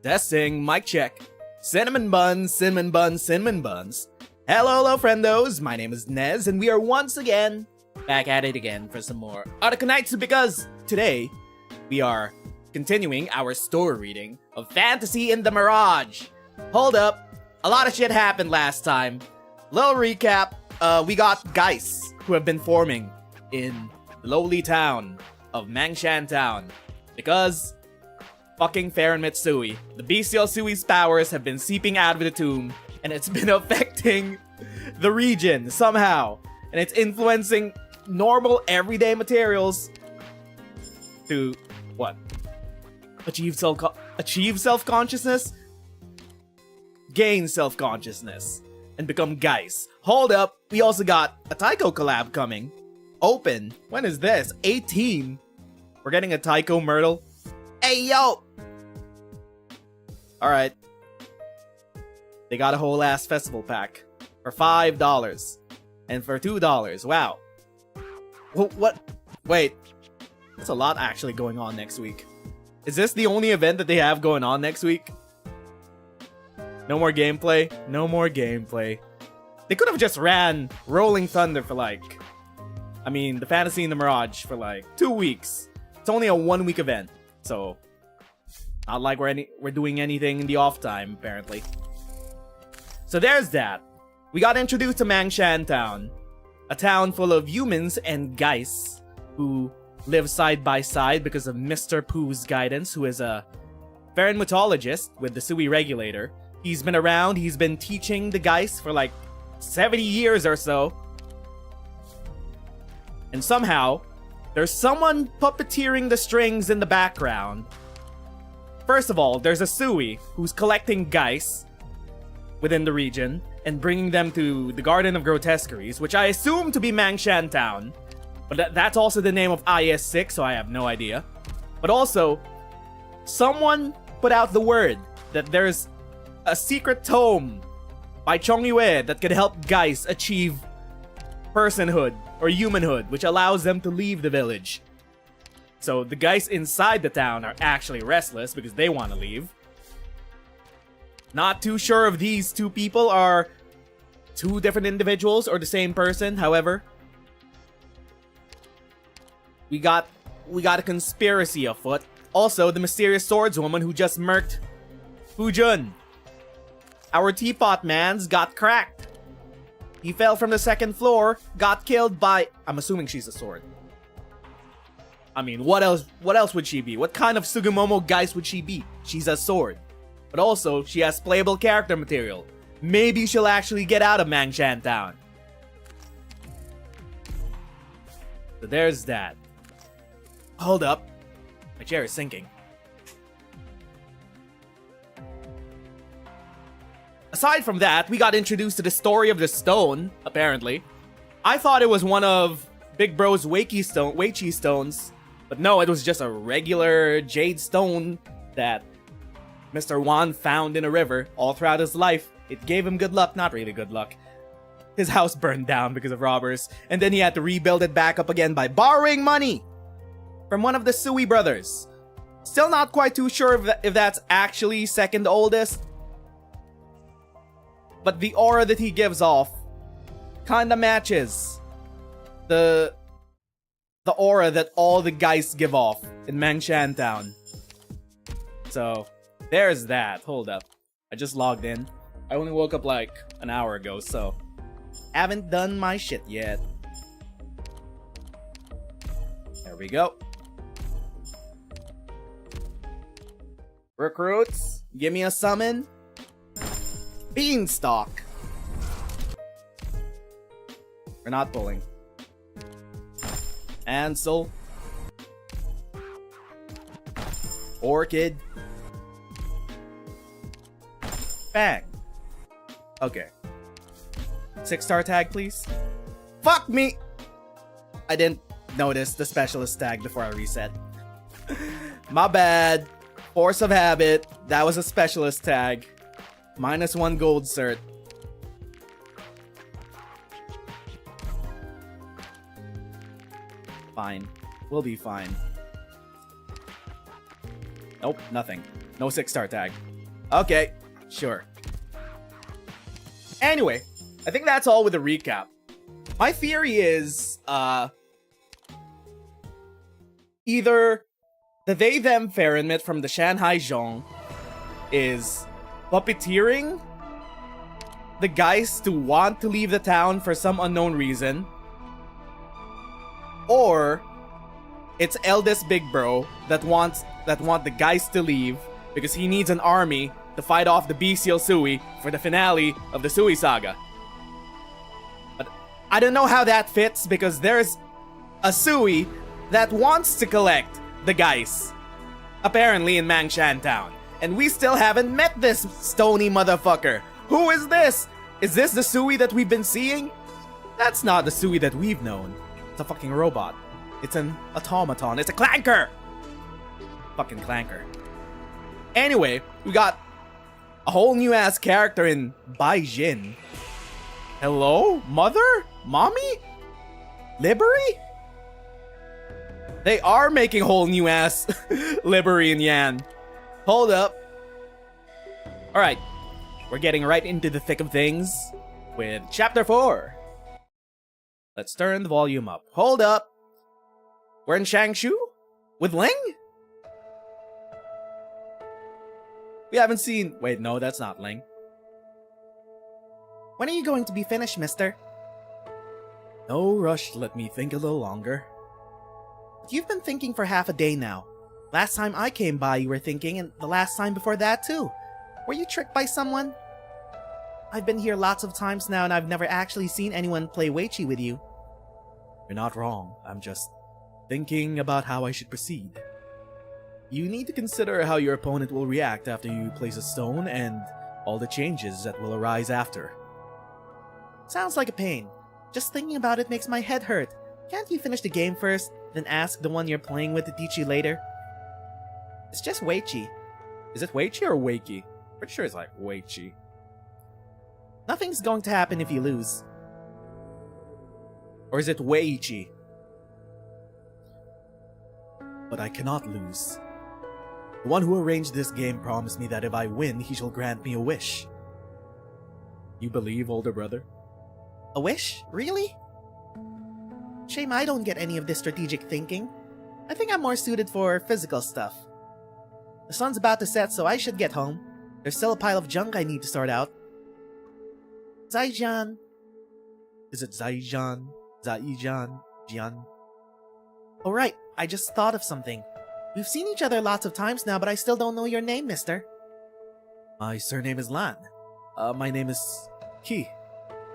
Testing, mic check. Cinnamon buns, cinnamon buns, cinnamon buns. Hello, friendos. My name is Nez, and we are once again back at it again for some more Arknights because today we are continuing our story reading of Fantasy in the Mirage. Hold up. A lot of shit happened last time. Little recap. We got Geis, who have been forming in the lowly town of Mangshan Town. Because fucking Farron Mitsui. The bestial Sui's powers have been seeping out of the tomb, and it's been affecting the region somehow. And it's influencing normal, everyday materials to, what? Achieve self-consciousness? Gain self-consciousness. And become Geis. Hold up, we also got a Taiko collab coming. Open. When is this? 18? We're getting a Taiko Myrtle. Hey, yo! Alright. They got a whole ass festival pack. For $5. And for $2. Wow. What? Wait. There's a lot actually going on next week. Is this the only event that they have going on next week? No more gameplay? No more gameplay. They could have just ran Rolling Thunder for the Fantasy in the Mirage for 2 weeks. It's only a 1 week event. So, not like we're doing anything in the off time, apparently. So there's that. We got introduced to Mangshan Town. A town full of humans and Geis who live side by side because of Mr. Pooh's guidance, who is a Farron mythologist with the Sui regulator. He's been around, he's been teaching the Geis for 70 years or so. And somehow, there's someone puppeteering the strings in the background. First of all, there's a Sui who's collecting Geis within the region and bringing them to the Garden of Grotesqueries, which I assume to be Mangshan Town. But that's also the name of IS-6, so I have no idea. But also, someone put out the word that there's a secret tome by Chong Yue that could help Geis achieve personhood or humanhood, which allows them to leave the village. So the Geis inside the town are actually restless because they want to leave. Not too sure if these two people are two different individuals or the same person, however. We got a conspiracy afoot. Also, the mysterious swordswoman who just murked Fujun. Our teapot man's got cracked. He fell from the second floor, got killed by... I'm assuming she's a sword. I mean, what else would she be? What kind of Sugimomo Geis would she be? She's a sword. But also, she has playable character material. Maybe she'll actually get out of Mangshan Town. So there's that. Hold up. My chair is sinking. Aside from that, we got introduced to the story of the stone, apparently. I thought it was one of Big Bro's Weiqi stones, but no, it was just a regular jade stone that Mr. Wan found in a river all throughout his life. It gave him good luck, not really good luck. His house burned down because of robbers, and then he had to rebuild it back up again by borrowing money from one of the Sui brothers. Still not quite too sure if that's actually second oldest. But the aura that he gives off kinda matches the aura that all the Geis give off in Mangshan Town. So, there's that. Hold up. I just logged in. I only woke up an hour ago, so haven't done my shit yet. There we go. Recruits, give me a summon. Beanstalk. We're not pulling. Ansel. Orchid. Bang. Okay. 6-star tag, please. Fuck me! I didn't notice the specialist tag before I reset. My bad. Force of habit. That was a specialist tag. -1 gold cert. Fine. We'll be fine. Nope, nothing. No 6-star tag. Okay, sure. Anyway, I think that's all with the recap. My theory is, either the they-them Farenmit from the Shanghai Zhong is puppeteering the guys to want to leave the town for some unknown reason, or it's eldest big bro that want the guys to leave because he needs an army to fight off the bestial Sui for the finale of the Sui saga. But I don't know how that fits because there's a Sui that wants to collect the guys, apparently in Mangshan town, and we still haven't met this stony motherfucker. Who is this? Is this the Sui that we've been seeing? That's not the Sui that we've known. It's a fucking robot. It's an automaton. It's a clanker! Fucking clanker. Anyway, we got a whole new ass character in Bai Jin. Hello? Mother? Mommy? Libery? They are making whole new ass Libery and Yan. Hold up. Alright. We're getting right into the thick of things with Chapter 4. Let's turn the volume up. Hold up. We're in Changshu? With Ling? We haven't seen... Wait, no, that's not Ling. When are you going to be finished, mister? No rush, let me think a little longer. But you've been thinking for half a day now. Last time I came by, you were thinking, and the last time before that, too. Were you tricked by someone? I've been here lots of times now, and I've never actually seen anyone play Weiqi with you. You're not wrong. I'm just thinking about how I should proceed. You need to consider how your opponent will react after you place a stone and all the changes that will arise after. Sounds like a pain. Just thinking about it makes my head hurt. Can't you finish the game first, then ask the one you're playing with to teach you later? It's just Weiqi. Is it Weiqi or Wakey? Pretty sure it's like Weiqi. Nothing's going to happen if you lose. Or is it Weiqi? But I cannot lose. The one who arranged this game promised me that if I win, he shall grant me a wish. You believe, older brother? A wish? Really? Shame I don't get any of this strategic thinking. I think I'm more suited for physical stuff. The sun's about to set, so I should get home. There's still a pile of junk I need to sort out. Zaijian. Is it Zaijian? Zaijian? Jian? Oh right, I just thought of something. We've seen each other lots of times now, but I still don't know your name, mister. My surname is Lan. My name is Qi.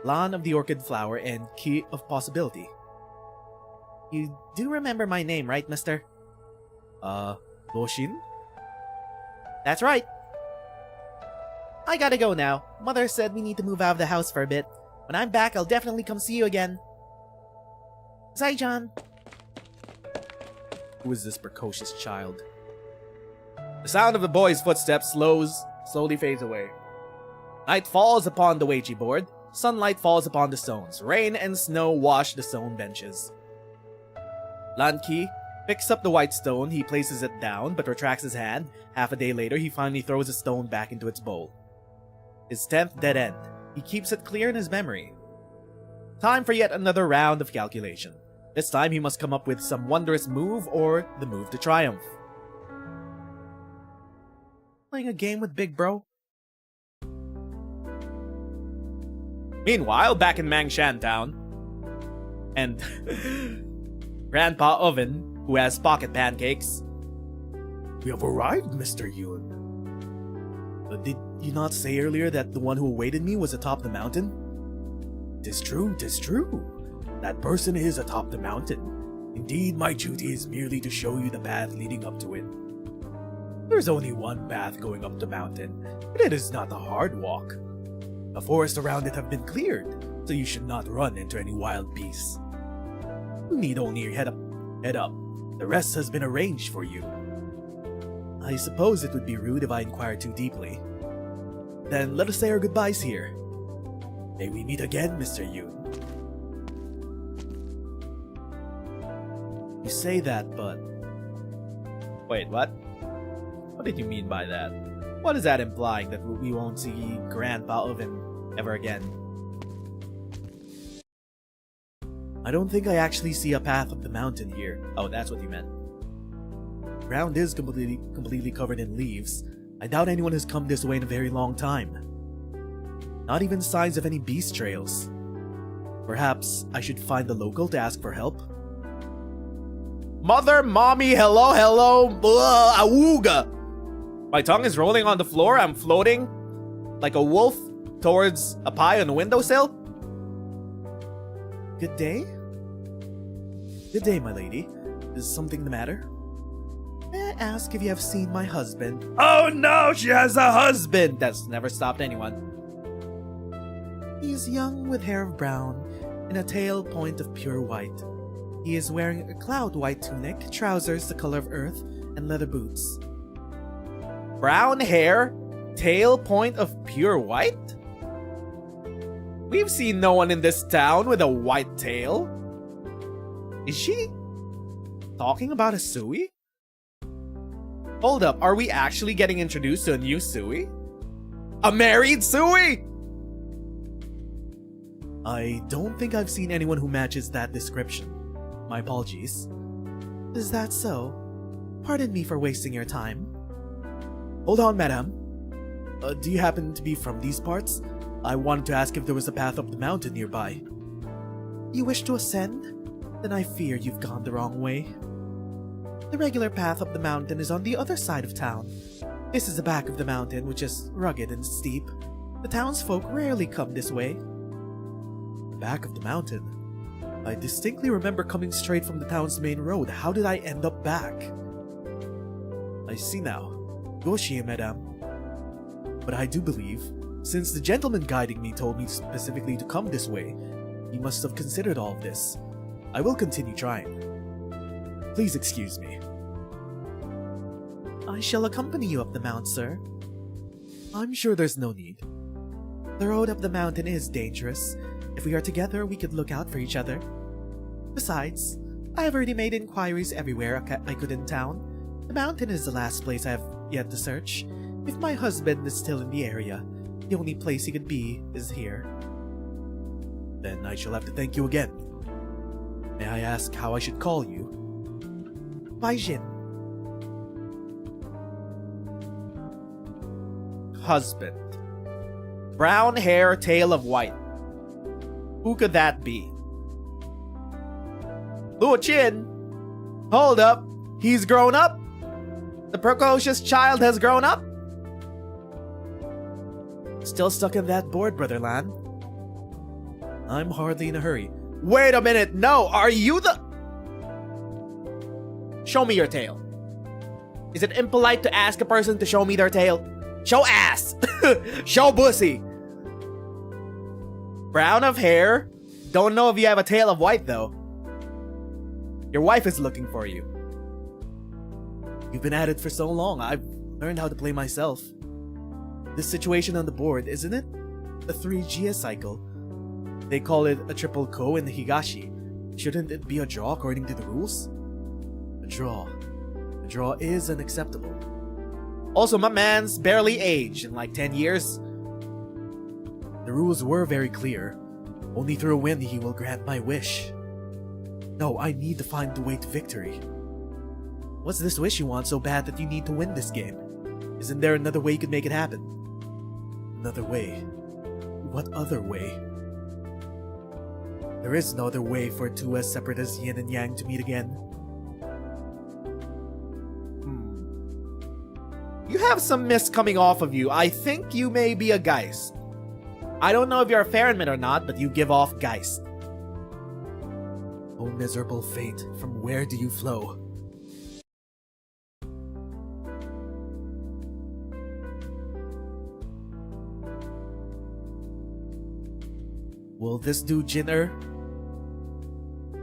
Lan of the Orchid Flower and Qi of Possibility. You do remember my name, right, mister? Luoxin? That's right. I gotta go now. Mother said we need to move out of the house for a bit. When I'm back, I'll definitely come see you again. Zaijian. Who is this precocious child? The sound of the boy's footsteps slowly fades away. Night falls upon the Weiqi board. Sunlight falls upon the stones. Rain and snow wash the stone benches. Lan Qi picks up the white stone. He places it down, but retracts his hand. Half a day later, he finally throws the stone back into its bowl. His 10th dead end. He keeps it clear in his memory. Time for yet another round of calculation. This time he must come up with some wondrous move or the move to triumph. Playing a game with Big Bro? Meanwhile, back in Mangshan town, and Grandpa Oven, who has pocket pancakes. We have arrived, Mr. Yun. But did you not say earlier that the one who awaited me was atop the mountain? 'Tis true, 'tis true. That person is atop the mountain. Indeed, my duty is merely to show you the path leading up to it. There is only one path going up the mountain, but it is not a hard walk. The forest around it have been cleared, so you should not run into any wild beasts. You need only head up. The rest has been arranged for you. I suppose it would be rude if I inquired too deeply. Then let us say our goodbyes here. May we meet again, Mr. Yun. You say that, but... Wait, what? What did you mean by that? What is that implying? That we won't see Grandpa of him ever again? I don't think I actually see a path up the mountain here. Oh, that's what you meant. The ground is completely covered in leaves. I doubt anyone has come this way in a very long time. Not even signs of any beast trails. Perhaps I should find the local to ask for help? Mother, mommy, hello, hello, blah, awooga! My tongue is rolling on the floor. I'm floating like a wolf towards a pie on the windowsill. Good day? Good day, my lady. Is something the matter? May I ask if you have seen my husband? Oh no, she has a husband! That's never stopped anyone. He is young with hair of brown and a tail point of pure white. He is wearing a cloud white tunic, trousers the color of earth, and leather boots. Brown hair, tail point of pure white? We've seen no one in this town with a white tail. Is she talking about a Sui? Hold up, are we actually getting introduced to a new Sui? A married Sui? I don't think I've seen anyone who matches that description. My apologies. Is that so? Pardon me for wasting your time. Hold on, madam. Do you happen to be from these parts? I wanted to ask if there was a path up the mountain nearby. You wish to ascend? Then I fear you've gone the wrong way. The regular path up the mountain is on the other side of town. This is the back of the mountain, which is rugged and steep. The townsfolk rarely come this way. The back of the mountain? I distinctly remember coming straight from the town's main road. How did I end up back? I see now. Gauchier, madame. But I do believe, since the gentleman guiding me told me specifically to come this way, he must have considered all of this. I will continue trying. Please excuse me. I shall accompany you up the mount, sir. I'm sure there's no need. The road up the mountain is dangerous. If we are together, we could look out for each other. Besides, I have already made inquiries everywhere I could in town. The mountain is the last place I have yet to search. If my husband is still in the area, the only place he could be is here. Then I shall have to thank you again. May I ask how I should call you? Bai Jin. Husband. Brown hair, tail of white. Who could that be? Luo Chin. Hold up. He's grown up? The precocious child has grown up? Still stuck in that board, Brother Lan? I'm hardly in a hurry. Wait a minute, no, are you the... Show me your tail. Is it impolite to ask a person to show me their tail? Show ass! Show pussy! Brown of hair? Don't know if you have a tail of white though. Your wife is looking for you. You've been at it for so long, I've learned how to play myself. This situation on the board, isn't it? A 3Gia cycle. They call it a triple ko in the Higashi. Shouldn't it be a draw according to the rules? A draw. A draw is unacceptable. Also, my man's barely aged in like 10 years. The rules were very clear. Only through a win he will grant my wish. No, I need to find the way to victory. What's this wish you want so bad that you need to win this game? Isn't there another way you could make it happen? Another way? What other way? There is no other way for two as separate as yin and yang to meet again. You have some mist coming off of you. I think you may be a Geist. I don't know if you're a Ferryman or not, but you give off Geist. Oh miserable fate, from where do you flow? Will this do, Jinner?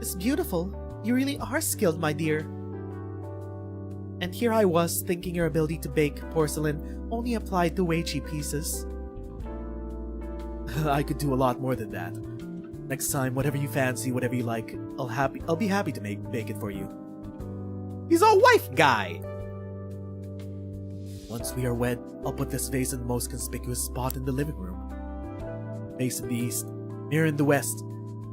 It's beautiful. You really are skilled, my dear. And here I was, thinking your ability to bake porcelain only applied to Weichi pieces. I could do a lot more than that. Next time, whatever you fancy, whatever you like, I'll be happy to bake it for you. He's a wife guy! Once we are wed, I'll put this vase in the most conspicuous spot in the living room. Face in the east, mirror in the west.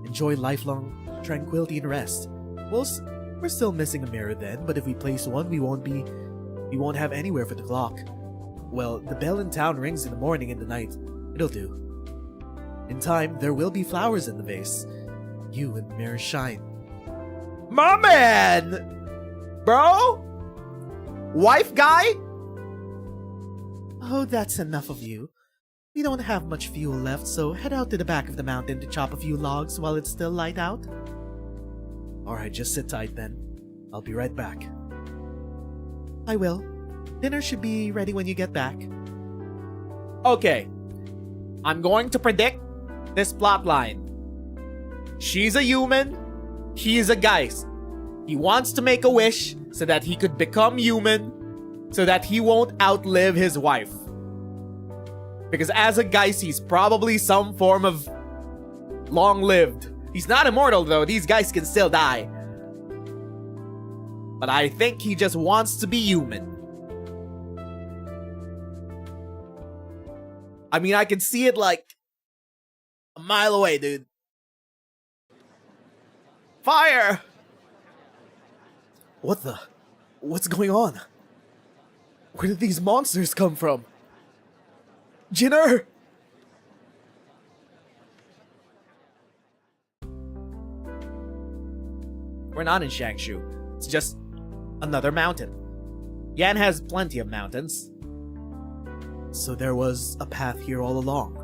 Enjoy lifelong tranquility and rest. We're still missing a mirror then, but if we place one, we won't have anywhere for the clock. Well, the bell in town rings in the morning and the night. It'll do. In time, there will be flowers in the vase. You and the mirror shine. My man! Bro? Wife guy? Oh, that's enough of you. We don't have much fuel left, so head out to the back of the mountain to chop a few logs while it's still light out. Alright, just sit tight then. I'll be right back. I will. Dinner should be ready when you get back. Okay. I'm going to predict this plotline. She's a human. He's a geist. He wants to make a wish so that he could become human, so that he won't outlive his wife. Because as a geist, he's probably some form of long-lived. He's not immortal though, these guys can still die. But I think he just wants to be human. I mean, I can see it like a mile away, dude. Fire! What's going on? Where did these monsters come from? Jinner! We're not in Shangshu. It's just another mountain. Yan has plenty of mountains. So there was a path here all along.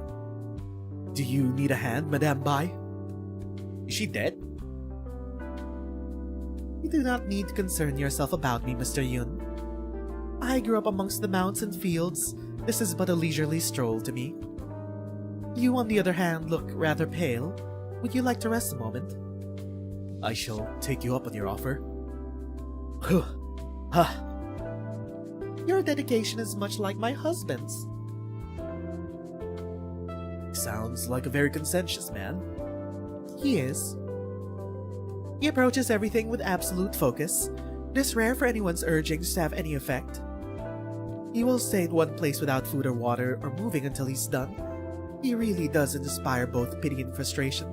Do you need a hand, Madame Bai? Is she dead? You do not need to concern yourself about me, Mr. Yun. I grew up amongst the mountains and fields. This is but a leisurely stroll to me. You, on the other hand, look rather pale. Would you like to rest a moment? I shall take you up on your offer. Your dedication is much like my husband's. Sounds like a very conscientious man. He is. He approaches everything with absolute focus. It is rare for anyone's urgings to have any effect. He will stay in one place without food or water or moving until he's done. He really does inspire both pity and frustration.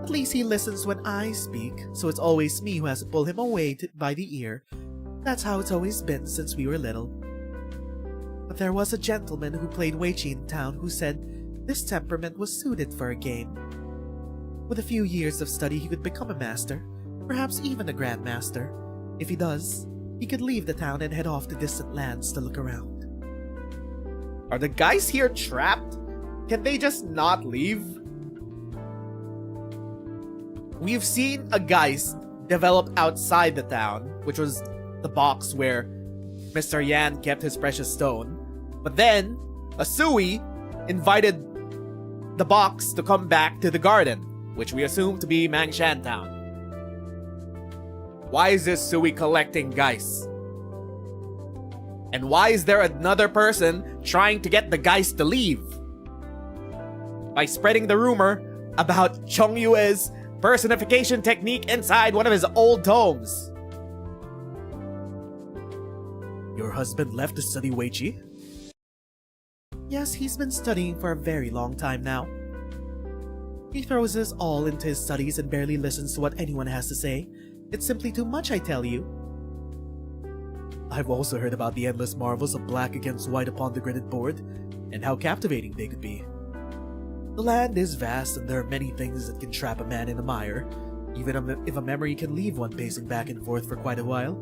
At least he listens when I speak, so it's always me who has to pull him away by the ear. That's how it's always been since we were little. But there was a gentleman who played Weiqi in town who said this temperament was suited for a game. With a few years of study, he could become a master, perhaps even a grandmaster. If he does, he could leave the town and head off to distant lands to look around. Are the guys here trapped? Can they just not leave? We've seen a geist develop outside the town, which was the box where Mr. Yan kept his precious stone. But then, a Sui invited the box to come back to the garden, which we assume to be Mangshan Town. Why is this Sui collecting geists? And why is there another person trying to get the geist to leave? By spreading the rumor about Chongyue's personification technique inside one of his old tomes. Your husband left to study Weiqi? Yes, he's been studying for a very long time now. He throws us all into his studies and barely listens to what anyone has to say. It's simply too much, I tell you. I've also heard about the endless marvels of black against white upon the gridded board, and how captivating they could be. The land is vast, and there are many things that can trap a man in a mire, even if a memory can leave one pacing back and forth for quite a while.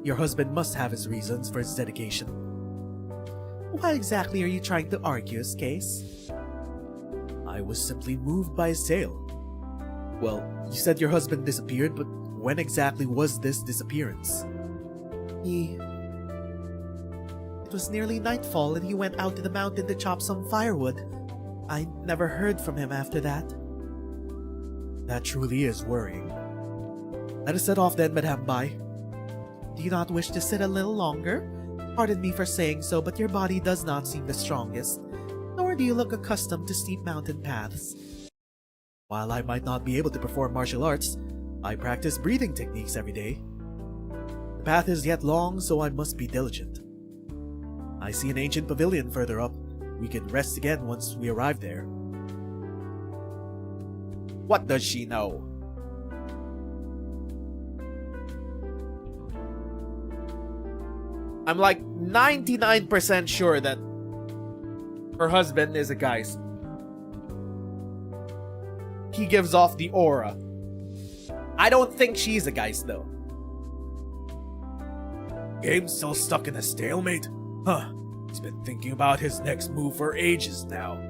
Your husband must have his reasons for his dedication. Why exactly are you trying to argue his case? I was simply moved by his tale. Well, you said your husband disappeared, but when exactly was this disappearance? It was nearly nightfall and he went out to the mountain to chop some firewood. I never heard from him after that. That truly is worrying. Let us set off then, Madame Bai. Do you not wish to sit a little longer? Pardon me for saying so, but your body does not seem the strongest, nor do you look accustomed to steep mountain paths. While I might not be able to perform martial arts, I practice breathing techniques every day. The path is yet long, so I must be diligent. I see an ancient pavilion further up. We can rest again once we arrive there. What does she know? I'm like 99% sure that her husband is a geist. He gives off the aura. I don't think she's a geist though. Game's still stuck in a stalemate? Huh. He's been thinking about his next move for ages now.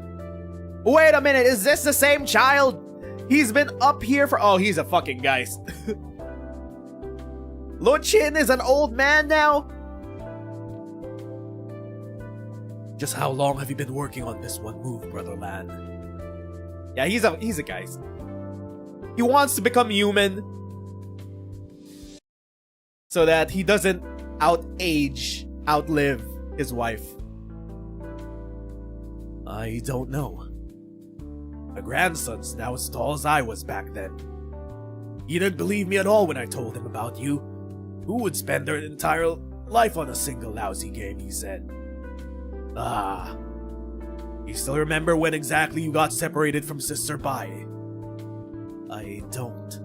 Wait a minute, is this the same child? He's been up here for— oh, he's a fucking geist. Lo Chin is an old man now? Just how long have you been working on this one move, Brother Lan? Yeah, he's a geist. He wants to become human so that he doesn't outlive his wife. I don't know. My grandson's now as tall as I was back then. He didn't believe me at all when I told him about you. Who would spend their entire life on a single lousy game, he said. Ah. You still remember when exactly you got separated from Sister Bai? I don't.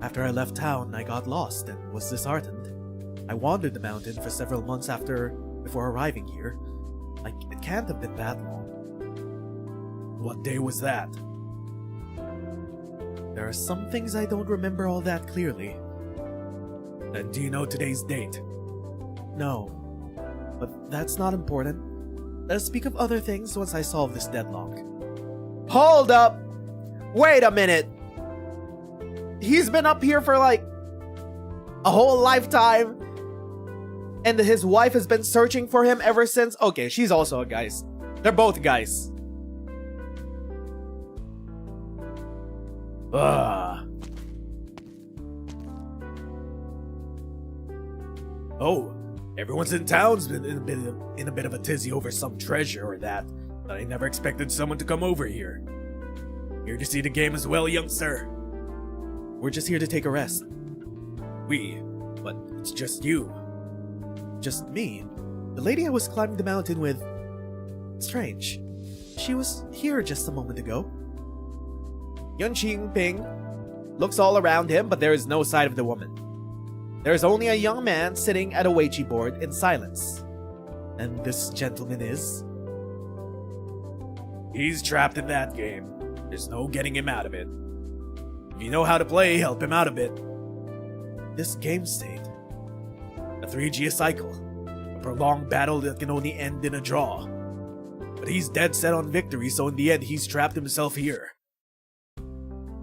After I left town, I got lost and was disheartened. I wandered the mountain for several months before arriving here. It can't have been that long. What day was that? There are some things I don't remember all that clearly. And do you know today's date? No. But that's not important. Let us speak of other things once I solve this deadlock. Hold up! Wait a minute! He's been up here for like a whole lifetime, and his wife has been searching for him ever since. Okay, she's also a geist. They're both geists. Oh, everyone's in town's been in a bit of a tizzy over some treasure or that. But I never expected someone to come over here. Here to see the game as well, young sir? We're just here to take a rest. But it's just you. Just me? The lady I was climbing the mountain with... Strange. She was here just a moment ago. Yun Ping looks all around him, but there is no sight of the woman. There is only a young man sitting at a Ouija board in silence. And this gentleman is... He's trapped in that game. There's no getting him out of it. If you know how to play, help him out a bit. This game state. A 3G cycle. A prolonged battle that can only end in a draw. But he's dead set on victory, so in the end, he's trapped himself here.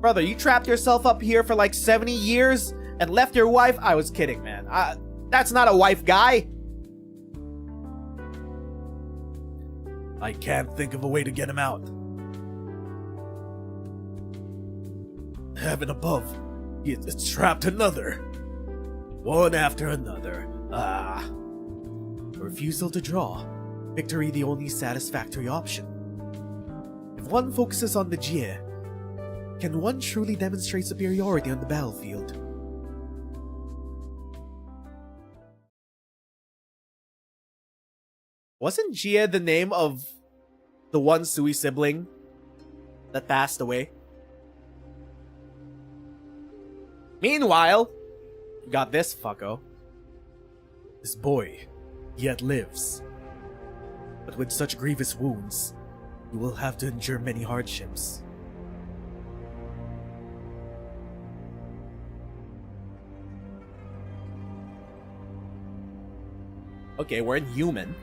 Brother, you trapped yourself up here for like 70 years and left your wife? I was kidding, man. That's not a wife guy. I can't think of a way to get him out. Heaven above, he has trapped another. One after another. A refusal to draw. Victory the only satisfactory option. If one focuses on the Jie, can one truly demonstrate superiority on the battlefield? Wasn't Jie the name of the one Sui sibling that passed away? Meanwhile, you got this fucko. This boy yet lives. But with such grievous wounds, you will have to endure many hardships. Okay, we're inhuman.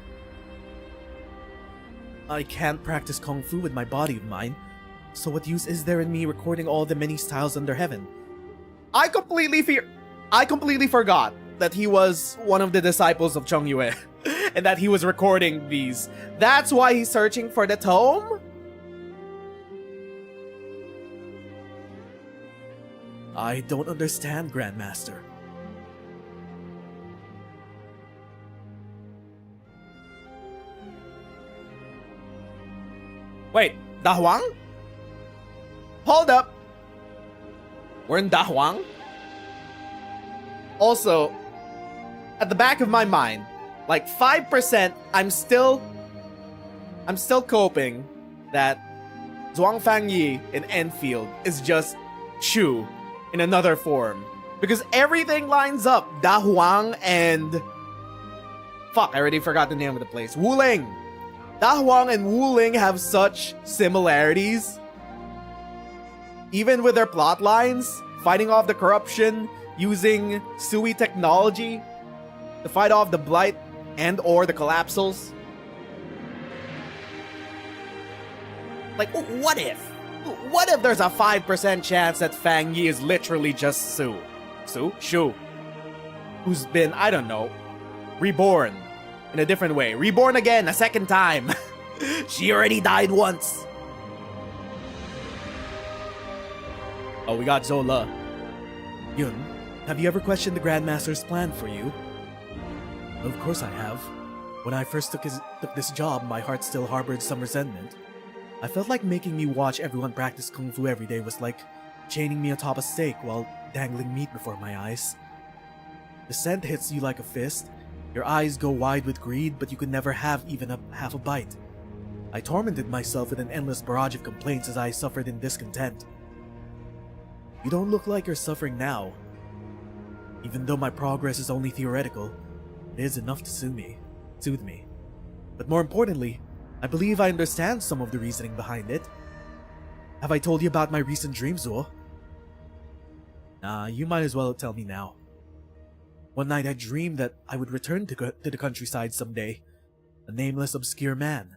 I can't practice Kung Fu with my body of mine, so what use is there in me recording all the many styles under heaven? I completely forgot that he was one of the disciples of Chong Yue, and that he was recording these. That's why he's searching for the tome? I don't understand, Grandmaster. Wait, Da Huang? Hold up. We're in Da Huang? Also, at the back of my mind, Like 5%, I'm still coping that Zhuang Fangyi in Enfield is just Chu in another form. Because everything lines up. Da Huang and... Fuck, I already forgot the name of the place. Wuling! Da Huang and Wuling have such similarities. Even with their plot lines, fighting off the corruption, using Sui technology to fight off the Blight and or the Collapsals. Like, what if? What if there's a 5% chance that Fang Yi is literally just Shu, who's been, I don't know, reborn in a different way. Reborn again, a second time. She already died once. Oh, we got Zola. Yun, have you ever questioned the Grandmaster's plan for you? Of course I have. When I first took this job, my heart still harbored some resentment. I felt like making me watch everyone practice Kung Fu every day was like chaining me atop a stake while dangling meat before my eyes. The scent hits you like a fist, your eyes go wide with greed, but you could never have even half a bite. I tormented myself with an endless barrage of complaints as I suffered in discontent. You don't look like you're suffering now. Even though my progress is only theoretical, it is enough to soothe me. But more importantly, I believe I understand some of the reasoning behind it. Have I told you about my recent dream, Zuo? Nah, you might as well tell me now. One night I dreamed that I would return to the countryside someday. A nameless, obscure man.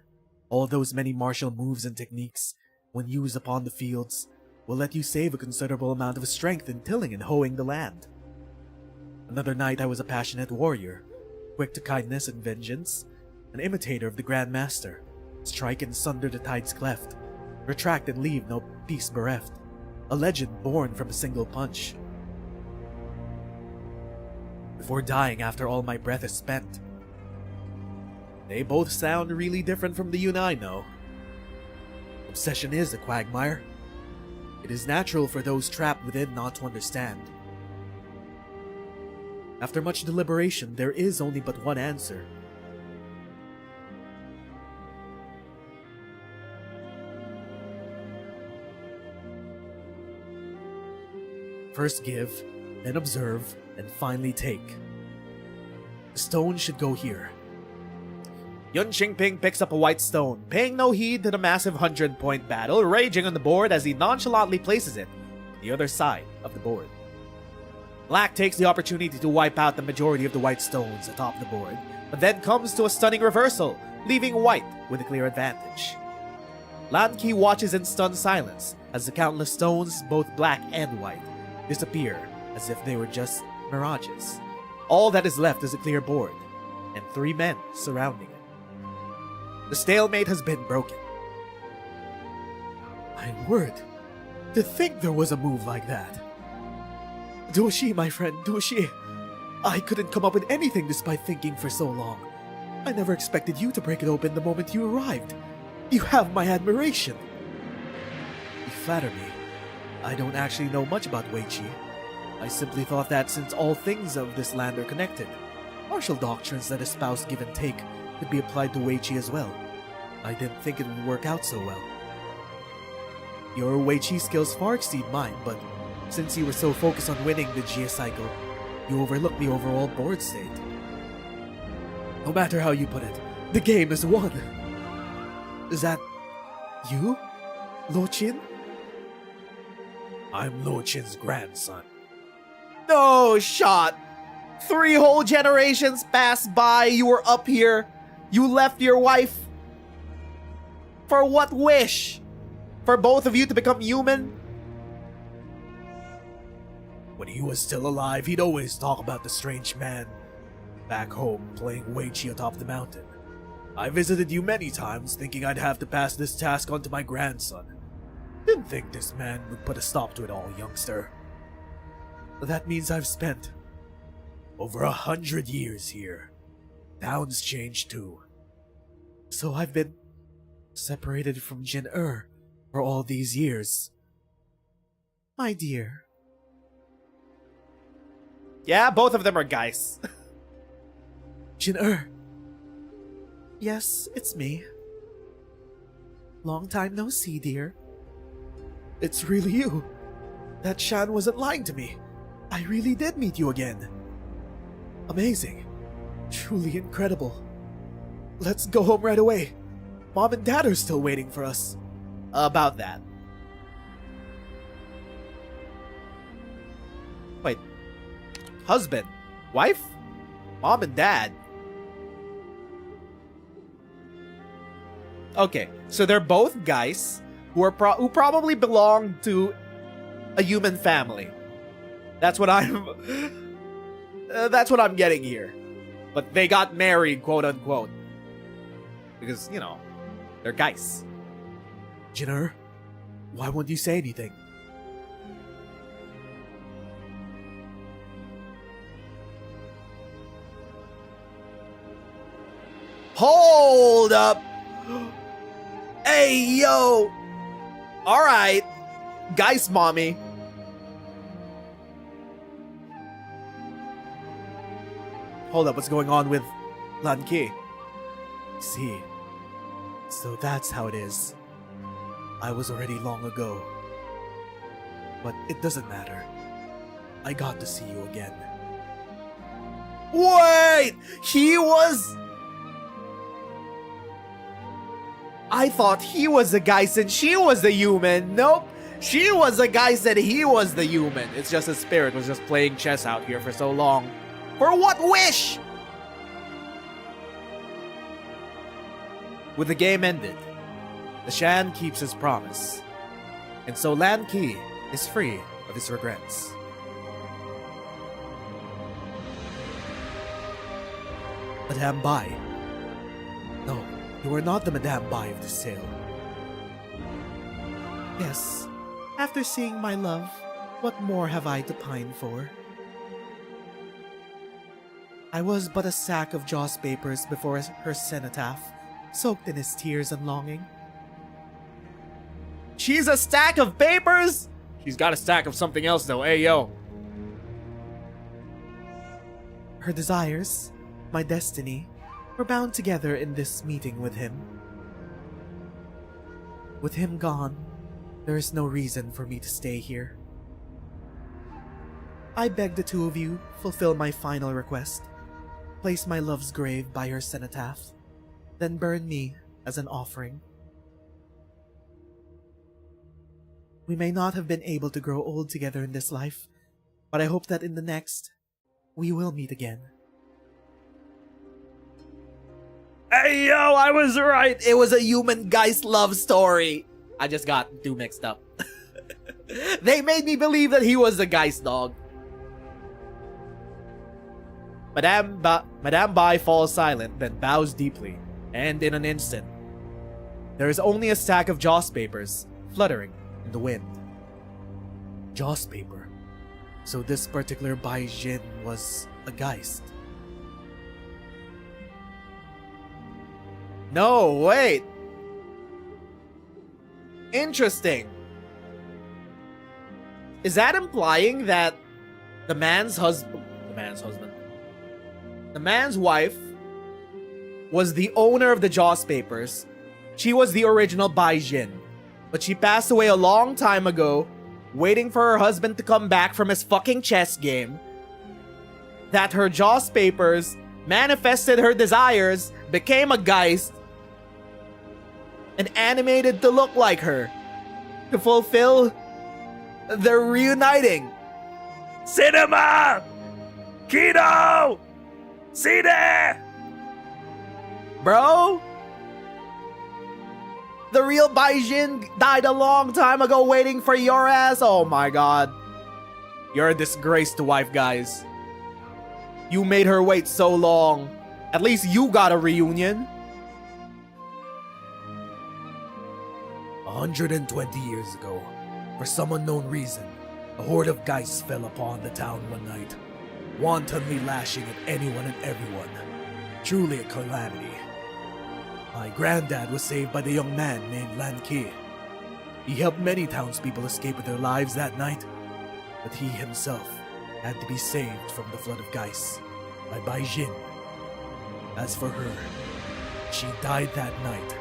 All those many martial moves and techniques, when used upon the fields, will let you save a considerable amount of strength in tilling and hoeing the land. Another night I was a passionate warrior, quick to kindness and vengeance, an imitator of the Grand Master. Strike and sunder the tide's cleft, retract and leave no peace bereft, a legend born from a single punch. Before dying after all my breath is spent. They both sound really different from the Yun I know. Obsession is a quagmire. It is natural for those trapped within not to understand. After much deliberation, there is only but one answer. First give, then observe, and finally take. The stone should go here. Yun Qingping picks up a white stone, paying no heed to the massive 100-point battle raging on the board as he nonchalantly places it on the other side of the board. Black takes the opportunity to wipe out the majority of the white stones atop the board, but then comes to a stunning reversal, leaving white with a clear advantage. Lan Qi watches in stunned silence as the countless stones, both black and white, disappear as if they were just mirages. All that is left is a clear board, and 3 men surrounding it. The stalemate has been broken. My word, to think there was a move like that. Duoshi, my friend, Duoshi. I couldn't come up with anything despite thinking for so long. I never expected you to break it open the moment you arrived. You have my admiration. You flatter me. I don't actually know much about Wei Qi. I simply thought that since all things of this land are connected, martial doctrines that espouse give and take could be applied to Wei Qi as well. I didn't think it would work out so well. Your Wei Qi skills far exceed mine, but since you were so focused on winning the Jia cycle, you overlooked the overall board state. No matter how you put it, the game is won. Is that you, Lo Qin? I'm Lo Qin's grandson. No shot! 3 whole generations passed by, you were up here, you left your wife. For what wish? For both of you to become human? When he was still alive, he'd always talk about the strange man back home playing Wei Qi atop the mountain. I visited you many times, thinking I'd have to pass this task on to my grandson. Didn't think this man would put a stop to it all, youngster. That means I've spent over 100 years here. Towns change too. So I've been separated from Jin for all these years. My dear. Yeah, both of them are guys. Jin Yes, it's me. Long time no see, dear. It's really you. That Shan wasn't lying to me. I really did meet you again. Amazing. Truly incredible. Let's go home right away. Mom and Dad are still waiting for us. About that. Wait. Husband? Wife? Mom and dad? Okay, so they're both guys who probably belong to a human family. That's what I'm getting here. But they got married, quote unquote. Because, you know, they're guys. Jinner, why won't you say anything? Hold up! Hey, yo! Alright. Guys, mommy. Hold up, what's going on with Lan Ki? See, so that's how it is. I was already long ago. But it doesn't matter. I got to see you again. Wait! He was... I thought he was the guy since she was the human. Nope. She was the guy said he was the human. It's just his spirit was just playing chess out here for so long. For what wish? With the game ended, the Shan keeps his promise. And so Lan Ki is free of his regrets. Madame Bai. No, you are not the Madame Bai of this tale. Yes, after seeing my love, what more have I to pine for? I was but a sack of joss papers before her cenotaph, soaked in his tears and longing. She's a stack of papers? She's got a stack of something else though, hey yo. Her desires, my destiny, were bound together in this meeting with him. With him gone, there is no reason for me to stay here. I beg the two of you fulfill my final request. Place my love's grave by her cenotaph, then burn me as an offering. We may not have been able to grow old together in this life, but I hope that in the next, we will meet again. Hey yo, I was right. It was a human guy's love story. I just got too mixed up. They made me believe that he was the guy's dog. Madame Bai falls silent, then bows deeply, and in an instant, there is only a stack of joss papers fluttering in the wind. Joss paper. So this particular Bai Jin was a geist. No, wait. Interesting. Is that implying that the man's wife was the owner of the joss papers? She was the original Bai Jin, but she passed away a long time ago, waiting for her husband to come back from his fucking chess game. That her joss papers manifested her desires, became a geist, and animated to look like her, to fulfill the reuniting. Cinema! Kino! Cine! Bro? The real Bai Jin died a long time ago waiting for your ass? Oh my god. You're a disgrace to wife, guys. You made her wait so long. At least you got a reunion. 120 years ago, for some unknown reason, a horde of geists fell upon the town one night, wantonly lashing at anyone and everyone. Truly a calamity. My granddad was saved by the young man named Lan Ki. He helped many townspeople escape with their lives that night, but he himself had to be saved from the flood of geists by Bai Jin. As for her, She died that night.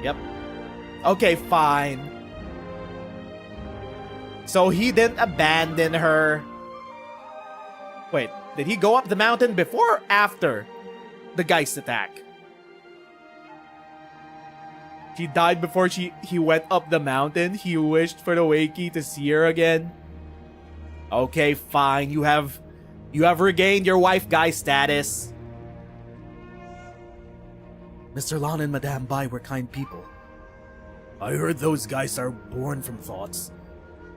Yep. Okay, fine. So he didn't abandon her. Wait, did he go up the mountain before or after the Geist attack? She died before he went up the mountain. He wished for the Wakey to see her again. Okay, fine. You have regained your wife guy status. Mr. Lan and Madame Bai were kind people. I heard those guys are born from thoughts.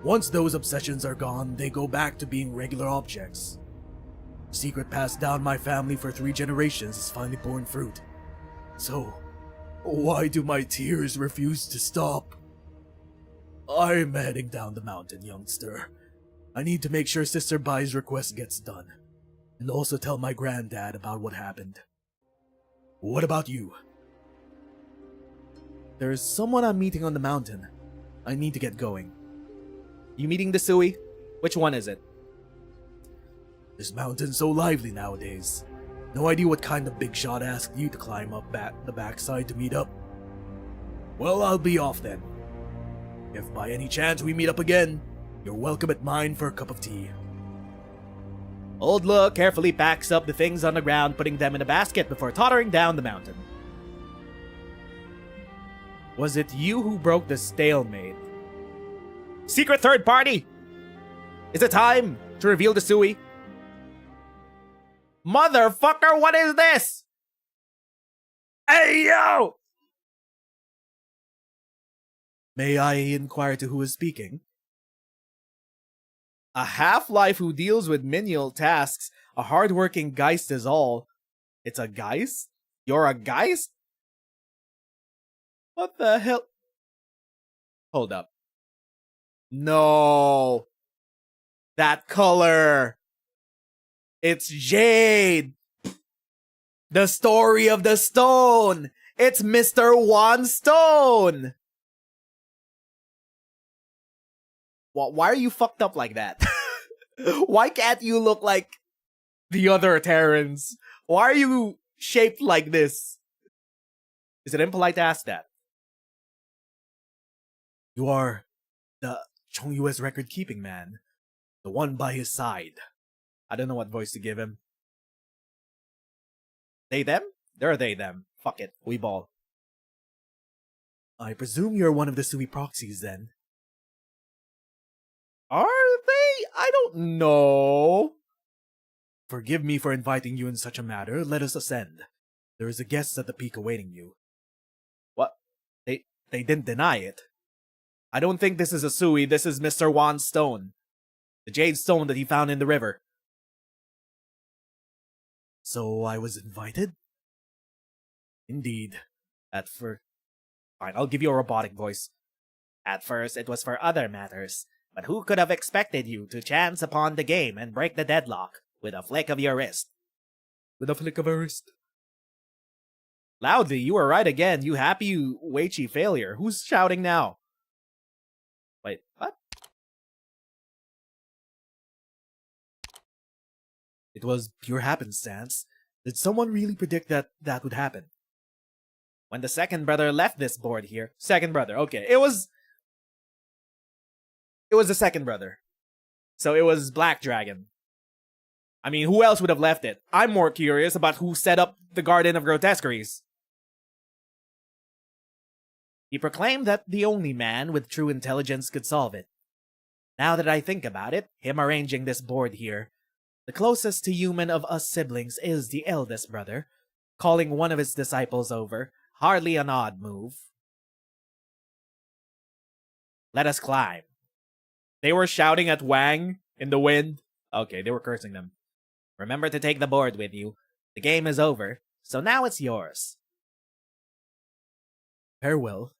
Once those obsessions are gone, they go back to being regular objects. The secret passed down my family for 3 generations is finally borne fruit. So, why do my tears refuse to stop? I'm heading down the mountain, youngster. I need to make sure Sister Bai's request gets done. And also tell my granddad about what happened. What about you? There's someone I'm meeting on the mountain. I need to get going. You meeting the Sui? Which one is it? This mountain's so lively nowadays. No idea what kind of big shot asked you to climb up the backside to meet up. Well, I'll be off then. If by any chance we meet up again, you're welcome at mine for a cup of tea. Old Look carefully packs up the things on the ground, putting them in a basket before tottering down the mountain. Was it you who broke the stalemate? Secret third party! Is it time to reveal the Sui? Motherfucker, what is this? Hey, yo! May I inquire to who is speaking? A half-life who deals with menial tasks. A hard-working Geist is all. It's a Geist? You're a Geist? What the hell? Hold up. No. That color. It's Jade. The story of the stone. It's Mr. One Stone. Why are you fucked up like that? Why can't you look like the other Terrans? Why are you shaped like this? Is it impolite to ask that? You are the Chongyue's record-keeping man. The one by his side. I don't know what voice to give him. They, them? They're they, them. Fuck it. We ball. I presume you're one of the Sui proxies then. Are they? I don't know. Forgive me for inviting you in such a matter. Let us ascend. There is a guest at the peak awaiting you. What? They didn't deny it. I don't think this is a Sui. This is Mr. Wan's stone. The jade stone that he found in the river. So I was invited? Indeed. Fine, I'll give you a robotic voice. At first, it was for other matters. But who could have expected you to chance upon the game and break the deadlock with a flick of your wrist? With a flick of a wrist. Loudly, you were right again. You happy Weichi failure. Who's shouting now? Wait, what? It was pure happenstance. Did someone really predict that would happen? When the second brother left this board here. Second brother, okay. It was the second brother. So it was Black Dragon. I mean, who else would have left it? I'm more curious about who set up the Garden of Grotesqueries. He proclaimed that the only man with true intelligence could solve it. Now that I think about it, him arranging this board here, the closest to human of us siblings is the eldest brother. Calling one of his disciples over, hardly an odd move. Let us climb. They were shouting at Wang in the wind. Okay, they were cursing them. Remember to take the board with you. The game is over, so now it's yours. Farewell.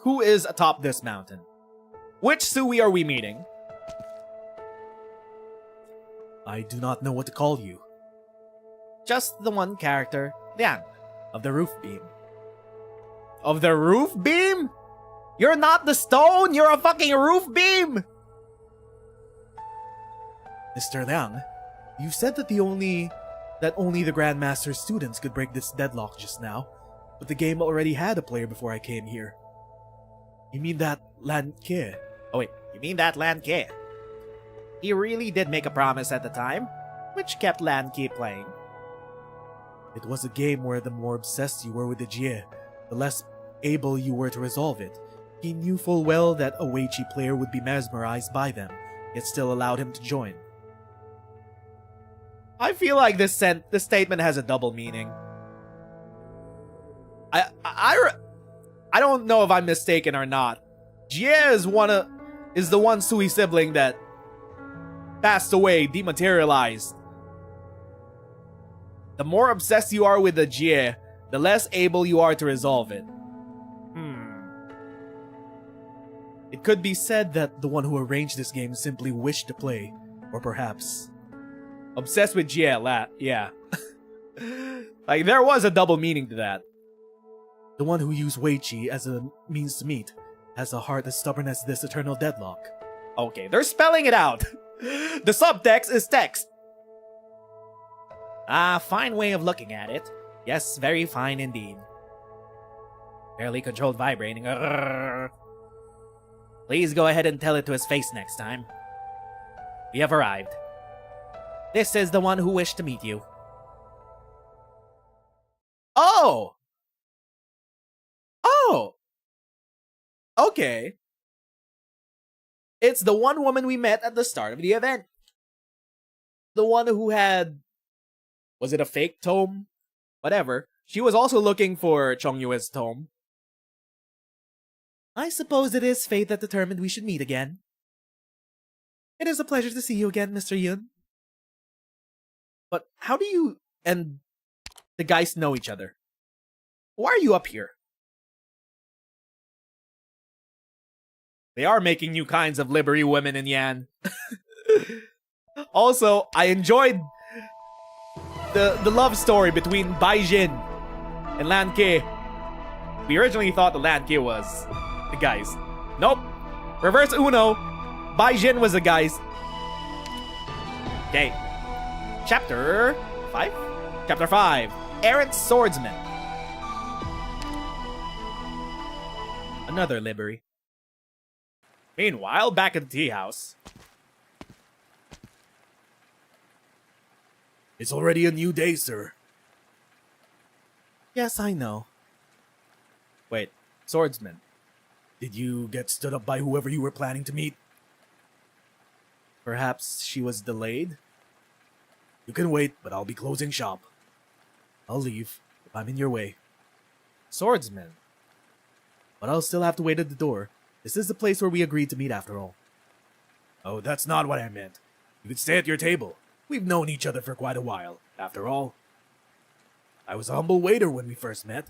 Who is atop this mountain? Which Sui are we meeting? I do not know what to call you. Just the one character, Liang, of the roof beam. Of the roof beam? You're not the stone, you're a fucking roof beam! Mr. Liang, You said that only the Grandmaster's students could break this deadlock just now, but the game already had a player before I came here. You mean that Lan Ke? Oh wait, you mean that Lan Ke? He really did make a promise at the time, which kept Lan Ke playing. It was a game where the more obsessed you were with the Jie, the less able you were to resolve it. He knew full well that a Weiqi player would be mesmerized by them, yet still allowed him to join. I feel like this statement has a double meaning. I don't know if I'm mistaken or not. Jie is the one Sui sibling that passed away, dematerialized. The more obsessed you are with the Jie, the less able you are to resolve it. It could be said that the one who arranged this game simply wished to play, or perhaps... Obsessed with Jie, yeah. Like, there was a double meaning to that. The one who used Weiqi as a means to meet has a heart as stubborn as this eternal deadlock. Okay, they're spelling it out. The subtext is text. Fine way of looking at it. Yes, very fine indeed. Barely controlled vibrating. Please go ahead and tell it to his face next time. We have arrived. This is the one who wished to meet you. Oh! Oh! Okay. It's the one woman we met at the start of the event. The one who had... Was it a fake tome? Whatever. She was also looking for Chongyue's tome. I suppose it is fate that determined we should meet again. It is a pleasure to see you again, Mr. Yun. But how do you and the guys know each other? Why are you up here? They are making new kinds of livery women in Yan. Also, I enjoyed the love story between Bai Jin and Lan Ke. We originally thought the Lan Ke was the guys. Nope. Reverse Uno. Bai Jin was the guys. Okay. Chapter 5? Chapter 5. Errant Swordsman. Another livery. Meanwhile, back at the tea house. It's already a new day, sir. Yes, I know. Wait, Swordsman. Did you get stood up by whoever you were planning to meet? Perhaps she was delayed? You can wait, but I'll be closing shop. I'll leave if I'm in your way. Swordsman. But I'll still have to wait at the door. This is the place where we agreed to meet after all. Oh, that's not what I meant. You could stay at your table. We've known each other for quite a while, after all. I was a humble waiter when we first met.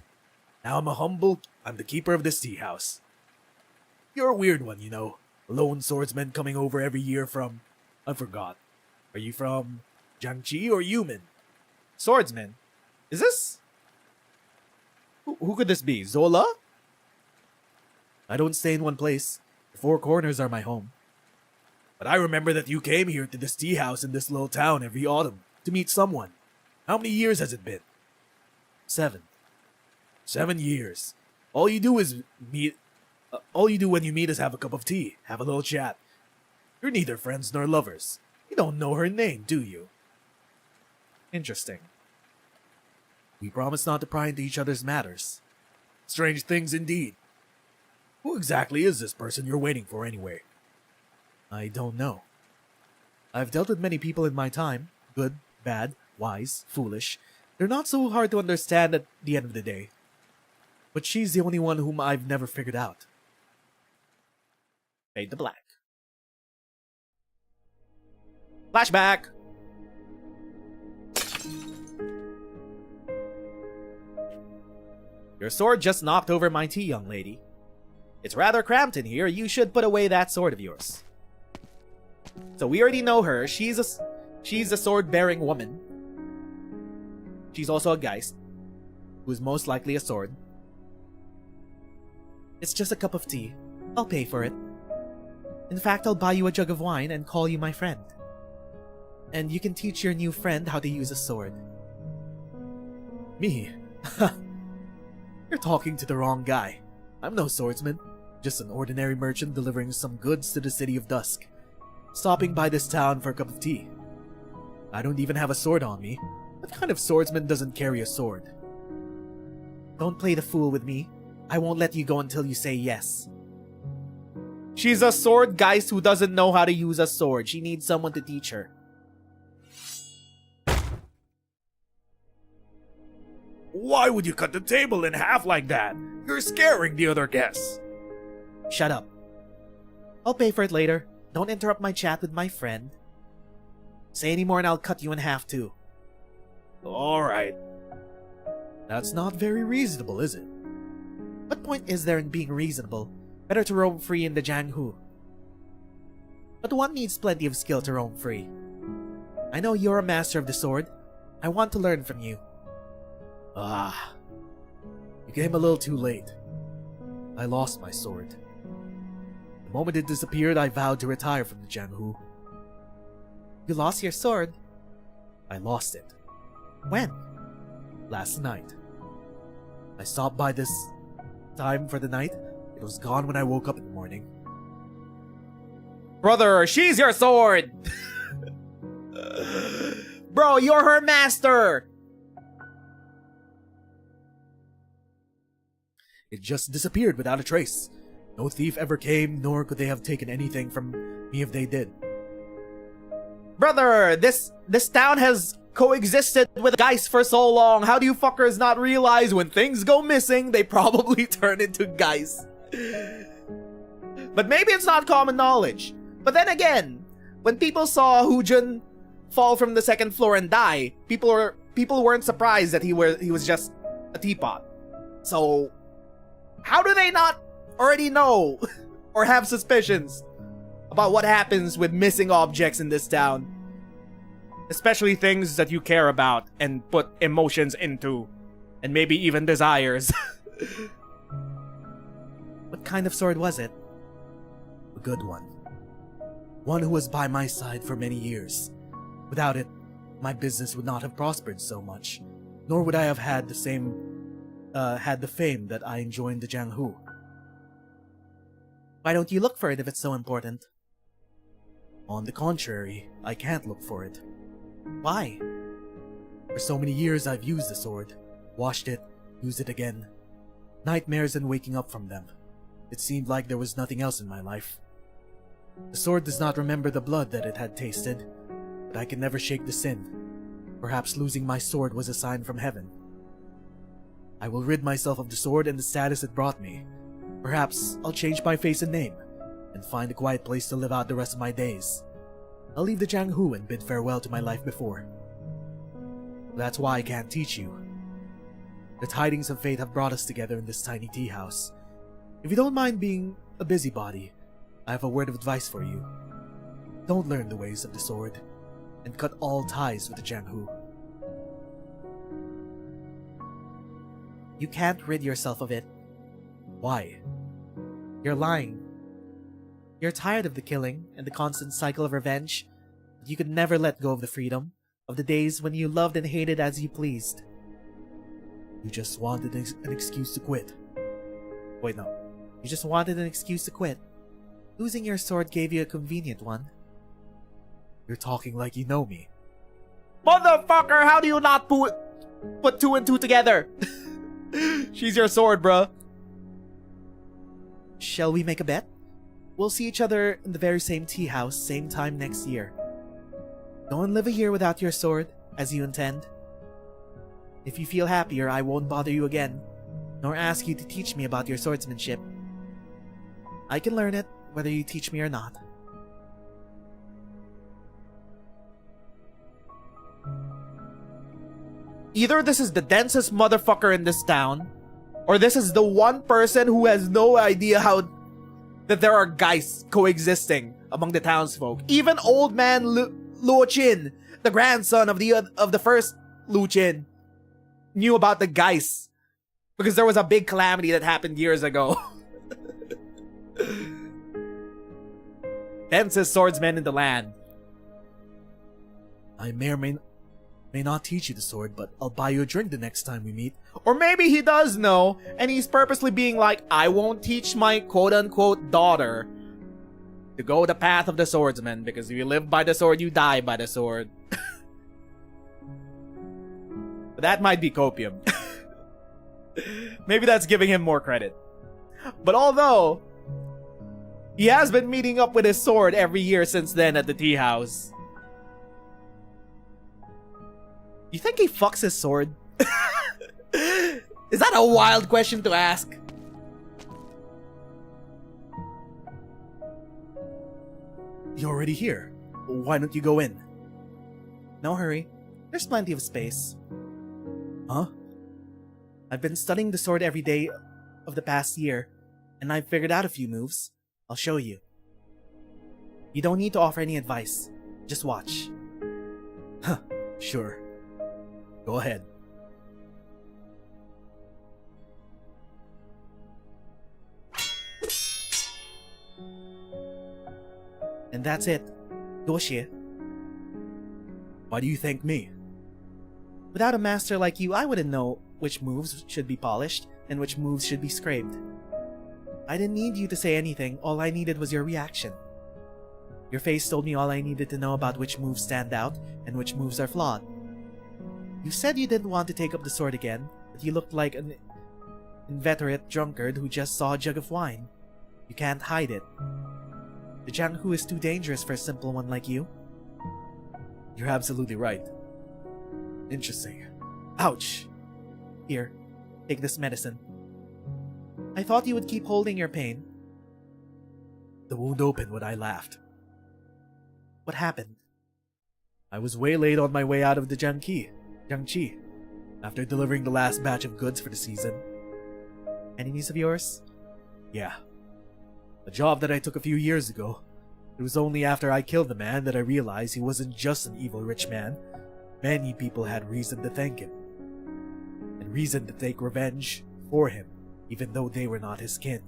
Now I'm the keeper of this tea house. You're a weird one, you know. A lone swordsman coming over every year from... I forgot. Are you from Jiangxi or Yumen? Swordsman? Is this... Who could this be? Zola? I don't stay in one place. The Four Corners are my home. But I remember that you came here to this tea house in this little town every autumn to meet someone. How many years has it been? 7. 7 years. All you do when you meet is have a cup of tea, have a little chat. You're neither friends nor lovers. You don't know her name, do you? Interesting. We promise not to pry into each other's matters. Strange things indeed. Who exactly is this person you're waiting for anyway? I don't know. I've dealt with many people in my time. Good, bad, wise, foolish. They're not so hard to understand at the end of the day. But she's the only one whom I've never figured out. Fade to black. Flashback! Your sword just knocked over my tea, young lady. It's rather cramped in here. You should put away that sword of yours. So we already know her. She's a sword-bearing woman. She's also a geist, who's most likely a sword. It's just a cup of tea. I'll pay for it. In fact, I'll buy you a jug of wine and call you my friend. and you can teach your new friend how to use a sword. Me? You're talking to the wrong guy. I'm no swordsman, just an ordinary merchant delivering some goods to the City of Dusk, stopping by this town for a cup of tea. I don't even have a sword on me. What kind of swordsman doesn't carry a sword? Don't play the fool with me. I won't let you go until you say yes. She's a sword geist who doesn't know how to use a sword. She needs someone to teach her. Why would you cut the table in half like that? You're scaring the other guests. Shut up. I'll pay for it later. Don't interrupt my chat with my friend. Say any more and I'll cut you in half too. Alright. That's not very reasonable, is it? What point is there in being reasonable? Better to roam free in the Jianghu. But one needs plenty of skill to roam free. I know you're a master of the sword. I want to learn from you. Ah. You came a little too late. I lost my sword. The moment it disappeared, I vowed to retire from the Jianghu. You lost your sword? I lost it. When? Last night. I stopped by this time for the night. It was gone when I woke up in the morning. Brother, she's your sword! Bro, you're her master! It just disappeared without a trace. No thief ever came, nor could they have taken anything from me if they did. Brother, this town has coexisted with guys for so long. How do you fuckers not realize when things go missing, they probably turn into guys? But maybe it's not common knowledge. But then again, when people saw Hujun fall from the second floor and die, people weren't surprised that he was just a teapot. So how do they not already know or have suspicions about what happens with missing objects in this town? Especially things that you care about and put emotions into, and maybe even desires. What kind of sword was it? A good one. One who was by my side for many years. Without it, my business would not have prospered so much, nor would I have had the fame that I enjoy in the Jianghu. Why don't you look for it if it's so important? On the contrary, I can't look for it. Why? For so many years I've used the sword, washed it, used it again. Nightmares and waking up from them. It seemed like there was nothing else in my life. The sword does not remember the blood that it had tasted, but I can never shake the sin. Perhaps losing my sword was a sign from heaven. I will rid myself of the sword and the status it brought me. Perhaps I'll change my face and name, and find a quiet place to live out the rest of my days. I'll leave the Jianghu and bid farewell to my life before. That's why I can't teach you. The tidings of fate have brought us together in this tiny tea house. If you don't mind being a busybody, I have a word of advice for you. Don't learn the ways of the sword, and cut all ties with the Jianghu. You can't rid yourself of it. Why? You're lying. You're tired of the killing and the constant cycle of revenge, but you could never let go of the freedom of the days when you loved and hated as you pleased. You just wanted an excuse to quit. Wait, no. You just wanted an excuse to quit. Losing your sword gave you a convenient one. You're talking like you know me. Motherfucker, how do you not put two and two together? She's your sword, bruh. Shall we make a bet? We'll see each other in the very same tea house, same time next year. Go and live a year without your sword, as you intend. If you feel happier, I won't bother you again, nor ask you to teach me about your swordsmanship. I can learn it, whether you teach me or not. Either this is the densest motherfucker in this town, or this is the one person who has no idea that there are guys coexisting among the townsfolk. Even old man Luo Qin, the grandson of the first Lu Qin, knew about the guys because there was a big calamity that happened years ago. Densest swordsman in the land. I may or may not teach you the sword, but I'll buy you a drink the next time we meet. Or maybe he does know, and he's purposely being like, I won't teach my quote-unquote daughter to go the path of the swordsman, because if you live by the sword, you die by the sword. But that might be copium. Maybe that's giving him more credit. But although he has been meeting up with his sword every year since then at the tea house, you think he fucks his sword? Is that a wild question to ask? You're already here. Why don't you go in? No hurry. There's plenty of space. Huh? I've been studying the sword every day of the past year, and I've figured out a few moves. I'll show you. You don't need to offer any advice. Just watch. Huh, sure. Go ahead. And that's it. 多谢. Why do you thank me? Without a master like you, I wouldn't know which moves should be polished and which moves should be scraped. I didn't need you to say anything, all I needed was your reaction. Your face told me all I needed to know about which moves stand out and which moves are flawed. You said you didn't want to take up the sword again, but you looked like an inveterate drunkard who just saw a jug of wine. You can't hide it. The Jianghu is too dangerous for a simple one like you. You're absolutely right. Interesting. Ouch! Here, take this medicine. I thought you would keep holding your pain. The wound opened when I laughed. What happened? I was waylaid on my way out of the Jiangqi, after delivering the last batch of goods for the season. Enemies of yours? Yeah. A job that I took a few years ago. It was only after I killed the man that I realized he wasn't just an evil rich man. Many people had reason to thank him. And reason to take revenge for him, even though they were not his kin.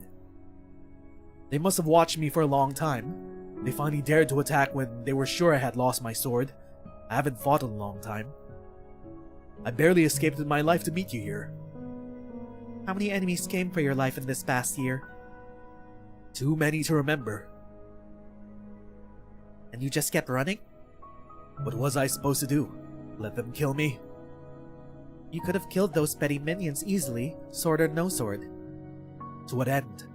They must have watched me for a long time. They finally dared to attack when they were sure I had lost my sword. I haven't fought in a long time. I barely escaped with my life to meet you here. How many enemies came for your life in this past year? Too many to remember. And you just kept running? What was I supposed to do? Let them kill me? You could have killed those petty minions easily, sword or no sword. To what end?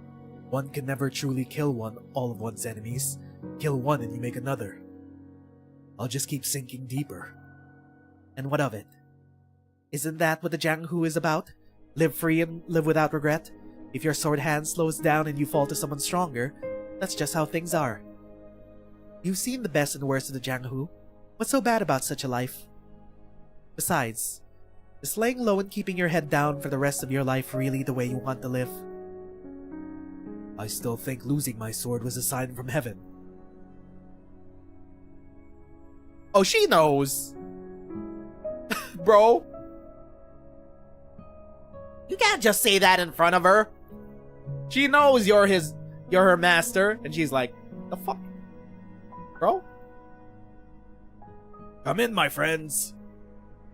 One can never truly kill all of one's enemies. Kill one and you make another. I'll just keep sinking deeper. And what of it? Isn't that what the Jianghu is about? Live free and live without regret? If your sword hand slows down and you fall to someone stronger, that's just how things are. You've seen the best and worst of the Jianghu. What's so bad about such a life? Besides, is laying low and keeping your head down for the rest of your life really the way you want to live? I still think losing my sword was a sign from heaven. Oh, she knows! Bro! You can't just say that in front of her! She knows you're her master, and she's like, the fuck? Bro? Come in, my friends.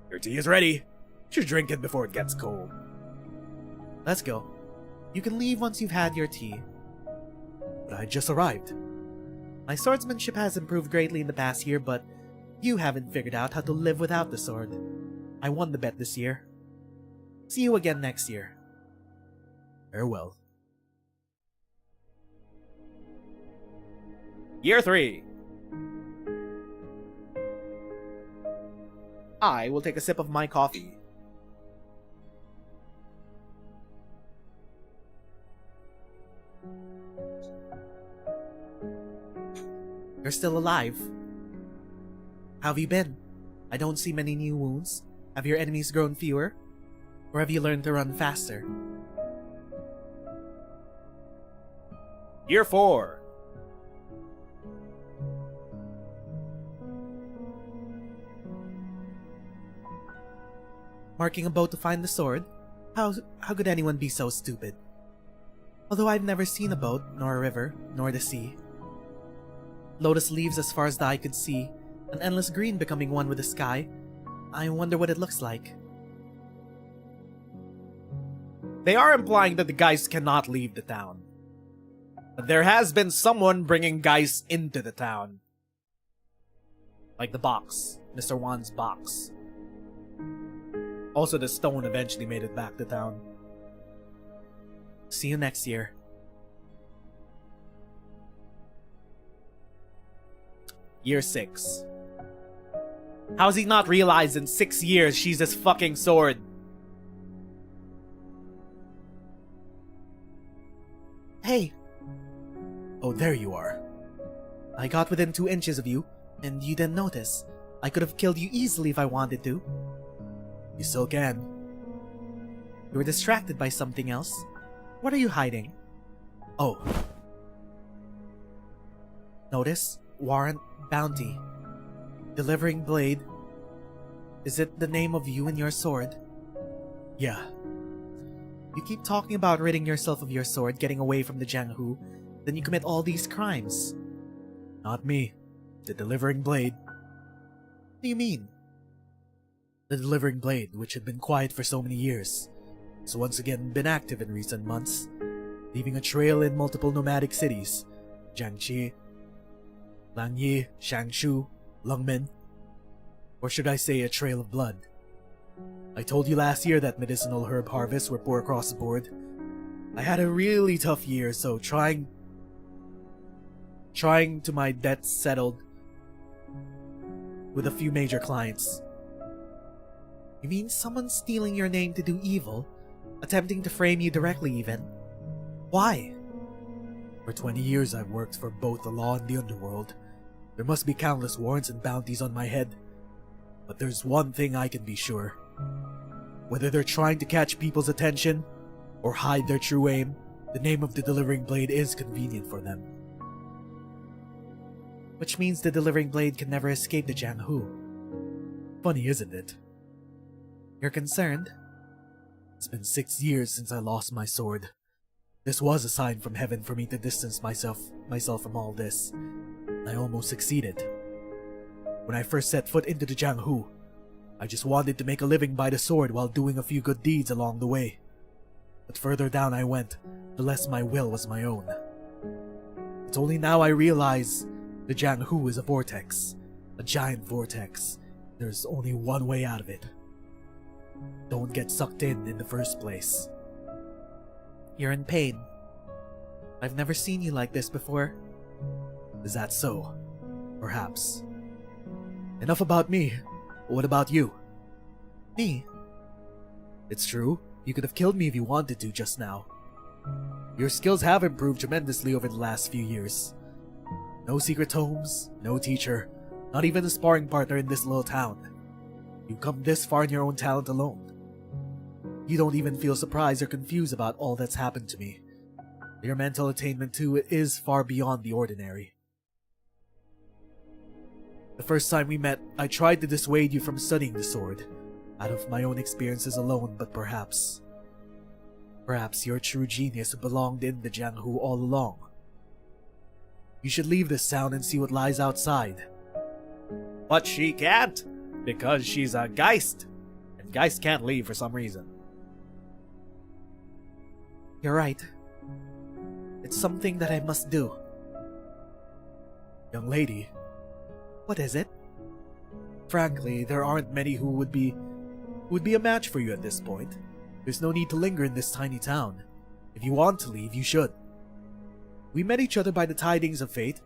Your tea is ready. You should drink it before it gets cold. Let's go. You can leave once you've had your tea. But I just arrived. My swordsmanship has improved greatly in the past year, but you haven't figured out how to live without the sword. I won the bet this year. See you again next year. Farewell. Year 3. I will take a sip of my coffee. You're still alive. How have you been? I don't see many new wounds. Have your enemies grown fewer? Or have you learned to run faster? Year 4. Marking a boat to find the sword? How could anyone be so stupid? Although I've never seen a boat, nor a river, nor the sea. Lotus leaves as far as the eye could see, An endless green becoming one with the sky. I wonder what it looks like. They are implying that the Geist cannot leave the town. But there has been someone bringing Geist into the town. Like the box. Mr. Wan's box. Also, the stone eventually made it back to town. See you next year. Year 6. How's he not realized in 6 years she's his fucking sword? Hey! Oh, there you are. I got within 2 inches of you, and you didn't notice. I could have killed you easily if I wanted to. You still can. You were distracted by something else. What are you hiding? Oh. Notice? Warrant, bounty. Delivering blade. Is it the name of you and your sword? Yeah. You keep talking about ridding yourself of your sword, getting away from the Jianghu, then you commit all these crimes. Not me. The delivering blade. What do you mean? The delivering blade, which had been quiet for so many years, has once again been active in recent months, leaving a trail in multiple nomadic cities. Jiangxi, Langyi, Shangshu, Lungmen. Or should I say a trail of blood? I told you last year that medicinal herb harvests were poor across the board. I had a really tough year, so trying to my debts settled with a few major clients. You mean someone stealing your name to do evil? Attempting to frame you directly even? Why? For 20 years I've worked for both the law and the underworld. There must be countless warrants and bounties on my head. But there's one thing I can be sure. Whether they're trying to catch people's attention or hide their true aim, the name of the delivering blade is convenient for them. Which means the delivering blade can never escape the Jianghu. Funny, isn't it? You're concerned? It's been 6 years since I lost my sword. This was a sign from heaven for me to distance myself from all this. I almost succeeded. When I first set foot into the Jianghu, I just wanted to make a living by the sword while doing a few good deeds along the way. But further down I went, the less my will was my own. It's only now I realize the Jianghu is a vortex. A giant vortex. There's only one way out of it. Don't get sucked in the first place. You're in pain. I've never seen you like this before. Is that so? Perhaps. Enough about me. What about you? Me? It's true. You could have killed me if you wanted to just now. Your skills have improved tremendously over the last few years. No secret tomes, no teacher, not even a sparring partner in this little town. You've come this far in your own talent alone. You don't even feel surprised or confused about all that's happened to me. Your mental attainment too is far beyond the ordinary. The first time we met, I tried to dissuade you from studying the sword, out of my own experiences alone, but perhaps your true genius belonged in the Jianghu all along. You should leave this town and see what lies outside. But she can't, because she's a Geist, and Geist can't leave for some reason. You're right. It's something that I must do. Young lady, what is it? frankly, there aren't many who would be a match for you at this point. There's no need to linger in this tiny town. If you want to leave, you should. We met each other by the tidings of fate.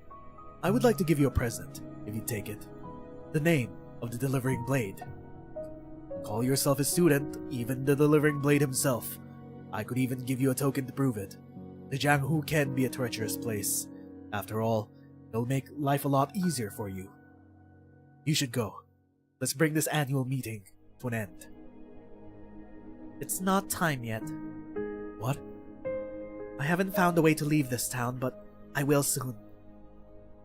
I would like to give you a present, if you'd take it. The name of the Delivering Blade. Call yourself a student, even the Delivering Blade himself. I could even give you a token to prove it. The Jianghu can be a treacherous place. After all, it'll make life a lot easier for you. You should go. Let's bring this annual meeting to an end. It's not time yet. What? I haven't found a way to leave this town, but I will soon.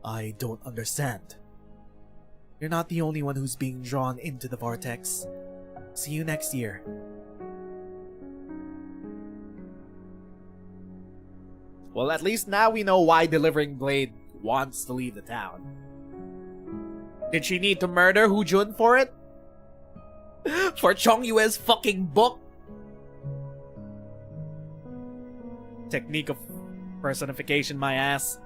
I don't understand. You're not the only one who's being drawn into the vortex. See you next year. Well, at least now we know why Delivering Blade wants to leave the town. Did she need to murder Hu Jun for it? For Chong Yue's fucking book? Technique of personification, my ass.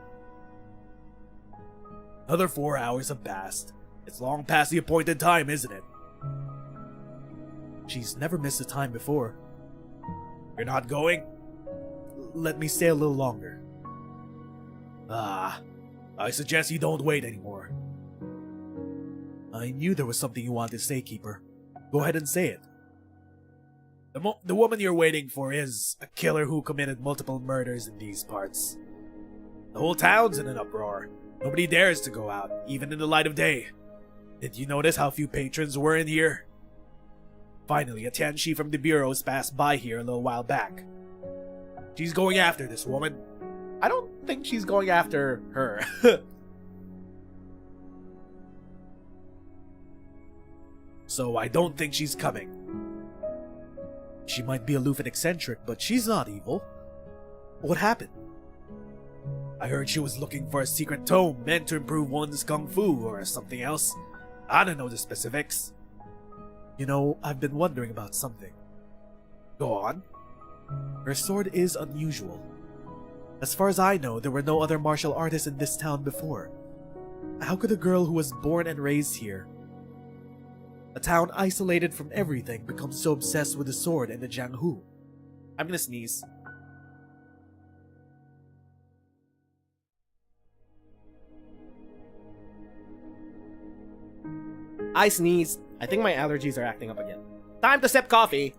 Another 4 hours have passed. It's long past the appointed time, isn't it? She's never missed a time before. You're not going? Let me stay a little longer. I suggest you don't wait anymore. I knew there was something you wanted to say, Keeper. Go ahead and say it. The woman you're waiting for is a killer who committed multiple murders in these parts. The whole town's in an uproar. Nobody dares to go out, even in the light of day. Did you notice how few patrons were in here? Finally, a Tianchi from the bureaus passed by here a little while back. She's going after this woman. I don't think she's going after her. So I don't think she's coming. She might be aloof and eccentric, but she's not evil. What happened? I heard she was looking for a secret tome meant to improve one's kung fu or something else. I don't know the specifics. You know, I've been wondering about something. Go on. Her sword is unusual. As far as I know, there were no other martial artists in this town before. How could a girl who was born and raised here, a town isolated from everything, become so obsessed with the sword and the Jianghu? I'm gonna sneeze. I sneeze. I think my allergies are acting up again. Time to sip coffee.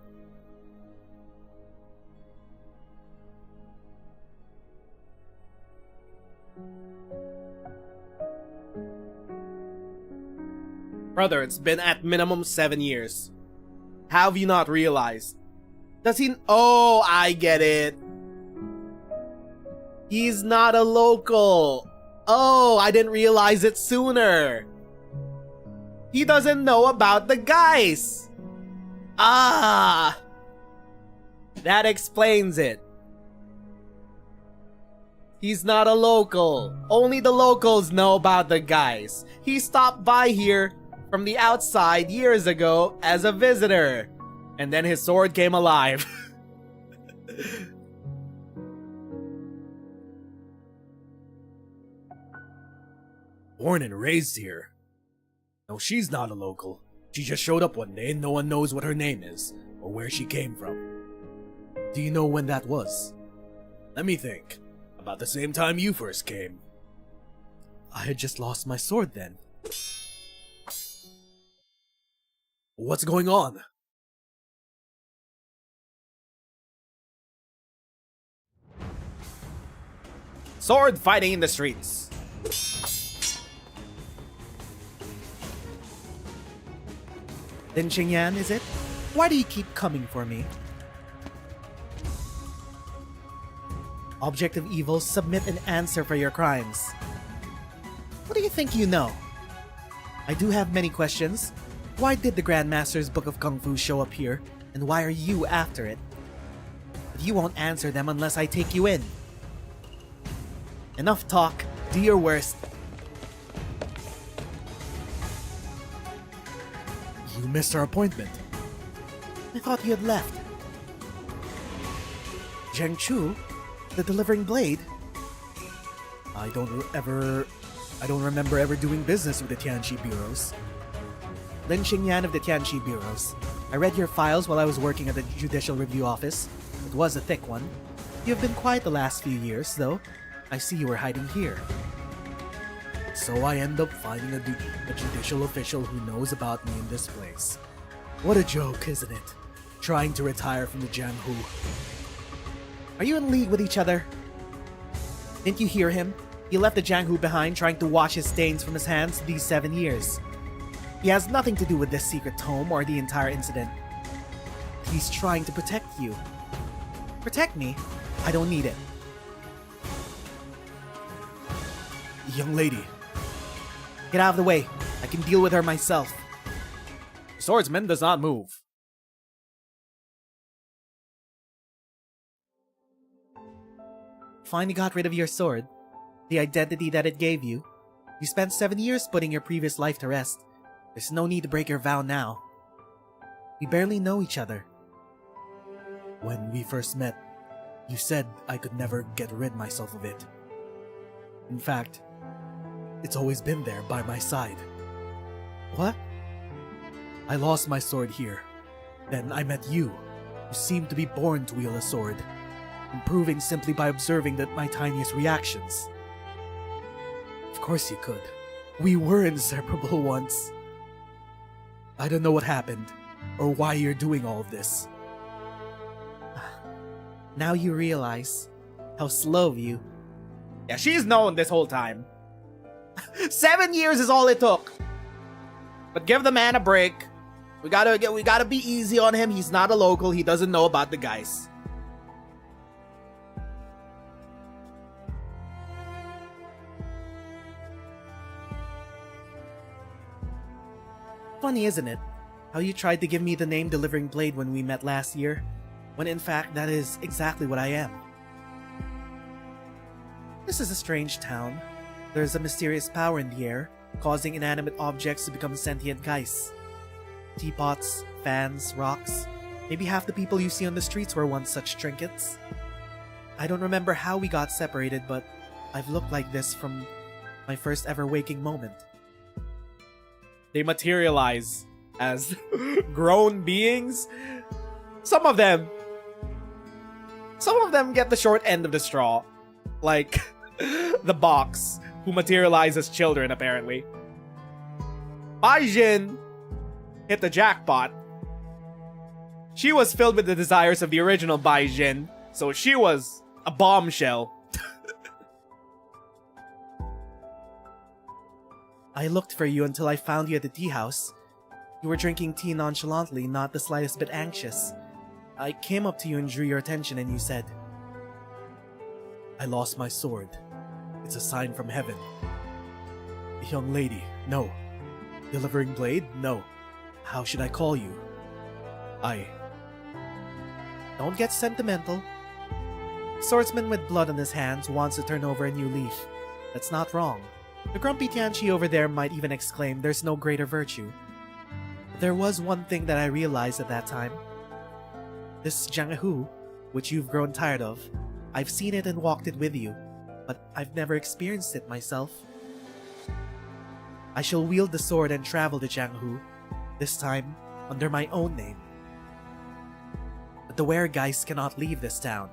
Brother, it's been at minimum 7 years. How have you not realized? Does he... Oh, I get it. He's not a local. Oh, I didn't realize it sooner. He doesn't know about the guys. Ah. That explains it. He's not a local. Only the locals know about the guys. He stopped by here from the outside years ago as a visitor. And then his sword came alive. Born and raised here. No, she's not a local. She just showed up one day and no one knows what her name is or where she came from. Do you know when that was? Let me think. About the same time you first came. I had just lost my sword then. What's going on? Sword fighting in the streets. Lin Qingyan, is it? Why do you keep coming for me? Object of evil, submit an answer for your crimes. What do you think you know? I do have many questions. Why did the Grandmaster's Book of Kung Fu show up here? And why are you after it? But you won't answer them unless I take you in. Enough talk. Do your worst. You missed our appointment. I thought you had left. Zheng Chu? The Delivering Blade? I don't remember ever doing business with the Tianchi bureaus. Lin Qingyan of the Tianchi bureaus. I read your files while I was working at the Judicial Review Office. It was a thick one. You have been quiet the last few years, though. I see you were hiding here. So I end up finding a judicial official who knows about me in this place. What a joke, isn't it? Trying to retire from the Jianghu. Are you in league with each other? Didn't you hear him? He left the Jianghu behind trying to wash his stains from his hands these 7 years. He has nothing to do with this secret tome or the entire incident. He's trying to protect you. Protect me? I don't need it. Young lady. Get out of the way. I can deal with her myself. The swordsman does not move. Finally got rid of your sword. The identity that it gave you. You spent 7 years putting your previous life to rest. There's no need to break your vow now. We barely know each other. When we first met, you said I could never get rid myself of it. In fact, it's always been there by my side. What? I lost my sword here. Then I met you, who seemed to be born to wield a sword, improving simply by observing my tiniest reactions. Of course you could. We were inseparable once. I don't know what happened, or why you're doing all of this. Now you realize how slow you... Yeah, she's known this whole time. 7 years is all it took. But give the man a break. We gotta be easy on him. He's not a local. He doesn't know about the guys. Funny, isn't it? How you tried to give me the name Delivering Blade when we met last year, when in fact that is exactly what I am. This is a strange town. There's a mysterious power in the air, causing inanimate objects to become sentient geists. Teapots, fans, rocks. Maybe half the people you see on the streets were once such trinkets. I don't remember how we got separated, but I've looked like this from my first ever waking moment. They materialize as grown beings. Some of them get the short end of the straw. Like the box, who materialize as children, apparently. Bai Jin hit the jackpot. She was filled with the desires of the original Bai Jin, so she was a bombshell. I looked for you until I found you at the tea house. You were drinking tea nonchalantly, not the slightest bit anxious. I came up to you and drew your attention, and you said, I lost my sword. It's a sign from heaven. Young lady, no. Delivering Blade, no. How should I call you? Don't get sentimental. Swordsman with blood on his hands wants to turn over a new leaf. That's not wrong. The grumpy Tianchi over there might even exclaim there's no greater virtue. But there was one thing that I realized at that time. This Jianghu, which you've grown tired of, I've seen it and walked it with you, but I've never experienced it myself. I shall wield the sword and travel to Jianghu, this time under my own name. But the weregeist cannot leave this town.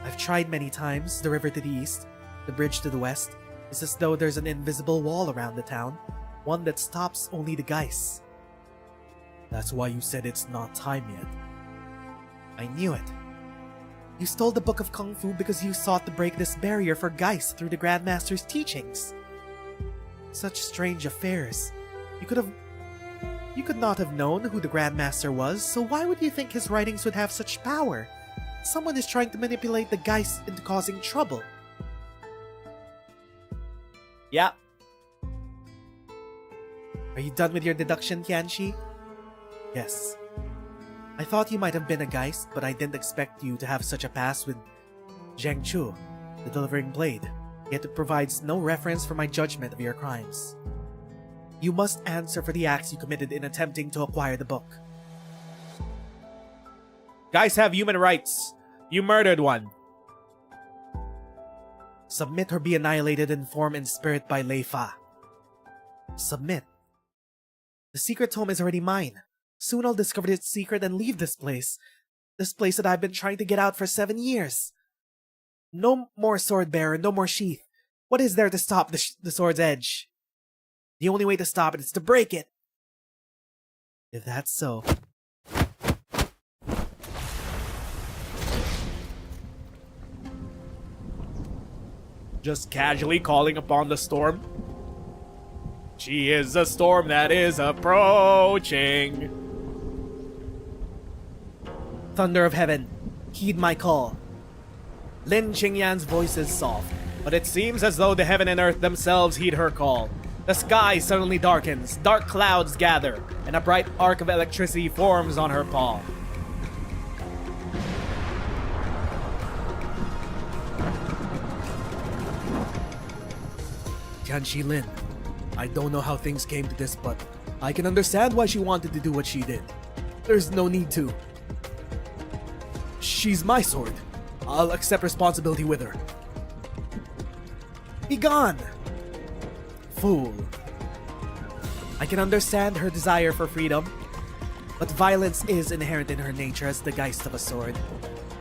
I've tried many times. The river to the east, the bridge to the west. It's as though there's an invisible wall around the town, one that stops only the geists. That's why you said it's not time yet. I knew it. You stole the Book of Kung Fu because you sought to break this barrier for geists through the Grandmaster's teachings. Such strange affairs. You could not have known who the Grandmaster was, so why would you think his writings would have such power? Someone is trying to manipulate the geists into causing trouble. Yeah. Are you done with your deduction, Tianchi? Yes. I thought you might have been a geist, but I didn't expect you to have such a past with Zheng Chu, the Delivering Blade, yet it provides no reference for my judgment of your crimes. You must answer for the acts you committed in attempting to acquire the book. Guys have human rights. You murdered one. Submit or be annihilated in form and spirit by Lei Fa. Submit. The secret tome is already mine. Soon I'll discover its secret and leave this place. This place that I've been trying to get out for 7 years. No more sword bearer, no more sheath. What is there to stop the sword's edge? The only way to stop it is to break it. If that's so... Just casually calling upon the storm. She is a storm that is approaching. Thunder of heaven, heed my call. Lin Qingyan's voice is soft, But it seems as though the heaven and earth themselves heed her call. The sky suddenly darkens, dark clouds gather, and a bright arc of electricity forms on her paw. Tianxi Lin. I don't know how things came to this, but I can understand why she wanted to do what she did. There's no need to. She's my sword. I'll accept responsibility with her. Be gone! Fool. I can understand her desire for freedom, but violence is inherent in her nature as the geist of a sword.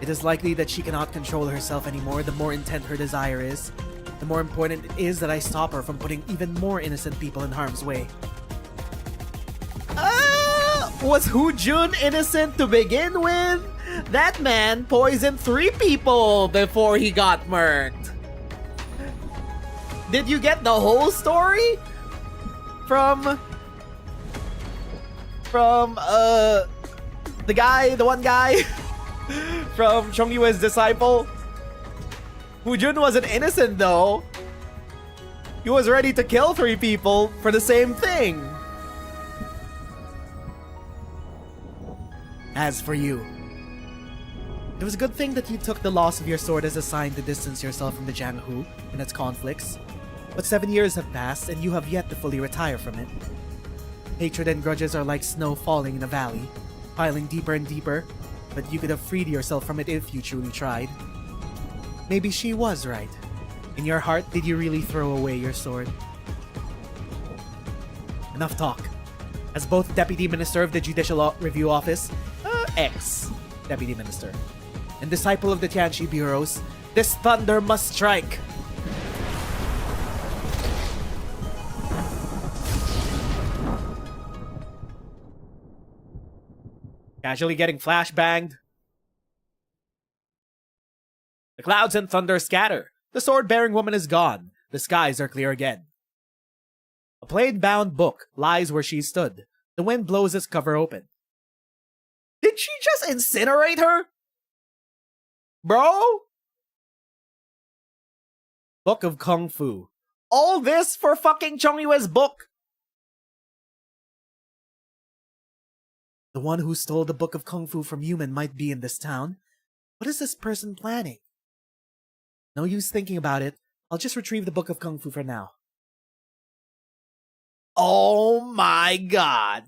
It is likely that she cannot control herself anymore the more intent her desire is. The more important it is that I stop her from putting even more innocent people in harm's way. Was Hu Jun innocent to begin with? That man poisoned 3 people before he got murked. Did you get the whole story? From the one guy from Chong Yue's disciple? Hu Jun wasn't innocent though. He was ready to kill 3 people for the same thing. As for you, it was a good thing that you took the loss of your sword as a sign to distance yourself from the Jianghu and its conflicts. But 7 years have passed and you have yet to fully retire from it. Hatred and grudges are like snow falling in a valley, piling deeper and deeper, but you could have freed yourself from it if you truly tried. Maybe she was right. In your heart, did you really throw away your sword? Enough talk. As both Deputy Minister of the Judicial Review Office, ex-Deputy Minister, and disciple of the Tianxi Bureaus, this thunder must strike! Casually getting flashbanged. The clouds and thunder scatter. The sword-bearing woman is gone. The skies are clear again. A plaid-bound book lies where she stood. The wind blows its cover open. Did she just incinerate her? Bro? Book of Kung Fu. All this for fucking Chong Yue's book? The one who stole the Book of Kung Fu from Human might be in this town. What is this person planning? No use thinking about it. I'll just retrieve the Book of Kung Fu for now. Oh my god.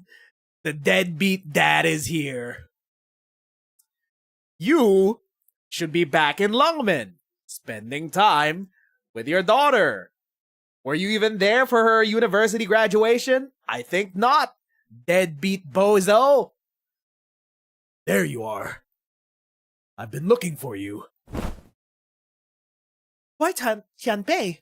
The deadbeat dad is here. You should be back in Lungmen, spending time with your daughter. Were you even there for her university graduation? I think not. Deadbeat bozo. There you are. I've been looking for you. Why Tianbei?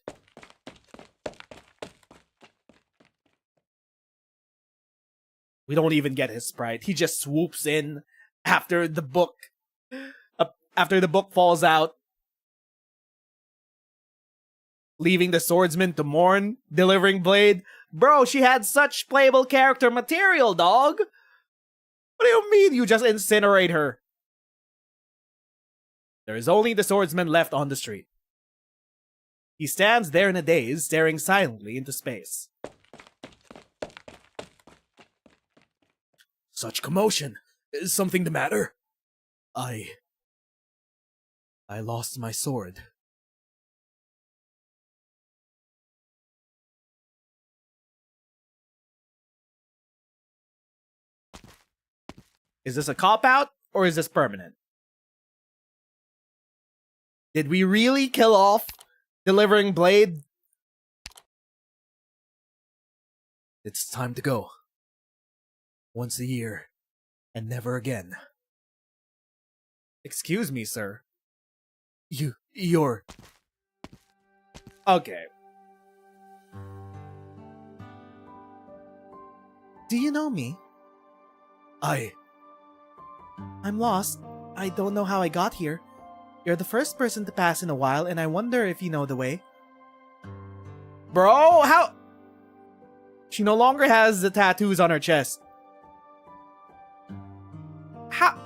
We don't even get his sprite. He just swoops in after the book falls out, leaving the swordsman to mourn, delivering blade. Bro, she had such playable character material, dog. What do you mean you just incinerate her? There is only the swordsman left on the street. He stands there in a daze, staring silently into space. Such commotion. Is something the matter? I lost my sword. Is this a cop-out, or is this permanent? Did we really kill off delivering blade? It's time to go. Once a year, and never again. Excuse me, sir. You're... Okay. Do you know me? I'm lost. I don't know how I got here. You're the first person to pass in a while, and I wonder if you know the way. Bro, how? She no longer has the tattoos on her chest. How?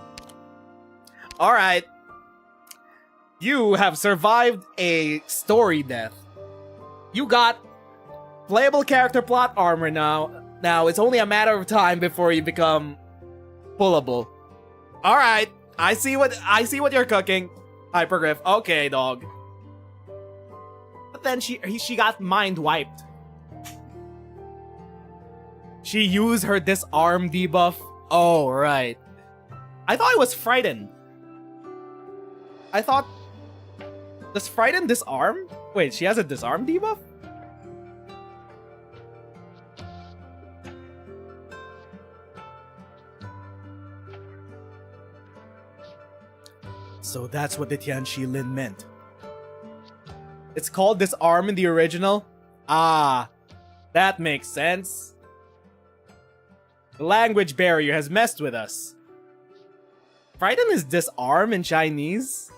Alright. You have survived a story death. You got playable character plot armor now. Now, it's only a matter of time before you become pullable. Alright, I see what you're cooking. Hypergriff. Okay, dog. But then she got mind wiped. She used her disarm debuff. Oh, right. I thought it was frighten. I thought... Does frighten disarm? Wait, she has a disarm debuff? So that's what the Tianqi Lin meant. It's called disarm in the original? Ah, that makes sense. The language barrier has messed with us. Frighten is disarm in Chinese?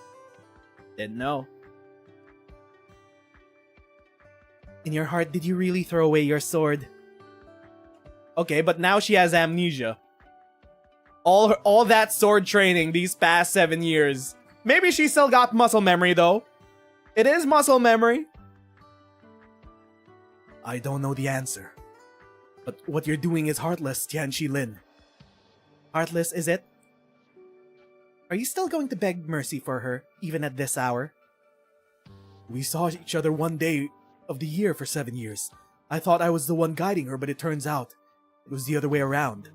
Didn't know. In your heart, did you really throw away your sword? Okay, but now she has amnesia. All that sword training these past 7 years. Maybe she still got muscle memory though. It is muscle memory. I don't know the answer. But what you're doing is heartless, Tianqi Lin. Heartless, is it? Are you still going to beg mercy for her, even at this hour? We saw each other one day of the year for 7 years. I thought I was the one guiding her, but it turns out it was the other way around.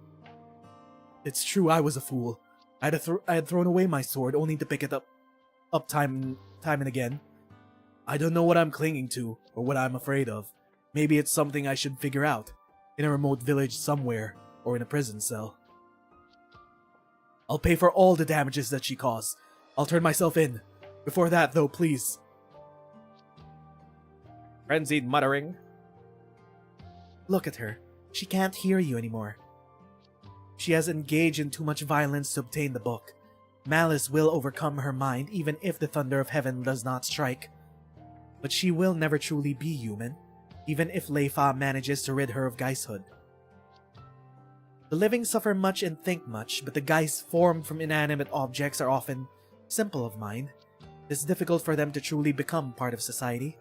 It's true, I was a fool. I had thrown away my sword only to pick it up time and again. I don't know what I'm clinging to or what I'm afraid of. Maybe it's something I should figure out in a remote village somewhere or in a prison cell. I'll pay for all the damages that she caused. I'll turn myself in. Before that, though, please. Frenzied muttering. Look at her. She can't hear you anymore. She has engaged in too much violence to obtain the book. Malice will overcome her mind even if the thunder of heaven does not strike. But she will never truly be human, even if Lei Fa manages to rid her of Geisthood. The living suffer much and think much, but the Geists formed from inanimate objects are often simple of mind. It's difficult for them to truly become part of society.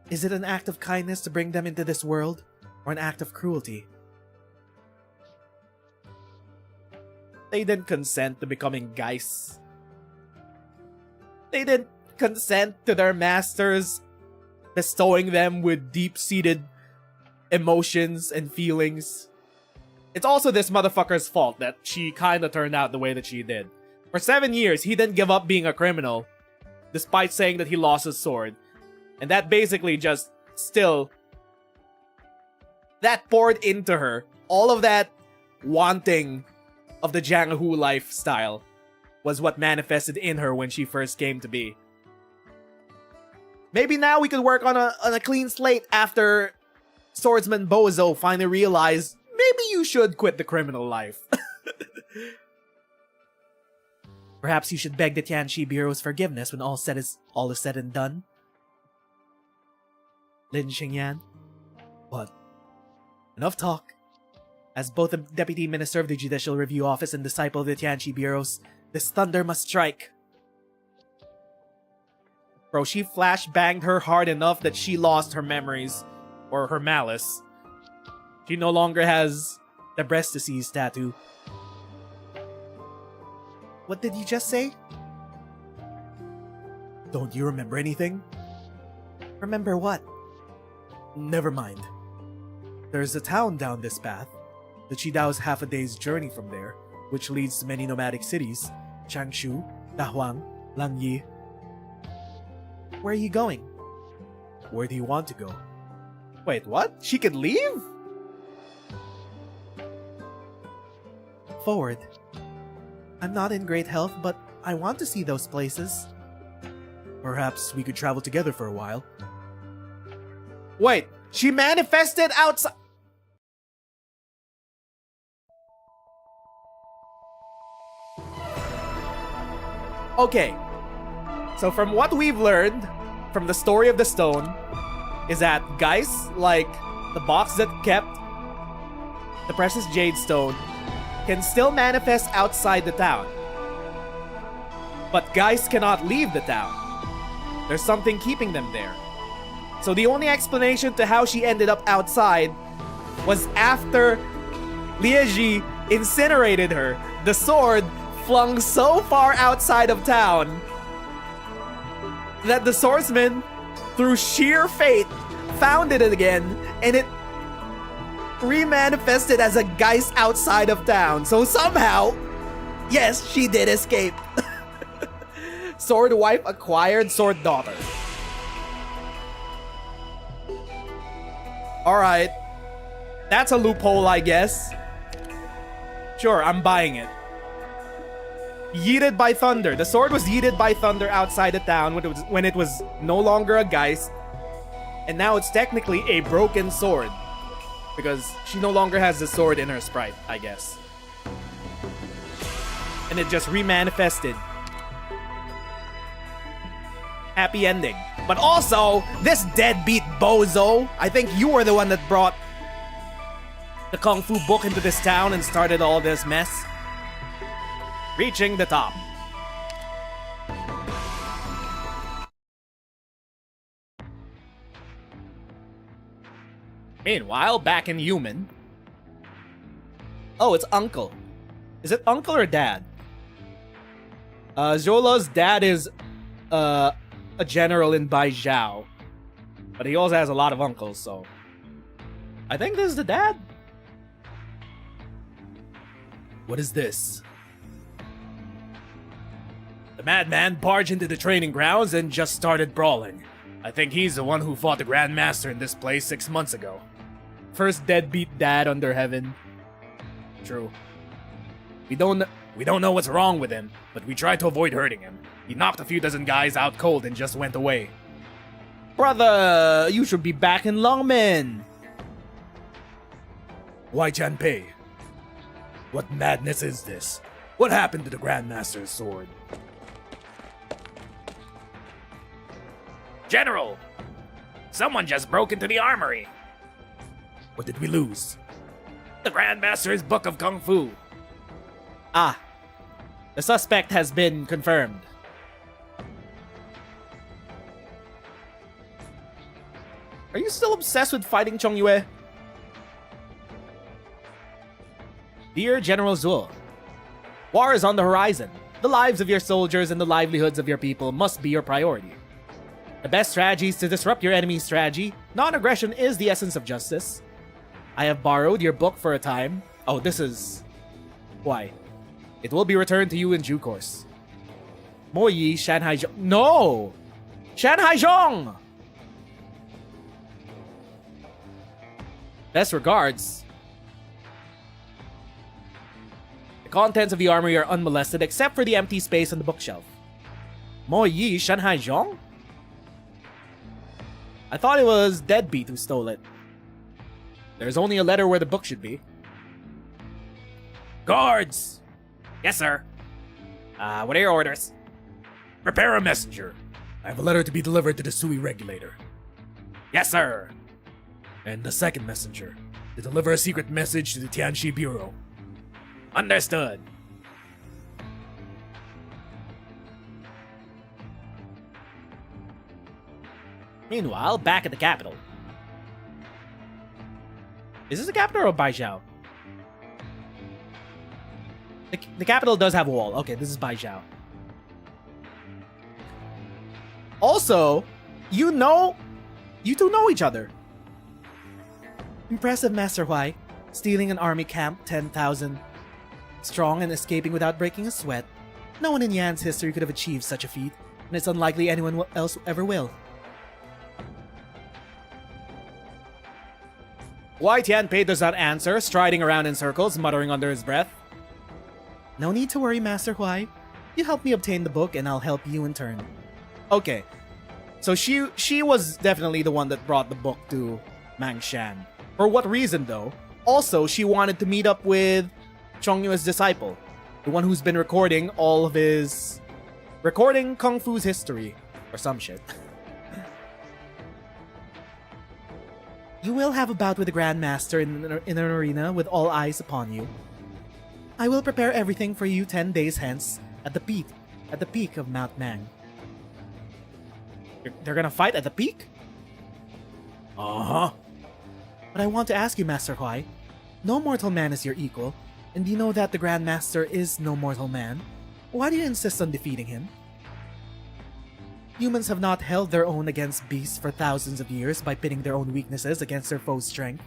Is it an act of kindness to bring them into this world, or an act of cruelty? They didn't consent to becoming Geists. They didn't consent to their masters bestowing them with deep-seated emotions and feelings. It's also this motherfucker's fault that she kinda turned out the way that she did. For 7 years, he didn't give up being a criminal, despite saying that he lost his sword. And that basically just still... that poured into her. All of that wanting of the Jiang Hu lifestyle was what manifested in her when she first came to be. Maybe now we could work on a clean slate after Swordsman Bozo finally realized maybe you should quit the criminal life. Perhaps you should beg the Tianqi Bureau's forgiveness when all is said and done. Lin Xingyan. What? Enough talk. As both a Deputy Minister of the Judicial Review Office and disciple of the Tianqi Bureaus, this thunder must strike. Bro, she flash-banged her hard enough that she lost her memories. Or her malice. She no longer has the breast disease tattoo. What did you just say? Don't you remember anything? Remember what? Never mind. There's a town down this path. The Chidao's half a day's journey from there, which leads to many nomadic cities. Changshu, Dahuang, Langyi. Where are you going? Where do you want to go? Wait, what? She could leave? Forward. I'm not in great health, but I want to see those places. Perhaps we could travel together for a while. Wait, she manifested outside... Okay, so from what we've learned from the story of the stone is that guys like the box that kept the precious jade stone can still manifest outside the town. But guys cannot leave the town. There's something keeping them there. So the only explanation to how she ended up outside was after Liegi incinerated her. The sword flung so far outside of town that the swordsman through sheer fate, found it again, and it remanifested as a geist outside of town. So somehow, yes, she did escape. Sword wife acquired sword daughter. Alright. That's a loophole, I guess. Sure, I'm buying it. Yeeted by thunder. The sword was yeeted by thunder outside the town when it was no longer a geist. And now it's technically a broken sword. Because she no longer has the sword in her sprite, I guess. And it just remanifested. Happy ending. But also, this deadbeat bozo, I think you were the one that brought the Kung Fu book into this town and started all this mess. Reaching the top. Meanwhile, back in human. Oh, it's uncle. Is it uncle or dad? Zola's dad is a general in Bai Jin, but he also has a lot of uncles, so I think this is the dad. What is this? The madman barged into the training grounds and just started brawling. I think he's the one who fought the Grand Master in this place 6 months ago. First deadbeat dad under heaven. True. We don't know what's wrong with him, but we tried to avoid hurting him. He knocked a few dozen guys out cold and just went away. Brother, you should be back in Longmen. Why Chanpei? What madness is this? What happened to the Grandmaster's sword? General! Someone just broke into the armory. What did we lose? The Grandmaster's Book of Kung Fu. Ah. The suspect has been confirmed. Are you still obsessed with fighting Chong Yue? Dear General Zhuo, war is on the horizon. The lives of your soldiers and the livelihoods of your people must be your priority. The best strategy is to disrupt your enemy's strategy. Non-aggression is the essence of justice. I have borrowed your book for a time. Oh, this is... Why? It will be returned to you in due course. Mo Yi Shanghai Zhong... No! Shanghai Zhong! Best regards. The contents of the armory are unmolested except for the empty space on the bookshelf. Mo Yi Shanghai Zhong? I thought it was Deadbeat who stole it. There's only a letter where the book should be. Guards! Yes, sir. What are your orders? Prepare a messenger. I have a letter to be delivered to the Sui regulator. Yes, sir. And the second messenger to deliver a secret message to the Tianxi Bureau. Understood. Meanwhile, back at the capital. Is this the capital or Baizhou? The capital does have a wall. Okay, this is Baizhou. Also, you two know each other. Impressive, Master Huai. Stealing an army camp, 10,000 strong and escaping without breaking a sweat. No one in Yan's history could have achieved such a feat, and it's unlikely anyone else ever will. Why Tianpei does not answer, striding around in circles, muttering under his breath. No need to worry, Master Huai. You help me obtain the book, and I'll help you in turn. Okay, so she was definitely the one that brought the book to Mangshan. For what reason, though? Also, she wanted to meet up with Chong Yue's disciple, the one who's been recording all of his... recording Kung Fu's history, or some shit. You will have a bout with the Grandmaster in an arena with all eyes upon you. I will prepare everything for you 10 days hence at the peak of Mount Mang. They're gonna fight at the peak? Uh-huh. But I want to ask you, Master Huai, no mortal man is your equal, and you know that the Grandmaster is no mortal man. Why do you insist on defeating him? Humans have not held their own against beasts for thousands of years by pitting their own weaknesses against their foe's strength.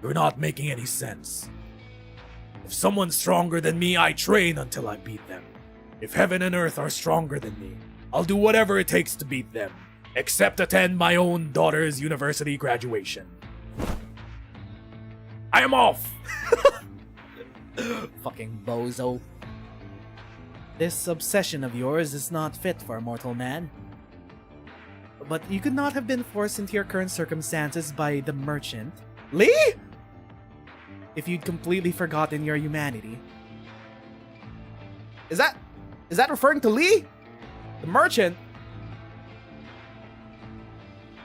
You're not making any sense. If someone's stronger than me, I train until I beat them. If heaven and earth are stronger than me, I'll do whatever it takes to beat them, except attend my own daughter's university graduation. I am off! Fucking bozo. This obsession of yours is not fit for a mortal man. But you could not have been forced into your current circumstances by the merchant Lee? if you'd completely forgotten your humanity. Is that referring to Lee? The merchant?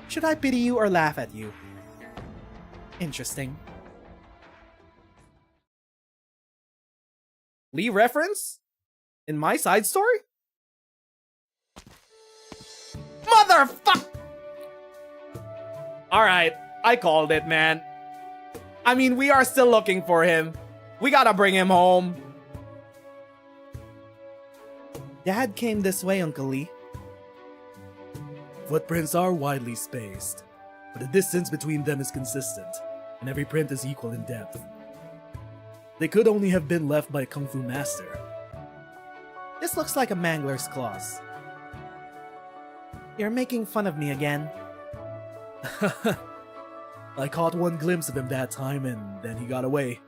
Should I pity you or laugh at you? Interesting. Lee reference? In my side story? Motherfuck! Alright, I called it, man. I mean, we are still looking for him. We gotta bring him home. Dad came this way, Uncle Lee. Footprints are widely spaced, but the distance between them is consistent, and every print is equal in depth. They could only have been left by a kung fu master. This looks like a mangler's claws. You're making fun of me again. I caught one glimpse of him that time, and then he got away.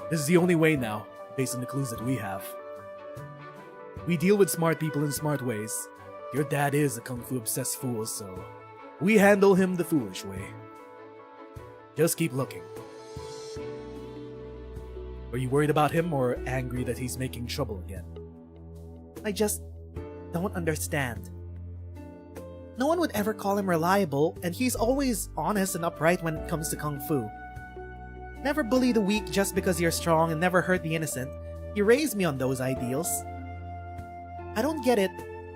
This is the only way now, based on the clues that we have. We deal with smart people in smart ways. Your dad is a kung fu obsessed fool, so we handle him the foolish way. Just keep looking. Are you worried about him or angry that he's making trouble again? I just don't understand. No one would ever call him reliable, and he's always honest and upright when it comes to kung fu. Never bully the weak just because you're strong and never hurt the innocent. He raised me on those ideals. I don't get it.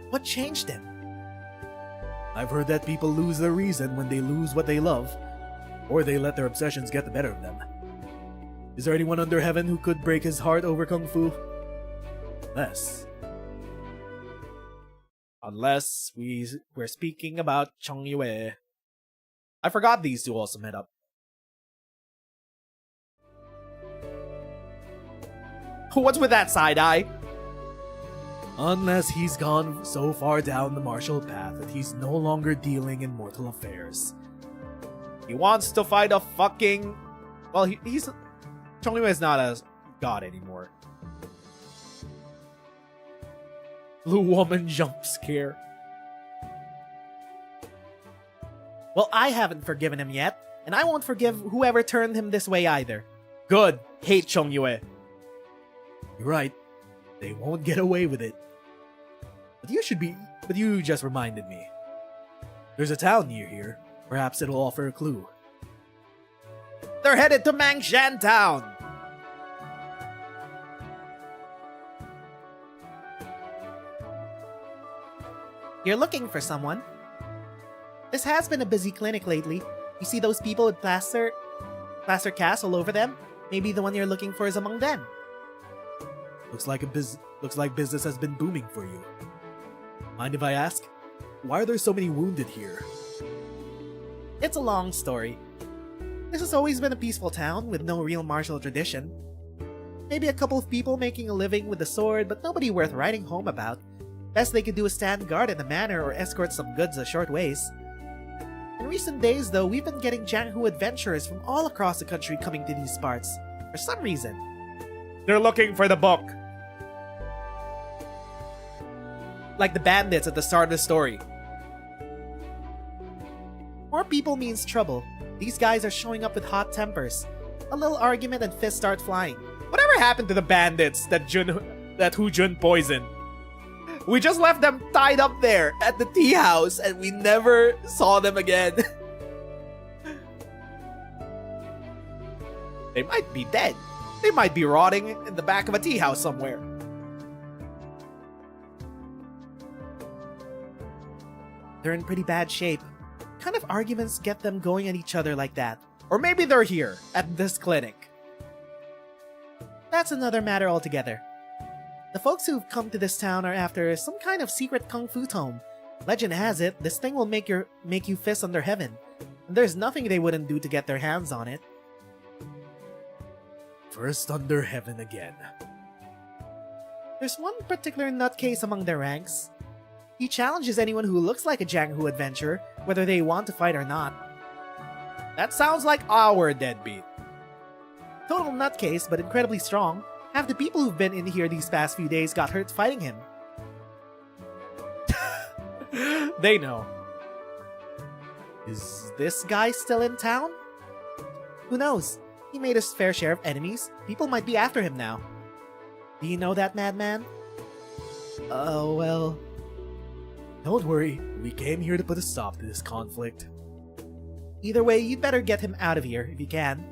What changed him? I've heard that people lose their reason when they lose what they love, or they let their obsessions get the better of them. Is there anyone under heaven who could break his heart over kung fu? Unless we're speaking about Chong Yue. I forgot these two also met up. What's with that side eye? Unless he's gone so far down the martial path that he's no longer dealing in mortal affairs. He wants to fight a fucking... Well, he's... Chong Yue is not a god anymore. Blue woman jump scare. Well, I haven't forgiven him yet, and I won't forgive whoever turned him this way either. Good. Hate Chong Yue. You're right. They won't get away with it. But you just reminded me. There's a town near here. Perhaps it'll offer a clue. They're headed to Mangshan Town. You're looking for someone. This has been a busy clinic lately. You see those people with plaster cast all over them? Maybe the one you're looking for is among them. Looks like business has been booming for you. Mind if I ask? Why are there so many wounded here? It's a long story. This has always been a peaceful town with no real martial tradition. Maybe a couple of people making a living with the sword, but nobody worth writing home about. Best they could do is stand guard in the manor or escort some goods a short ways. In recent days, though, we've been getting Jianghu adventurers from all across the country coming to these parts. For some reason. They're looking for the book. Like the bandits at the start of the story. More people means trouble. These guys are showing up with hot tempers. A little argument and fists start flying. Whatever happened to the bandits that Hu Jun poisoned? We just left them tied up there at the tea house and we never saw them again. They might be dead. They might be rotting in the back of a tea house somewhere. They're in pretty bad shape. What kind of arguments get them going at each other like that? Or maybe they're here at this clinic. That's another matter altogether. The folks who've come to this town are after some kind of secret kung fu tome. Legend has it, this thing will make you fist under heaven. And there's nothing they wouldn't do to get their hands on it. First under heaven again. There's one particular nutcase among their ranks. He challenges anyone who looks like a Jianghu adventurer, whether they want to fight or not. That sounds like our deadbeat. Total nutcase, but incredibly strong. Half the people who've been in here these past few days got hurt fighting him. They know. Is this guy still in town? Who knows? He made his fair share of enemies. People might be after him now. Do you know that madman? Oh, well. Don't worry, we came here to put a stop to this conflict. Either way, you'd better get him out of here if you can.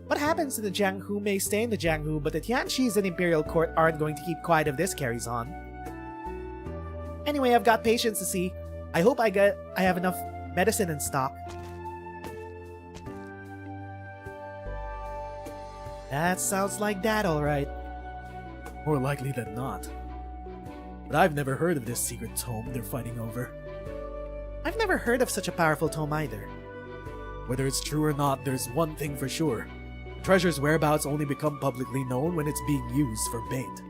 What happens to the Jianghu may stay in the Jianghu, but the Tianxis and Imperial Court aren't going to keep quiet if this carries on. Anyway, I've got patients to see. I hope I have enough medicine in stock. That sounds like Dad, alright. More likely than not. But I've never heard of this secret tome they're fighting over. I've never heard of such a powerful tome either. Whether it's true or not, there's one thing for sure. The treasure's whereabouts only become publicly known when it's being used for bait.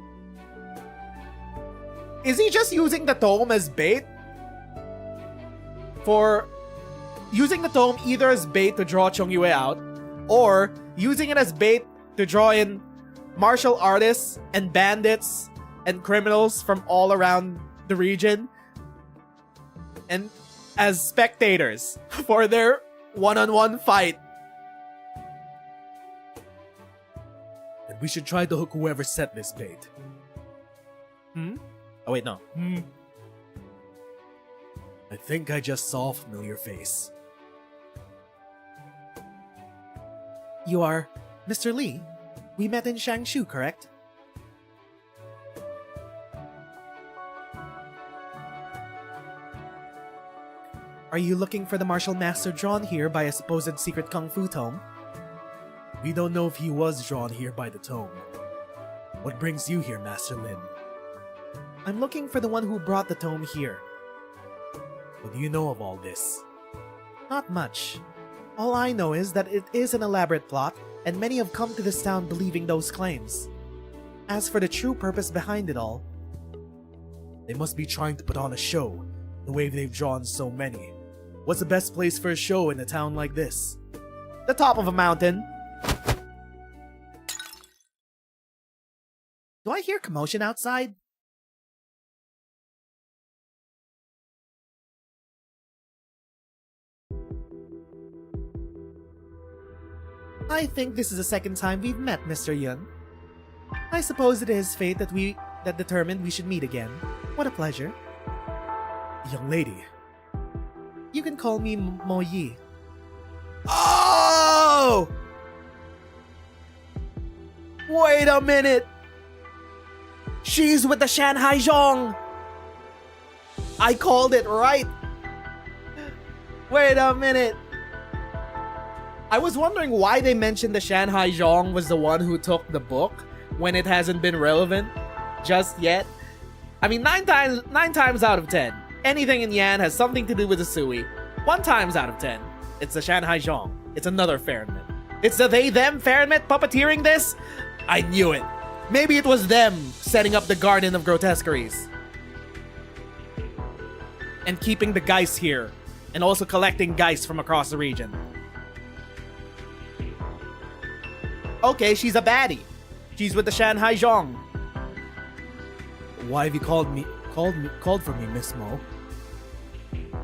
Is he just using the tome as bait? For using the tome either as bait to draw Chongyue out, or using it as bait to draw in martial artists and bandits and criminals from all around the region, and as spectators for their one-on-one fight. And we should try to hook whoever set this bait. Oh wait, no. I think I just saw a familiar face. You are Mr. Lee? We met in Shangshu, correct? Are you looking for the martial master drawn here by a supposed secret kung fu tome? We don't know if he was drawn here by the tome. What brings you here, Master Lin? I'm looking for the one who brought the tome here. What do you know of all this? Not much. All I know is that it is an elaborate plot, and many have come to this town believing those claims. As for the true purpose behind it all, they must be trying to put on a show, the way they've drawn so many. What's the best place for a show in a town like this? The top of a mountain. Do I hear commotion outside? I think this is the second time we've met, Mr. Yun. I suppose it is fate that determined we should meet again. What a pleasure. Young lady. You can call me Mo Yi. Oh! Wait a minute! She's with the Shanghai Zhong! I called it right! Wait a minute! I was wondering why they mentioned the Shanghai Zhong was the one who took the book when it hasn't been relevant just yet. I mean, 9 times out of 10, anything in Yan has something to do with the Sui. 1 times out of 10, it's the Shanghai Zhong. It's another Fahrenheit. It's the they-them Fahrenheit puppeteering this? I knew it. Maybe it was them setting up the Garden of Grotesqueries. And keeping the Geist here. And also collecting Geist from across the region. Okay, she's a baddie. She's with the Shanghai Zhong. Why have you called for me, Miss Mo?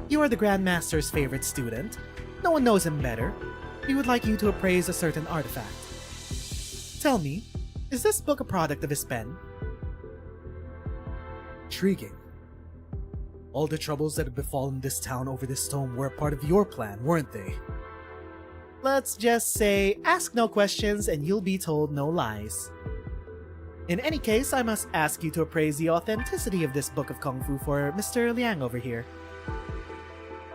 You are the Grand Master's favorite student. No one knows him better. We would like you to appraise a certain artifact. Tell me, is this book a product of his pen? Intriguing. All the troubles that have befallen this town over this tome were a part of your plan, weren't they? Let's just say, ask no questions and you'll be told no lies. In any case, I must ask you to appraise the authenticity of this book of Kung Fu for Mr. Liang over here.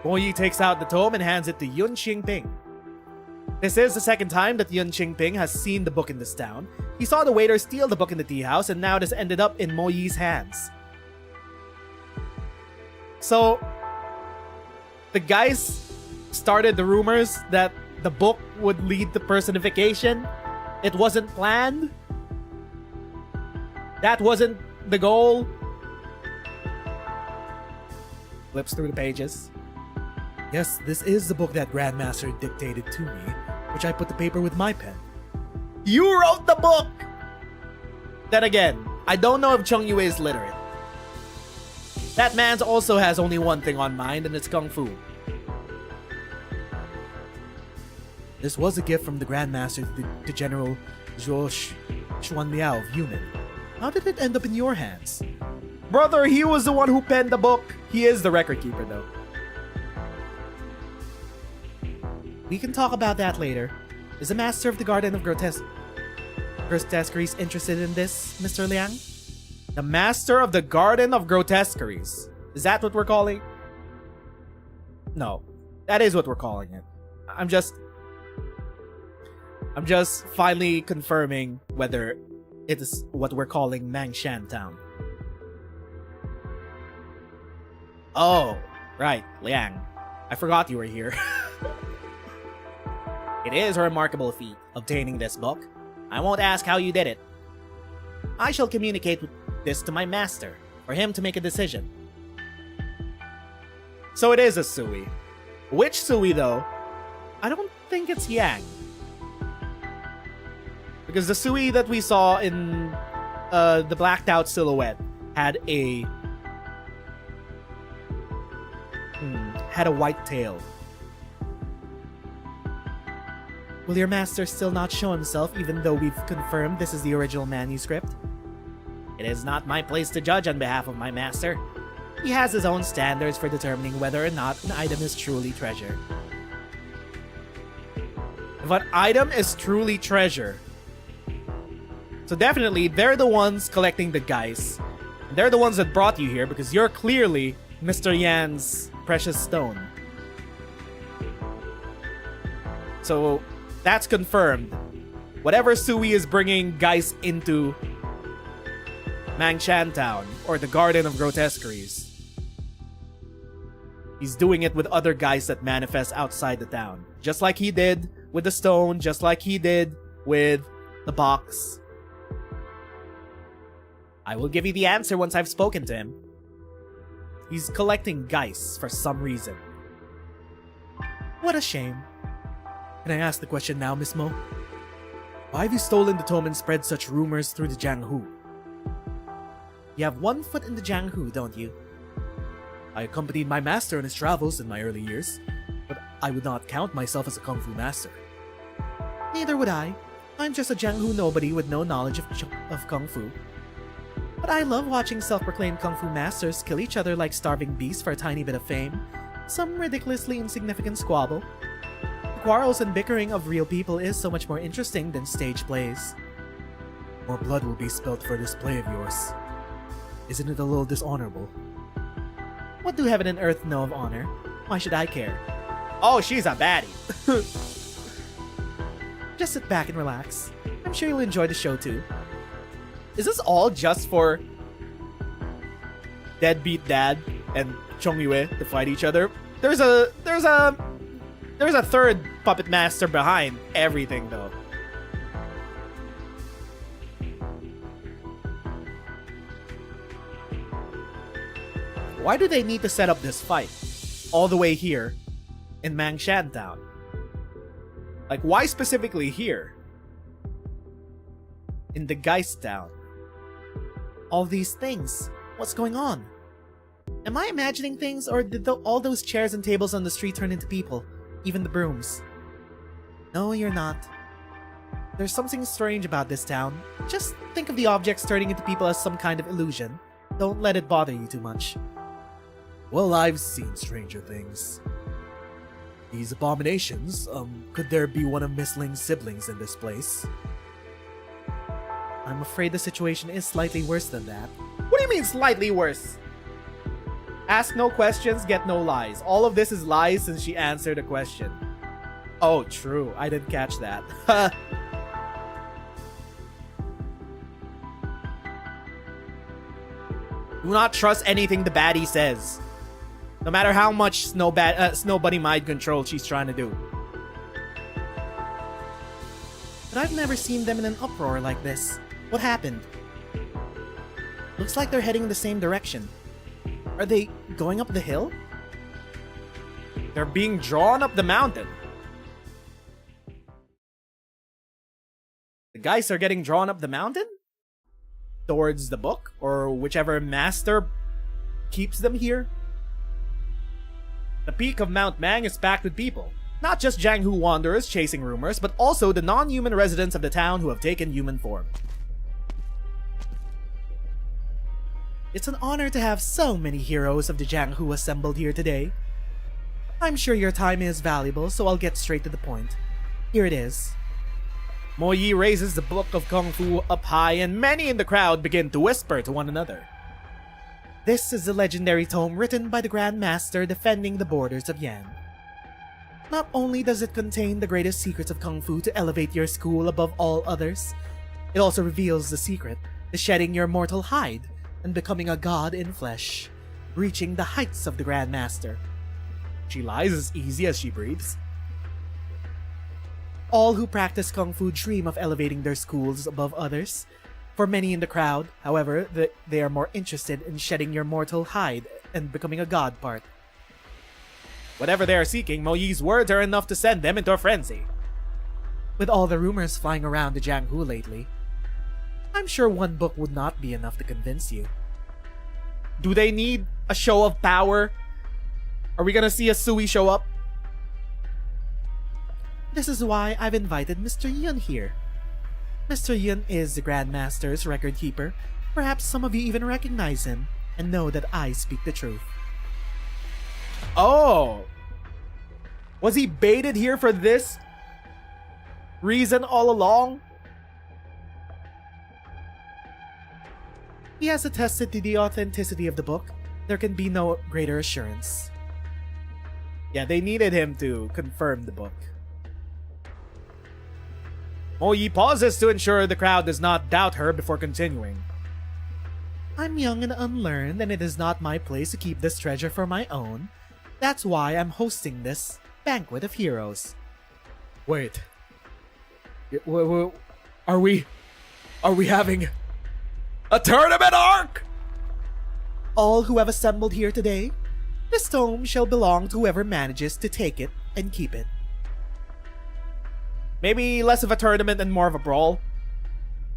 Mo Yi takes out the tome and hands it to Yun Qingping. This is the second time that Yun Qingping has seen the book in this town. He saw the waiter steal the book in the tea house, and now it has ended up in Mo Yi's hands. So, the guys started the rumors that the book would lead to personification. It wasn't planned. That wasn't the goal. Flips through the pages. Yes, this is the book that Grandmaster dictated to me, which I put to paper with my pen. You wrote the book! Then again, I don't know if Chongyue is literate. That man also has only one thing on mind, and it's Kung Fu. This was a gift from the Grandmaster to General Zhuo Xuanliao of Yumen. How did it end up in your hands? Brother, he was the one who penned the book. He is the record keeper, though. We can talk about that later. Is the Master of the Garden of Grotesqueries interested in this, Mr. Liang? The Master of the Garden of Grotesqueries. Is that what we're calling? No. That is what we're calling it. I'm just finally confirming whether it is what we're calling Mangshan Town. Oh, right, Liang. I forgot you were here. It is a remarkable feat, obtaining this book. I won't ask how you did it. I shall communicate this to my master, for him to make a decision. So it is a Sui. Which Sui, though? I don't think it's Yang. Because the Sui that we saw in the blacked out silhouette had a white tail. Will your master still not show himself even though we've confirmed this is the original manuscript? It is not my place to judge on behalf of my master. He has his own standards for determining whether or not an item is truly treasure. If an item is truly treasure, so definitely they're the ones collecting the guys. They're the ones that brought you here because you're clearly Mr. Yan's precious stone. So that's confirmed. Whatever Sui is bringing guys into Mangshan Town, or the Garden of Grotesqueries, he's doing it with other guys that manifest outside the town. Just like he did with the stone, just like he did with the box. I will give you the answer once I've spoken to him. He's collecting geis for some reason. What a shame. Can I ask the question now, Miss Mo? Why have you stolen the tome and spread such rumors through the Jianghu? You have one foot in the Jianghu, don't you? I accompanied my master on his travels in my early years, but I would not count myself as a Kung Fu master. Neither would I. I'm just a Jianghu nobody with no knowledge of Kung Fu. But I love watching self-proclaimed Kung Fu masters kill each other like starving beasts for a tiny bit of fame. Some ridiculously insignificant squabble. The quarrels and bickering of real people is so much more interesting than stage plays. More blood will be spilt for this play of yours. Isn't it a little dishonorable? What do heaven and earth know of honor? Why should I care? Oh, she's a baddie. Just sit back and relax. I'm sure you'll enjoy the show too. Is this all just for Deadbeat Dad and Chongyue to fight each other? There's a third puppet master behind everything though. Why do they need to set up this fight all the way here in Mangshan Town? Like, why specifically here? In the Geist Town? All these things. What's going on? Am I imagining things, or did all those chairs and tables on the street turn into people? Even the brooms? No, you're not. There's something strange about this town. Just think of the objects turning into people as some kind of illusion. Don't let it bother you too much. Well, I've seen stranger things. These abominations, could there be one of Miss Ling's siblings in this place? I'm afraid the situation is slightly worse than that. What do you mean slightly worse? Ask no questions, get no lies. All of this is lies since she answered a question. Oh, true. I didn't catch that. Do not trust anything the baddie says. No matter how much Snow Bunny mind control she's trying to do. But I've never seen them in an uproar like this. What happened? Looks like they're heading the same direction. Are they going up the hill? They're being drawn up the mountain. The guys are getting drawn up the mountain? Towards the book? Or whichever master keeps them here? The peak of Mount Mang is packed with people. Not just Jianghu wanderers chasing rumors, but also the non-human residents of the town who have taken human form. It's an honor to have so many heroes of the Jianghu assembled here today. I'm sure your time is valuable, so I'll get straight to the point. Here it is. Mo Yi raises the book of Kung Fu up high, and many in the crowd begin to whisper to one another. This is the legendary tome written by the Grand Master defending the borders of Yan. Not only does it contain the greatest secrets of Kung Fu to elevate your school above all others, it also reveals the secret to shedding your mortal hide and becoming a god in flesh, reaching the heights of the Grand Master. She lies as easy as she breathes. All who practice Kung Fu dream of elevating their schools above others. For many in the crowd, however, they are more interested in shedding your mortal hide and becoming a god part. Whatever they are seeking, Mo Yi's words are enough to send them into a frenzy. With all the rumors flying around the Jianghu lately, I'm sure one book would not be enough to convince you. Do they need a show of power? Are we gonna see a Sui show up? This is why I've invited Mr. Yun here. Mr. Yun is the Grand Master's record keeper. Perhaps some of you even recognize him and know that I speak the truth. Oh! Was he baited here for this reason all along? He has attested to the authenticity of the book. There can be no greater assurance. Yeah, they needed him to confirm the book. Mo Yi pauses to ensure the crowd does not doubt her before continuing. I'm young and unlearned, and it is not my place to keep this treasure for my own. That's why I'm hosting this banquet of heroes. Wait. Are we having a tournament arc? All who have assembled here today, this tome shall belong to whoever manages to take it and keep it. Maybe less of a tournament and more of a brawl.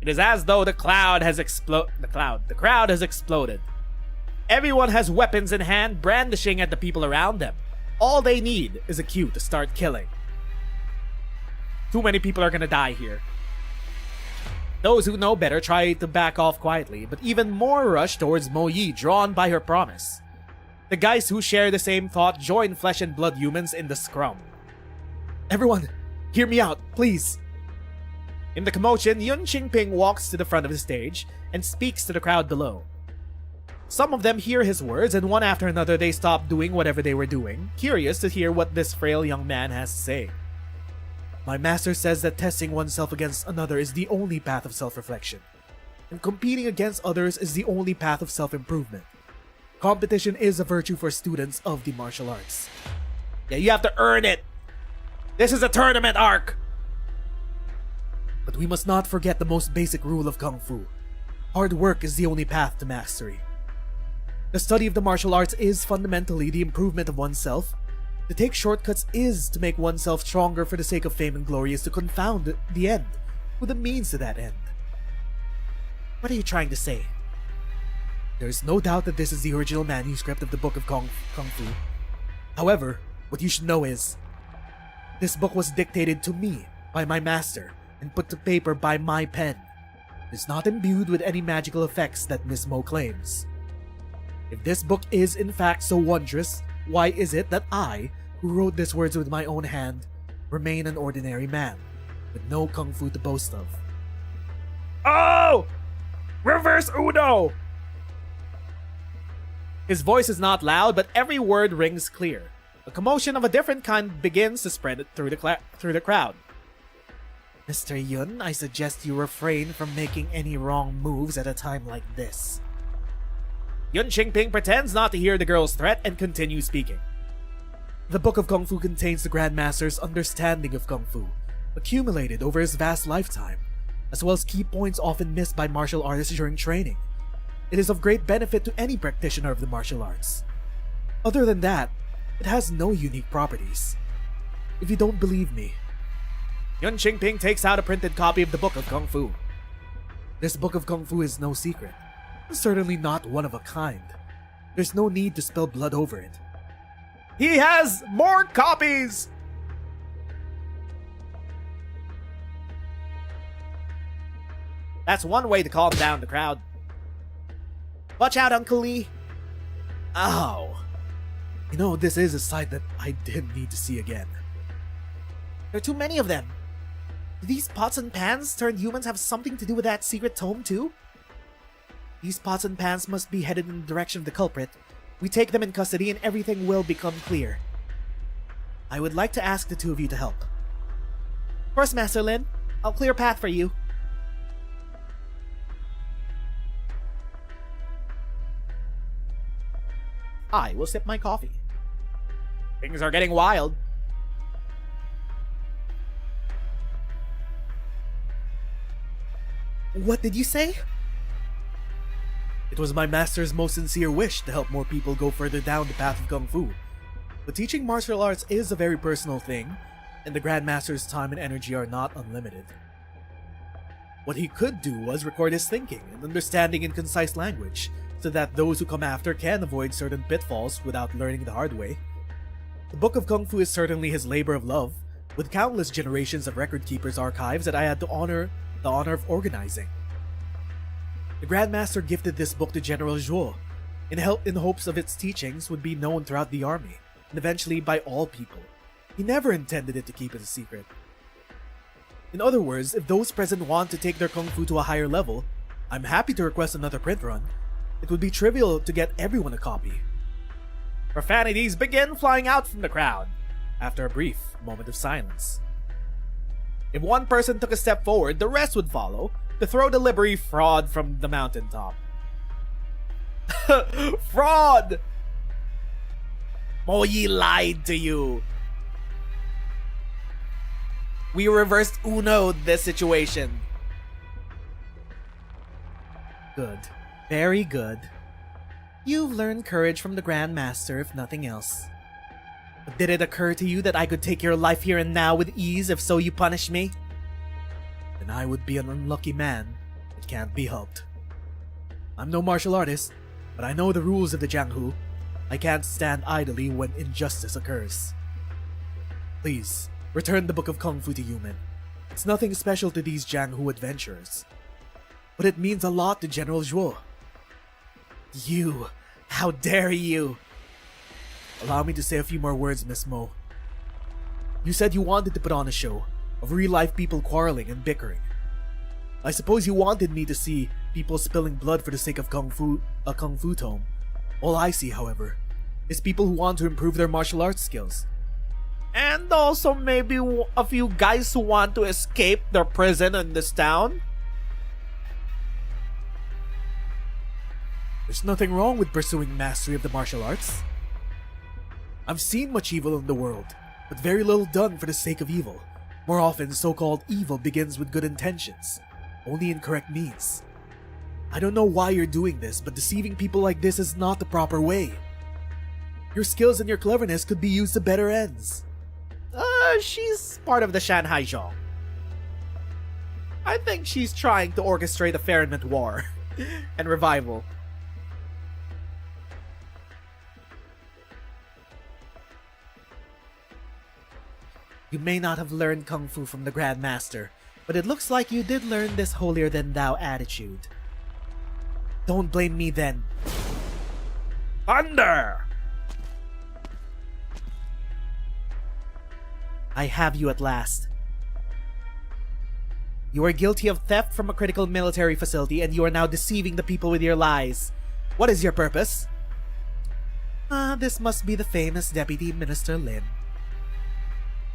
It is as though the crowd has exploded. Everyone has weapons in hand, brandishing at the people around them. All they need is a cue to start killing. Too many people are gonna die here. Those who know better try to back off quietly, but even more rush towards Mo Yi, drawn by her promise. The guys who share the same thought join flesh and blood humans in the scrum. Everyone, hear me out, please. In the commotion, Yun Qingping walks to the front of the stage and speaks to the crowd below. Some of them hear his words, and one after another they stop doing whatever they were doing, curious to hear what this frail young man has to say. My master says that testing oneself against another is the only path of self-reflection, and competing against others is the only path of self-improvement. Competition is a virtue for students of the martial arts. Yeah, you have to earn it. This is a tournament arc. But we must not forget the most basic rule of Kung Fu. Hard work is the only path to mastery. The study of the martial arts is fundamentally the improvement of oneself. To take shortcuts is to make oneself stronger for the sake of fame and glory, is to confound the end with the means to that end. What are you trying to say? There is no doubt that this is the original manuscript of the Book of Kung Fu. However, what you should know is, this book was dictated to me by my master and put to paper by my pen. It is not imbued with any magical effects that Miss Mo claims. If this book is in fact so wondrous, why is it that I, who wrote these words with my own hand, remain an ordinary man, with no Kung Fu to boast of? Oh! Reverse Uno! His voice is not loud, but every word rings clear. A commotion of a different kind begins to spread through the crowd. Mr. Yun, I suggest you refrain from making any wrong moves at a time like this. Yun Qingping pretends not to hear the girl's threat and continues speaking. The Book of Kung Fu contains the Grandmaster's understanding of Kung Fu, accumulated over his vast lifetime, as well as key points often missed by martial artists during training. It is of great benefit to any practitioner of the martial arts. Other than that, it has no unique properties. If you don't believe me, Yun Qingping takes out a printed copy of the Book of Kung Fu. this Book of Kung Fu is no secret. Certainly not one of a kind. There's no need to spill blood over it. He has more copies! That's one way to calm down the crowd. Watch out, Uncle Lee. Ow. You know, this is a sight that I didn't need to see again. There are too many of them. Do these pots and pans turned humans have something to do with that secret tome too? These pots and pans must be headed in the direction of the culprit. We take them in custody and everything will become clear. I would like to ask the two of you to help. First, Master Lin, I'll clear a path for you. I will sip my coffee. Things are getting wild. What did you say? It was my master's most sincere wish to help more people go further down the path of Kung Fu. But teaching martial arts is a very personal thing, and the Grandmaster's time and energy are not unlimited. What he could do was record his thinking and understanding in concise language, so that those who come after can avoid certain pitfalls without learning the hard way. The Book of Kung Fu is certainly his labor of love, with countless generations of record keepers' archives that I had the honor of organizing. The Grandmaster gifted this book to General Zhuo, in hopes of its teachings would be known throughout the army, and eventually by all people. He never intended it to keep it a secret. In other words, if those present want to take their Kung Fu to a higher level, I'm happy to request another print run. It would be trivial to get everyone a copy. Profanities begin flying out from the crowd, after a brief moment of silence. If one person took a step forward, the rest would follow, to throw the Liberty fraud from the mountaintop. Fraud! Moyi lied to you. We reversed Uno'd this situation. Good. Very good. You've learned courage from the Grandmaster, if nothing else. But did it occur to you that I could take your life here and now with ease if so you punish me? Then I would be an unlucky man. It can't be helped. I'm no martial artist, but I know the rules of the Jianghu. I can't stand idly when injustice occurs. Please, return the Book of Kung Fu to Yumen. It's nothing special to these Jianghu adventurers. But it means a lot to General Zhuo. You! How dare you! Allow me to say a few more words, Miss Mo. You said you wanted to put on a show of real-life people quarreling and bickering. I suppose you wanted me to see people spilling blood for the sake of a Kung Fu tome. All I see, however, is people who want to improve their martial arts skills. And also maybe a few guys who want to escape their prison in this town? There's nothing wrong with pursuing mastery of the martial arts. I've seen much evil in the world, but very little done for the sake of evil. More often, so-called evil begins with good intentions, only incorrect means. I don't know why you're doing this, but deceiving people like this is not the proper way. Your skills and your cleverness could be used to better ends. She's part of the Shanghai Zhong. I think she's trying to orchestrate a Fairnment war and revival. You may not have learned Kung Fu from the Grandmaster, but it looks like you did learn this holier-than-thou attitude. Don't blame me then. Thunder! I have you at last. You are guilty of theft from a critical military facility and you are now deceiving the people with your lies. What is your purpose? This must be the famous Deputy Minister Lin.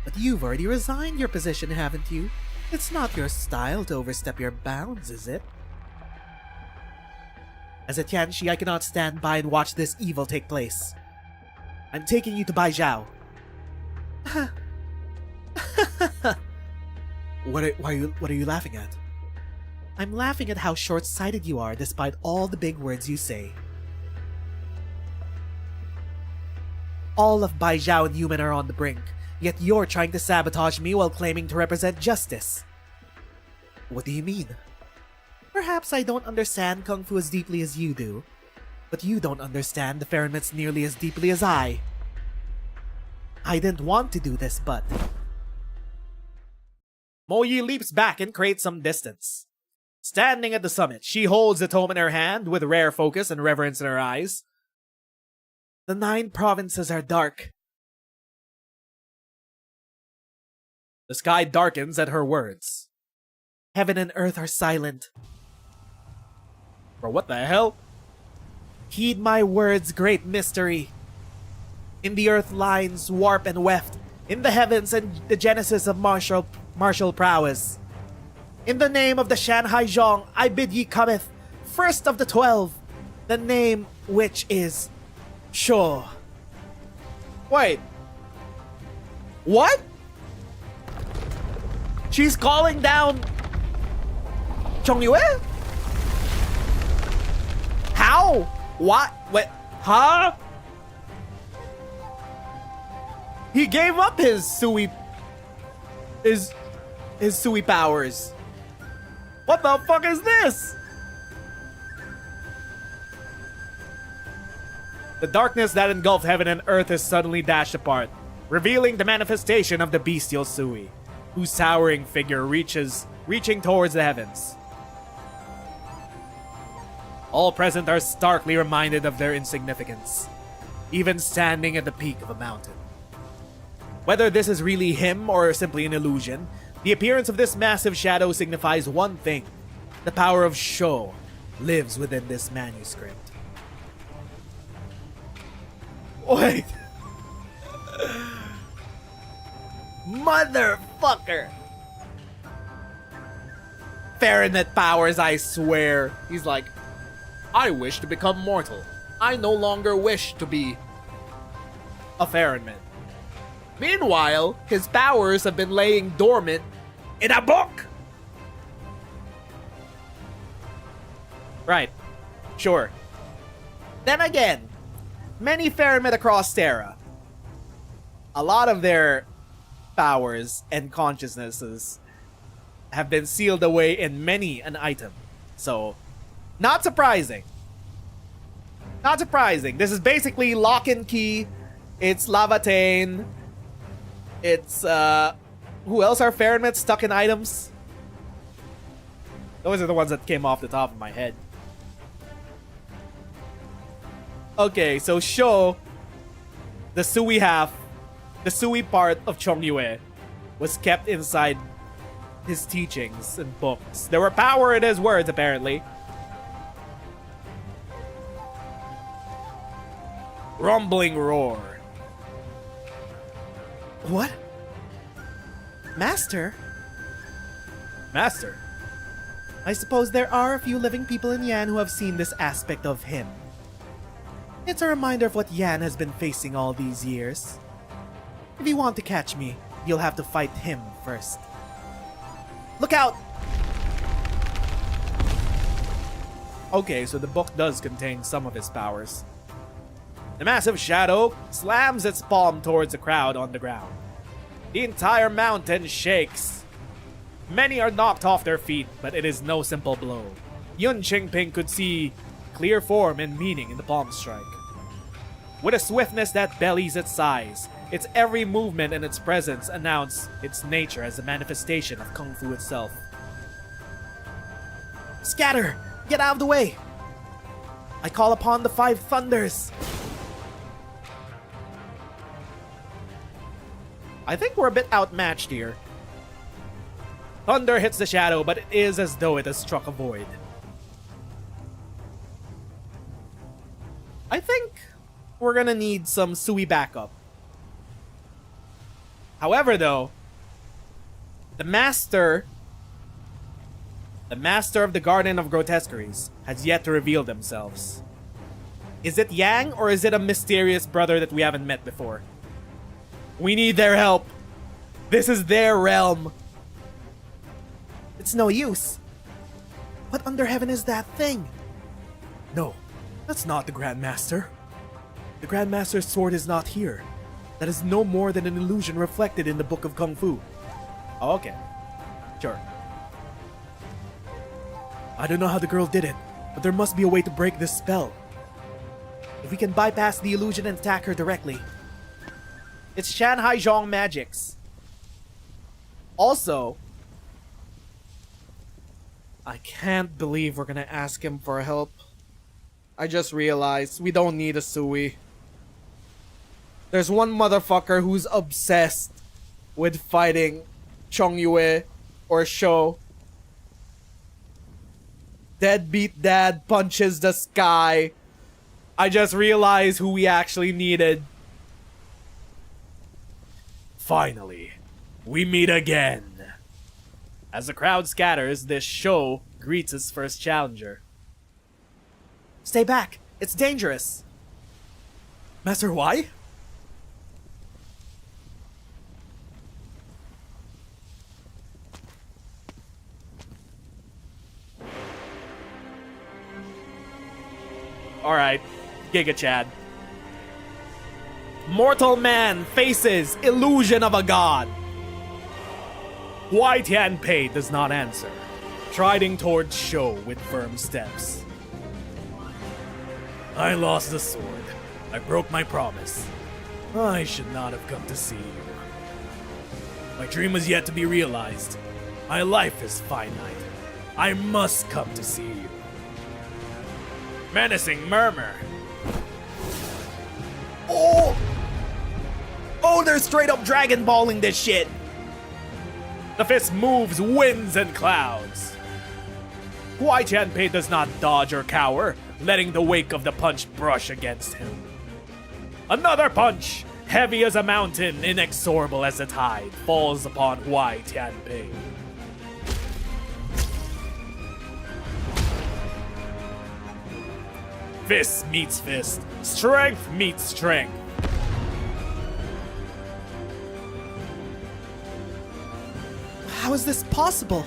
But you've already resigned your position, haven't you? It's not your style to overstep your bounds, is it? As a Tianshi, I cannot stand by and watch this evil take place. I'm taking you to Bai Zhao. What are you laughing at? I'm laughing at how short-sighted you are despite all the big words you say. All of Bai Zhao and Yumen are on the brink, yet you're trying to sabotage me while claiming to represent justice. What do you mean? Perhaps I don't understand Kung Fu as deeply as you do, but you don't understand the Pharmaceutics nearly as deeply as I. I didn't want to do this, but... Mo Yi leaps back and creates some distance. Standing at the summit, she holds the tome in her hand with rare focus and reverence in her eyes. The 9 provinces are dark. The sky darkens at her words. Heaven and earth are silent. For what the hell? Heed my words, great mystery. In the earth lines warp and weft. In the heavens and the genesis of martial prowess. In the name of the Shanhai Zhong, I bid ye cometh, first of the 12, the name which is Sure. Wait. What? She's calling down Chongyue? How? What? Wait. Huh? He gave up his Sui... His Sui powers. What the fuck is this? The darkness that engulfed heaven and earth is suddenly dashed apart, revealing the manifestation of the bestial Sui, whose towering figure reaching towards the heavens. All present are starkly reminded of their insignificance, even standing at the peak of a mountain. Whether this is really him or simply an illusion, the appearance of this massive shadow signifies one thing: the power of Sho lives within this manuscript. Wait. Motherfucker. Fahrenheit powers, I swear. He's like, I wish to become mortal. I no longer wish to be a Fahrenheit. Meanwhile, his powers have been laying dormant in a book. Right. Sure. Then again, many Fahrenheit across Terra, a lot of their powers and consciousnesses have been sealed away in many an item. So, not surprising. Not surprising. This is basically lock and key. It's Lavatane. It's, who else are Fahrenheit stuck in items? Those are the ones that came off the top of my head. Okay, so Sho, the Sui half, the Sui part of Chongyue, was kept inside his teachings and books. There were power in his words, apparently. Rumbling roar. What? Master? Master? I suppose there are a few living people in Yan who have seen this aspect of him. It's a reminder of what Yan has been facing all these years. If you want to catch me, you'll have to fight him first. Look out! Okay, so the book does contain some of his powers. The massive shadow slams its palm towards the crowd on the ground. The entire mountain shakes. Many are knocked off their feet, but it is no simple blow. Yun Qingping could see clear form and meaning in the palm strike. With a swiftness that bellies its size, its every movement and its presence announce its nature as a manifestation of Kung Fu itself. Scatter! Get out of the way! I call upon the 5 thunders! I think we're a bit outmatched here. Thunder hits the shadow, but it is as though it has struck a void. I think we're gonna need some Sui backup. However, though, the master The master of the Garden of Grotesqueries has yet to reveal themselves. Is it Yang or is it a mysterious brother that we haven't met before? We need their help. This is their realm. It's no use. What under heaven is that thing? No, that's not the Grandmaster. The Grandmaster's sword is not here. That is no more than an illusion reflected in the Book of Kung Fu. Oh, okay. Sure. I don't know how the girl did it, but there must be a way to break this spell. If we can bypass the illusion and attack her directly. It's Shanghai Zhong magics. Also, I can't believe we're gonna ask him for help. I just realized we don't need a Sui. There's one motherfucker who's obsessed with fighting Chong Yue or Shou. Deadbeat dad punches the sky. I just realized who we actually needed. Finally, we meet again. As the crowd scatters, this Shou greets his first challenger. Stay back! It's dangerous! Master Why? Alright, Giga Chad. Mortal man faces illusion of a god. Huai Tianpei does not answer, striding towards Shou with firm steps. I lost the sword. I broke my promise. I should not have come to see you. My dream was yet to be realized. My life is finite. I must come to see you. Menacing murmur. Oh! Oh, they're straight up Dragon Balling this shit! The fist moves winds and clouds. Huai Tianpei does not dodge or cower, letting the wake of the punch brush against him. Another punch, heavy as a mountain, inexorable as the tide, falls upon Huai Tianpei. Fist meets fist, strength meets strength. How is this possible?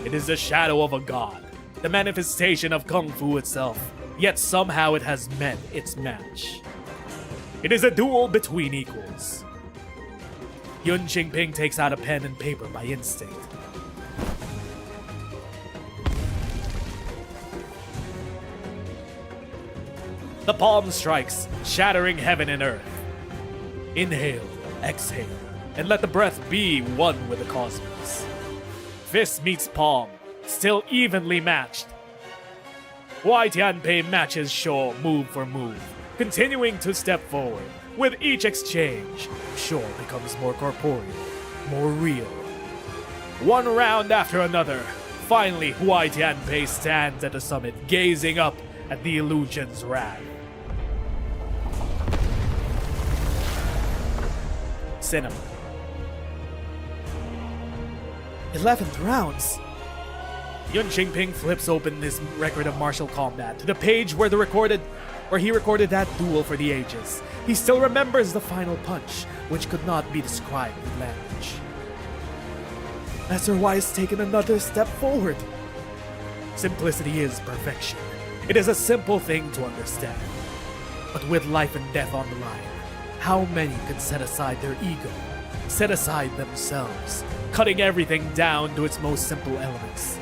It is the shadow of a god, the manifestation of Kung Fu itself, yet somehow it has met its match. It is a duel between equals. Yun Qingping takes out a pen and paper by instinct. The palm strikes, shattering heaven and earth. Inhale, exhale, and let the breath be one with the cosmos. Fist meets palm, still evenly matched. Huai Tianpei matches Shou move for move, continuing to step forward. With each exchange, Shou becomes more corporeal, more real. One round after another, finally Huai Tianpei stands at the summit, gazing up at the illusion's wrath. Cinema. 11th rounds. Yun Qingping flips open his record of martial combat to the page where he recorded that duel for the ages. He still remembers the final punch, which could not be described with language. Master Y has taken another step forward. Simplicity is perfection. It is a simple thing to understand. But with life and death on the line, how many could set aside their ego, set aside themselves, cutting everything down to its most simple elements?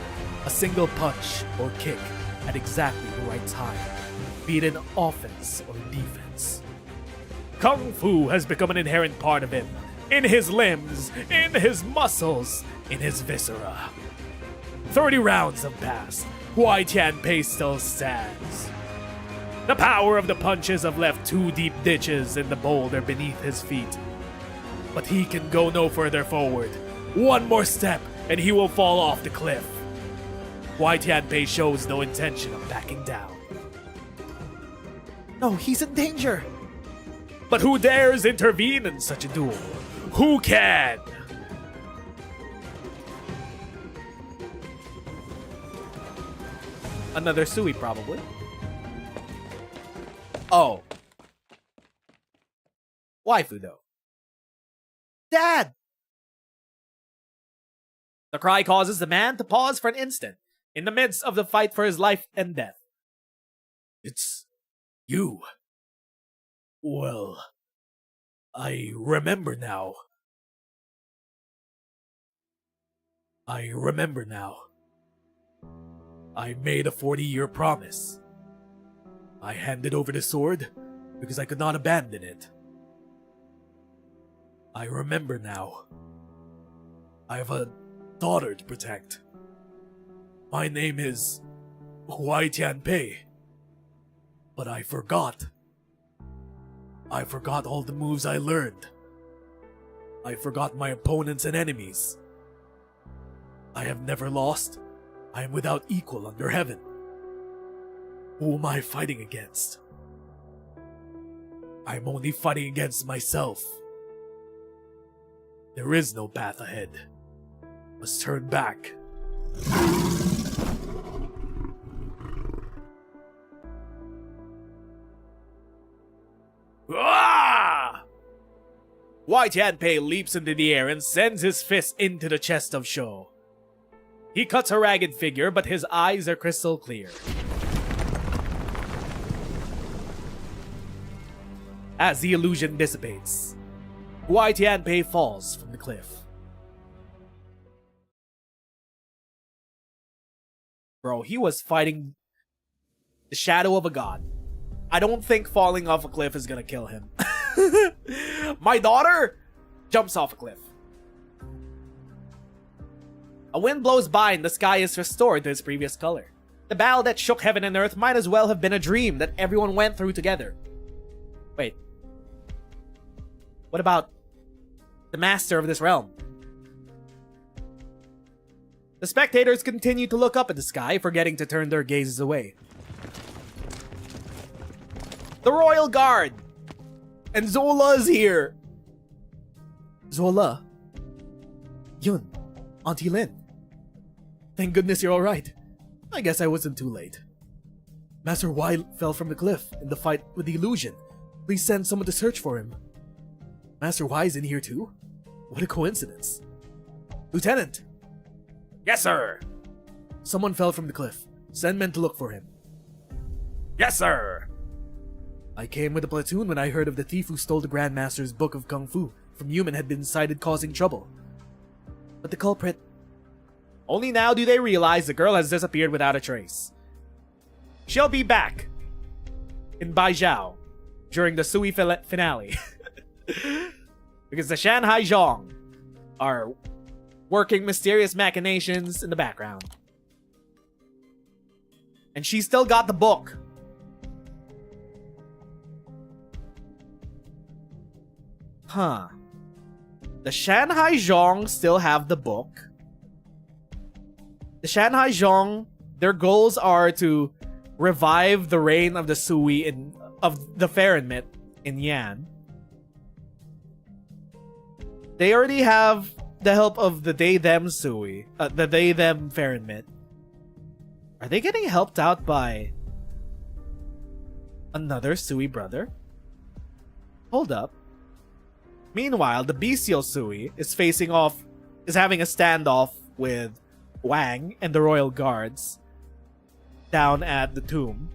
A single punch or kick at exactly the right time, be it in offense or defense. Kung Fu has become an inherent part of him, in his limbs, in his muscles, in his viscera. 30 rounds have passed. Huai Tianpei still stands. The power of the punches have left 2 deep ditches in the boulder beneath his feet. But he can go no further forward. One more step and he will fall off the cliff. Huai Tianpei shows no intention of backing down. No, he's in danger. But who dares intervene in such a duel? Who can? Another Sui, probably. Oh. Waifu, though. Dad! The cry causes the man to pause for an instant, in the midst of the fight for his life and death. It's you. Well, I remember now. I remember now. I made a 40-year promise. I handed over the sword because I could not abandon it. I remember now. I have a daughter to protect. My name is Bai Jin, but I forgot. I forgot all the moves I learned. I forgot my opponents and enemies. I have never lost. I am without equal under heaven. Who am I fighting against? I am only fighting against myself. There is no path ahead. Must turn back. Ah! Bai Jin leaps into the air and sends his fist into the chest of Sho. He cuts a ragged figure, but his eyes are crystal clear. As the illusion dissipates, Bai Jin falls from the cliff. Bro, he was fighting the shadow of a god. I don't think falling off a cliff is gonna kill him. My daughter jumps off a cliff. A wind blows by and the sky is restored to its previous color. The battle that shook heaven and earth might as well have been a dream that everyone went through together. Wait. What about the master of this realm? The spectators continue to look up at the sky, forgetting to turn their gazes away. The Royal Guard! And Zola's here! Zola. Yun. Auntie Lin. Thank goodness you're alright. I guess I wasn't too late. Master Y fell from the cliff in the fight with the illusion. Please send someone to search for him. Master Y is in here too? What a coincidence. Lieutenant! Yes, sir. Someone fell from the cliff. Send men to look for him. Yes, sir. I came with a platoon when I heard of the thief who stole the Grandmaster's book of Kung Fu from Human had been sighted causing trouble. But the culprit... Only now do they realize the girl has disappeared without a trace. She'll be back in Baijiao during the Sui finale. Because the Shanghai Zhong are working mysterious machinations in the background. And she still got the book. Huh. The Shanghai Zhong still have the book. The Shanghai Zhong, their goals are to revive the reign of the Sui of the Farenmit in Yan. They already have the help of the They-Them Sui, the They-Them Farenmit. Are they getting helped out by another Sui brother? Hold up. Meanwhile, the bestial Sui is having a standoff with Wang and the Royal Guards down at the tomb.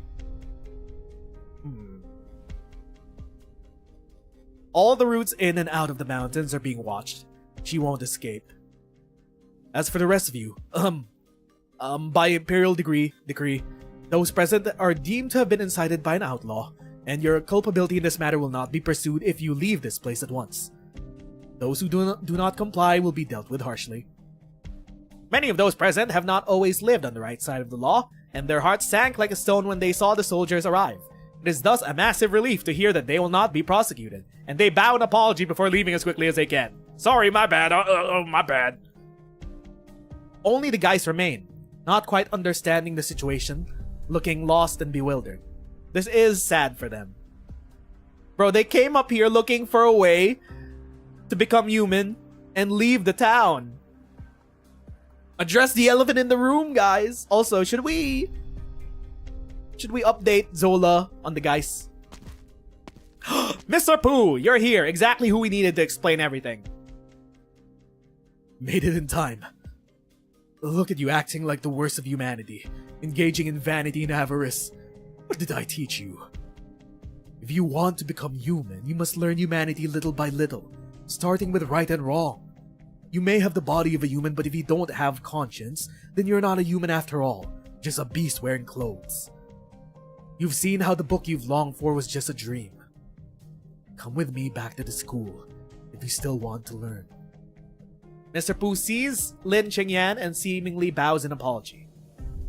All the routes in and out of the mountains are being watched. She won't escape. As for the rest of you, by imperial decree, those present are deemed to have been incited by an outlaw, and your culpability in this matter will not be pursued if you leave this place at once. Those who do not comply will be dealt with harshly. Many of those present have not always lived on the right side of the law, and their hearts sank like a stone when they saw the soldiers arrive. It is thus a massive relief to hear that they will not be prosecuted, and they bow an apology before leaving as quickly as they can. Sorry, my bad. My bad. Only the guys remain, not quite understanding the situation, looking lost and bewildered. This is sad for them. Bro, they came up here looking for a way to become human and leave the town. Address the elephant in the room, guys. Also, should we Should we update Zola on the guys? Mr. Pooh, you're here. Exactly who we needed to explain everything. Made it in time. Look at you acting like the worst of humanity, engaging in vanity and avarice. What did I teach you? If you want to become human, you must learn humanity little by little, starting with right and wrong. You may have the body of a human, but if you don't have conscience, then you're not a human after all, just a beast wearing clothes. You've seen how the book you've longed for was just a dream. Come with me back to the school, if you still want to learn. Mr. Pooh sees Lin Qingyan and seemingly bows in apology.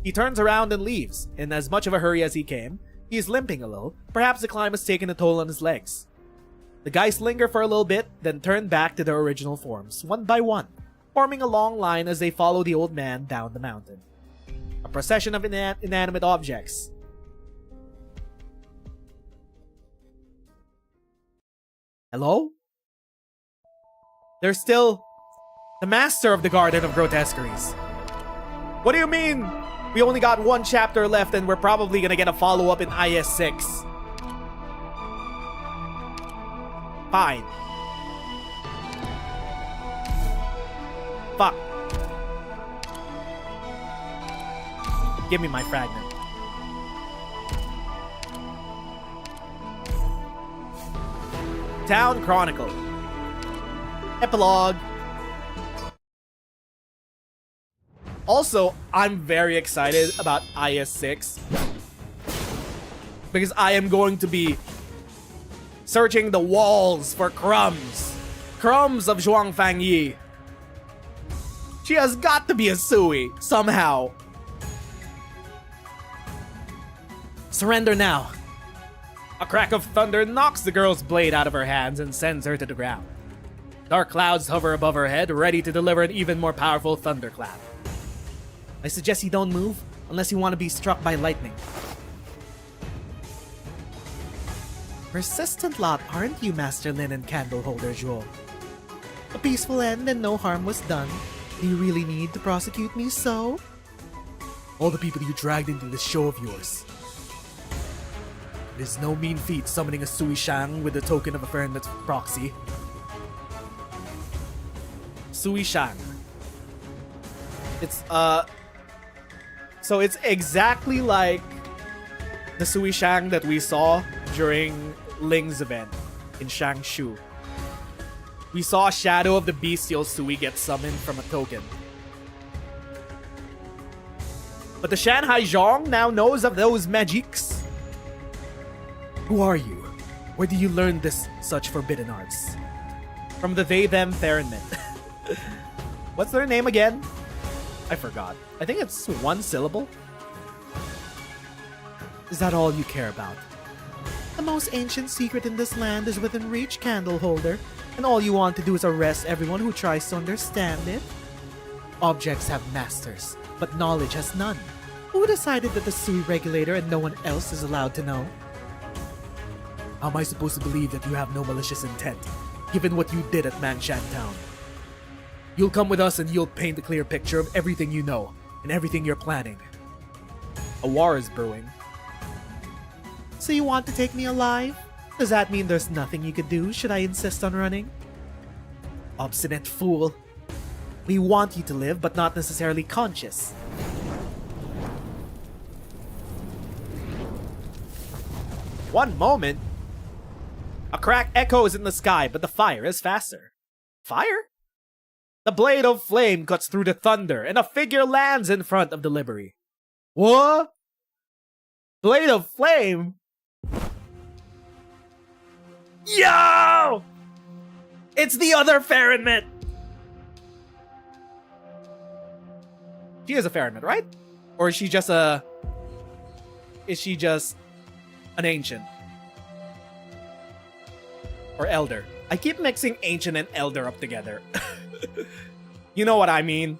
He turns around and leaves, in as much of a hurry as he came. He is limping a little. Perhaps the climb has taken a toll on his legs. The guys linger for a little bit, then turn back to their original forms, one by one, forming a long line as they follow the old man down the mountain. A procession of inanimate objects. Hello? There's still the master of the Garden of Grotesqueries. What do you mean? We only got one chapter left and we're probably gonna get a follow-up in IS-6. Fine. Fuck. Give me my fragment. Town Chronicle. Epilogue. Also, I'm very excited about IS-6 because I am going to be searching the walls for crumbs. Crumbs of Zhuang Fangyi. She has got to be a Sui, somehow. Surrender now. A crack of thunder knocks the girl's blade out of her hands and sends her to the ground. Dark clouds hover above her head, ready to deliver an even more powerful thunderclap. I suggest you don't move, unless you want to be struck by lightning. Persistent lot, aren't you, Master Lin and Candleholder Zhuo? A peaceful end and no harm was done. Do you really need to prosecute me so? All the people you dragged into this show of yours. It is no mean feat summoning a Sui Shang with the token of a Errant proxy. Sui Shang. It's, so it's exactly like the Sui Shang that we saw during Ling's event in Shangshu. We saw Shadow of the Bestial Sui get summoned from a token. But the Shanghai Zhong now knows of those magics. Who are you? Where do you learn such forbidden arts? From the They-Them Theronment. What's their name again? I forgot. I think it's one syllable. Is that all you care about? The most ancient secret in this land is within reach, Candleholder, and all you want to do is arrest everyone who tries to understand it. Objects have masters, but knowledge has none. Who decided that the Sui regulator and no one else is allowed to know? How am I supposed to believe that you have no malicious intent, given what you did at Mangshan Town? You'll come with us and you'll paint a clear picture of everything you know, and everything you're planning. A war is brewing. So you want to take me alive? Does that mean there's nothing you could do should I insist on running? Obstinate fool. We want you to live, but not necessarily conscious. One moment. A crack echoes in the sky, but the fire is faster. Fire? The blade of flame cuts through the thunder, and a figure lands in front of the library. What? Blade of flame? Yo! It's the other Farinmit! She is a Farinmit, right? Or is she just a... Is she just an ancient? Or elder? I keep mixing ancient and elder up together. You know what I mean.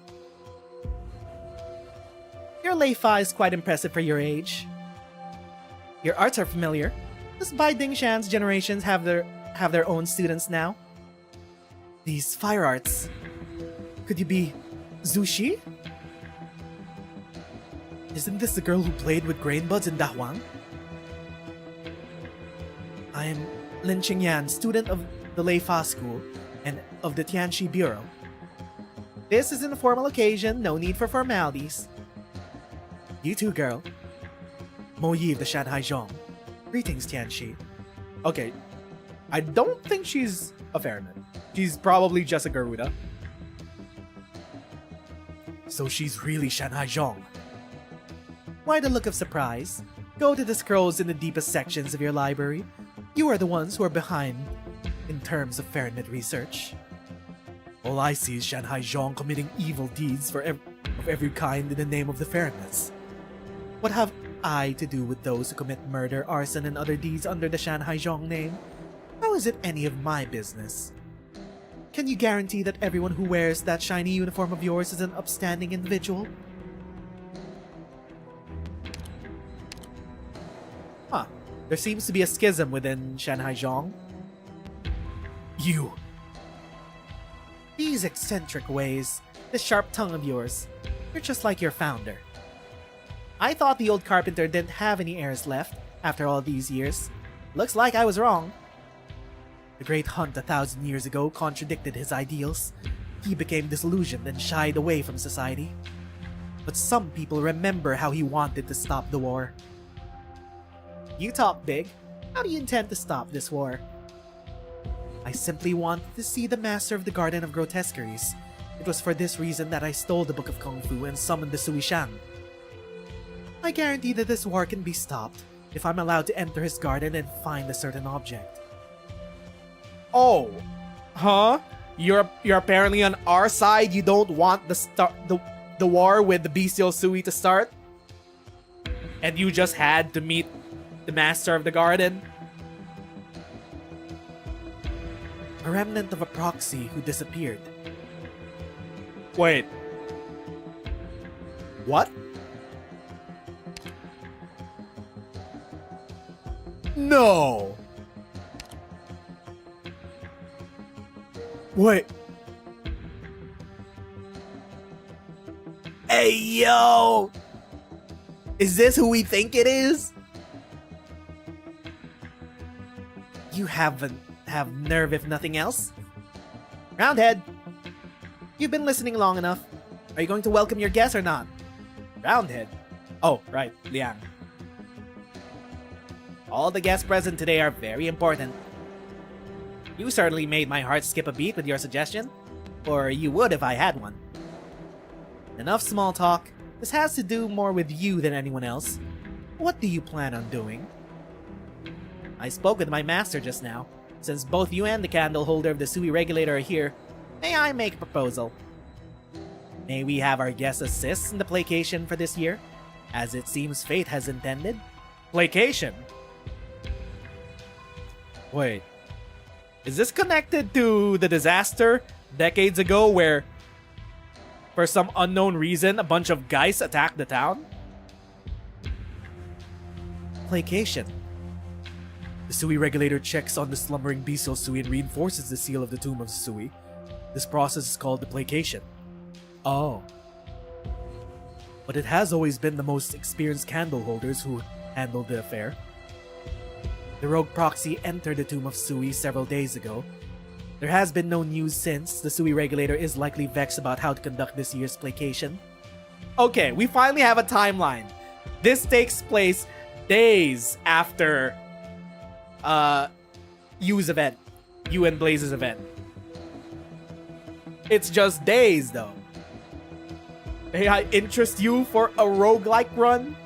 Your Leifa is quite impressive for your age. Your arts are familiar. Does Bai Dingshan's generations have their own students now? These fire arts. Could you be Zushi? Isn't this the girl who played with grain buds in Dahwang? I am Lin Qingyan, student of the Leifa School and of the Tianxi Bureau. This is an informal occasion, no need for formalities. You too, girl. Mo Yi of the Shanghai Zhong. Greetings, Tianxi. Okay, I don't think she's a Ferryman. She's probably just a Garuda. So she's really Shanghai Zhong. Why the look of surprise? Go to the scrolls in the deepest sections of your library. You are the ones who are behind in terms of Ferryman research. All I see is Shanghai Zhong committing evil deeds of every kind in the name of the Ferrymans. What have I to do with those who commit murder, arson, and other deeds under the Shanghai Zhong name? How is it any of my business? Can you guarantee that everyone who wears that shiny uniform of yours is an upstanding individual? Huh. There seems to be a schism within Shanghai Zhong. You! These eccentric ways, this sharp tongue of yours, you're just like your founder. I thought the old carpenter didn't have any heirs left after all these years. Looks like I was wrong. The great hunt 1,000 years ago contradicted his ideals. He became disillusioned and shied away from society. But some people remember how he wanted to stop the war. You talk big. How do you intend to stop this war? I simply wanted to see the master of the Garden of Grotesqueries. It was for this reason that I stole the Book of Kung Fu and summoned the Sui Shan. I guarantee that this war can be stopped if I'm allowed to enter his garden and find a certain object. Oh, huh? You're apparently on our side. You don't want the war with the bestial Sui to start, and you just had to meet the master of the garden. A remnant of a proxy who disappeared. Wait. What? No. Wait. Hey, yo! Is this who we think it is? You have nerve if nothing else. Roundhead, you've been listening long enough. Are you going to welcome your guest or not? Roundhead? Oh, right, Liang. All the guests present today are very important. You certainly made my heart skip a beat with your suggestion. Or you would if I had one. Enough small talk. This has to do more with you than anyone else. What do you plan on doing? I spoke with my master just now. Since both you and the candle holder of the Sui regulator are here, may I make a proposal? May we have our guests assist in the placation for this year, as it seems fate has intended? Placation? Wait. Is this connected to the disaster decades ago where, for some unknown reason, a bunch of guys attacked the town? Placation. The Sui regulator checks on the slumbering bestial Sui and reinforces the seal of the tomb of the Sui. This process is called the placation. Oh. But it has always been the most experienced candle holders who handled the affair. The rogue proxy entered the tomb of Sui several days ago. There has been no news since. The Sui regulator is likely vexed about how to conduct this year's placation. Okay, we finally have a timeline. This takes place days after Yu's event. Yu and Blaze's event. It's just days though. May I interest you for a roguelike run?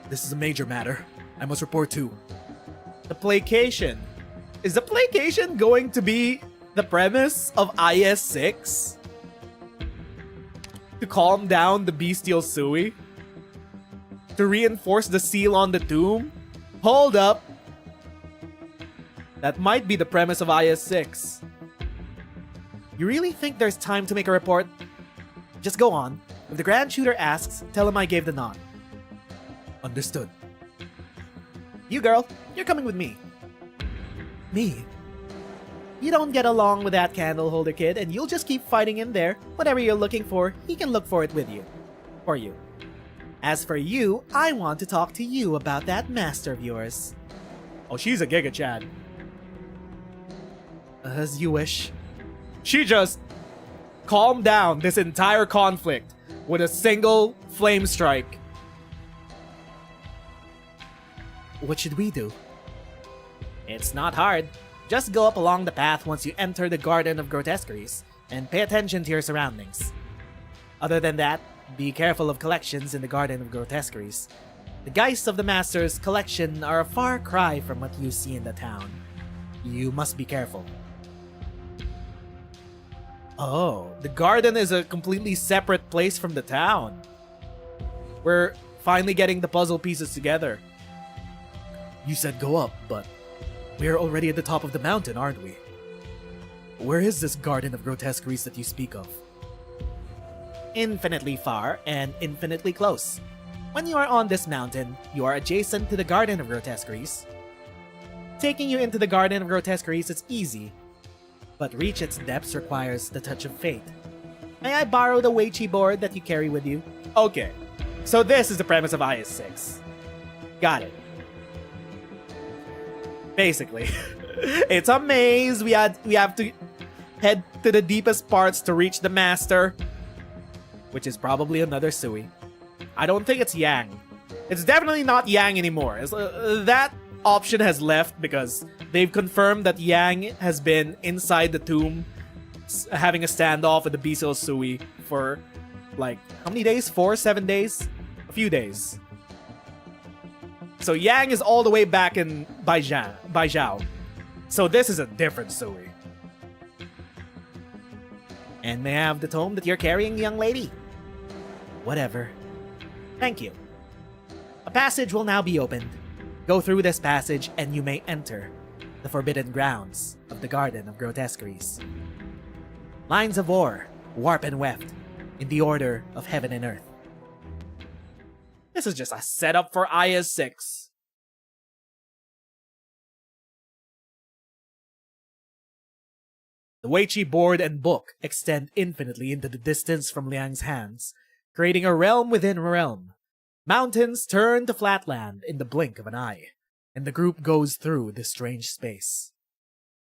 This is a major matter. I must report too. The placation. Is the placation going to be the premise of IS-6? To calm down the bestial Sui? To reinforce the seal on the tomb? Hold up. That might be the premise of IS-6. You really think there's time to make a report? Just go on. If the Grand Shooter asks, tell him I gave the nod. Understood. You girl, you're coming with me. Me? You don't get along with that candle holder kid, and you'll just keep fighting in there. Whatever you're looking for, he can look for it with you. For you. As for you, I want to talk to you about that master of yours. Oh, she's a Giga Chad. As you wish. She just calmed down this entire conflict with a single flame strike. What should we do? It's not hard. Just go up along the path once you enter the Garden of Grotesqueries, and pay attention to your surroundings. Other than that, be careful of collections in the Garden of Grotesqueries. The Geists of the Master's collection are a far cry from what you see in the town. You must be careful. Oh, the garden is a completely separate place from the town. We're finally getting the puzzle pieces together. You said go up, but we're already at the top of the mountain, aren't we? Where is this Garden of Grotesqueries that you speak of? Infinitely far and infinitely close. When you are on this mountain, you are adjacent to the Garden of Grotesqueries. Taking you into the Garden of Grotesqueries is easy, but reach its depths requires the touch of fate. May I borrow the Weichi board that you carry with you? Okay, so this is the premise of IS-6. Got it. Basically, it's a maze. We have to head to the deepest parts to reach the master, which is probably another Sui. I don't think it's Yang. It's definitely not Yang anymore. That option has left because they've confirmed that Yang has been inside the tomb having a standoff with the Bisil Sui for like, how many days? 4-7 days? A few days. So Yang is all the way back in Bai Zhao. So this is a different Sui. And may I have the tome that you're carrying, young lady? Whatever. Thank you. A passage will now be opened. Go through this passage and you may enter the forbidden grounds of the Garden of Grotesqueries. Lines of war, warp and weft, in the order of heaven and earth. This is just a setup for IS-6. The Weichi board and book extend infinitely into the distance from Liang's hands, creating a realm within a realm. Mountains turn to flatland in the blink of an eye, and the group goes through this strange space.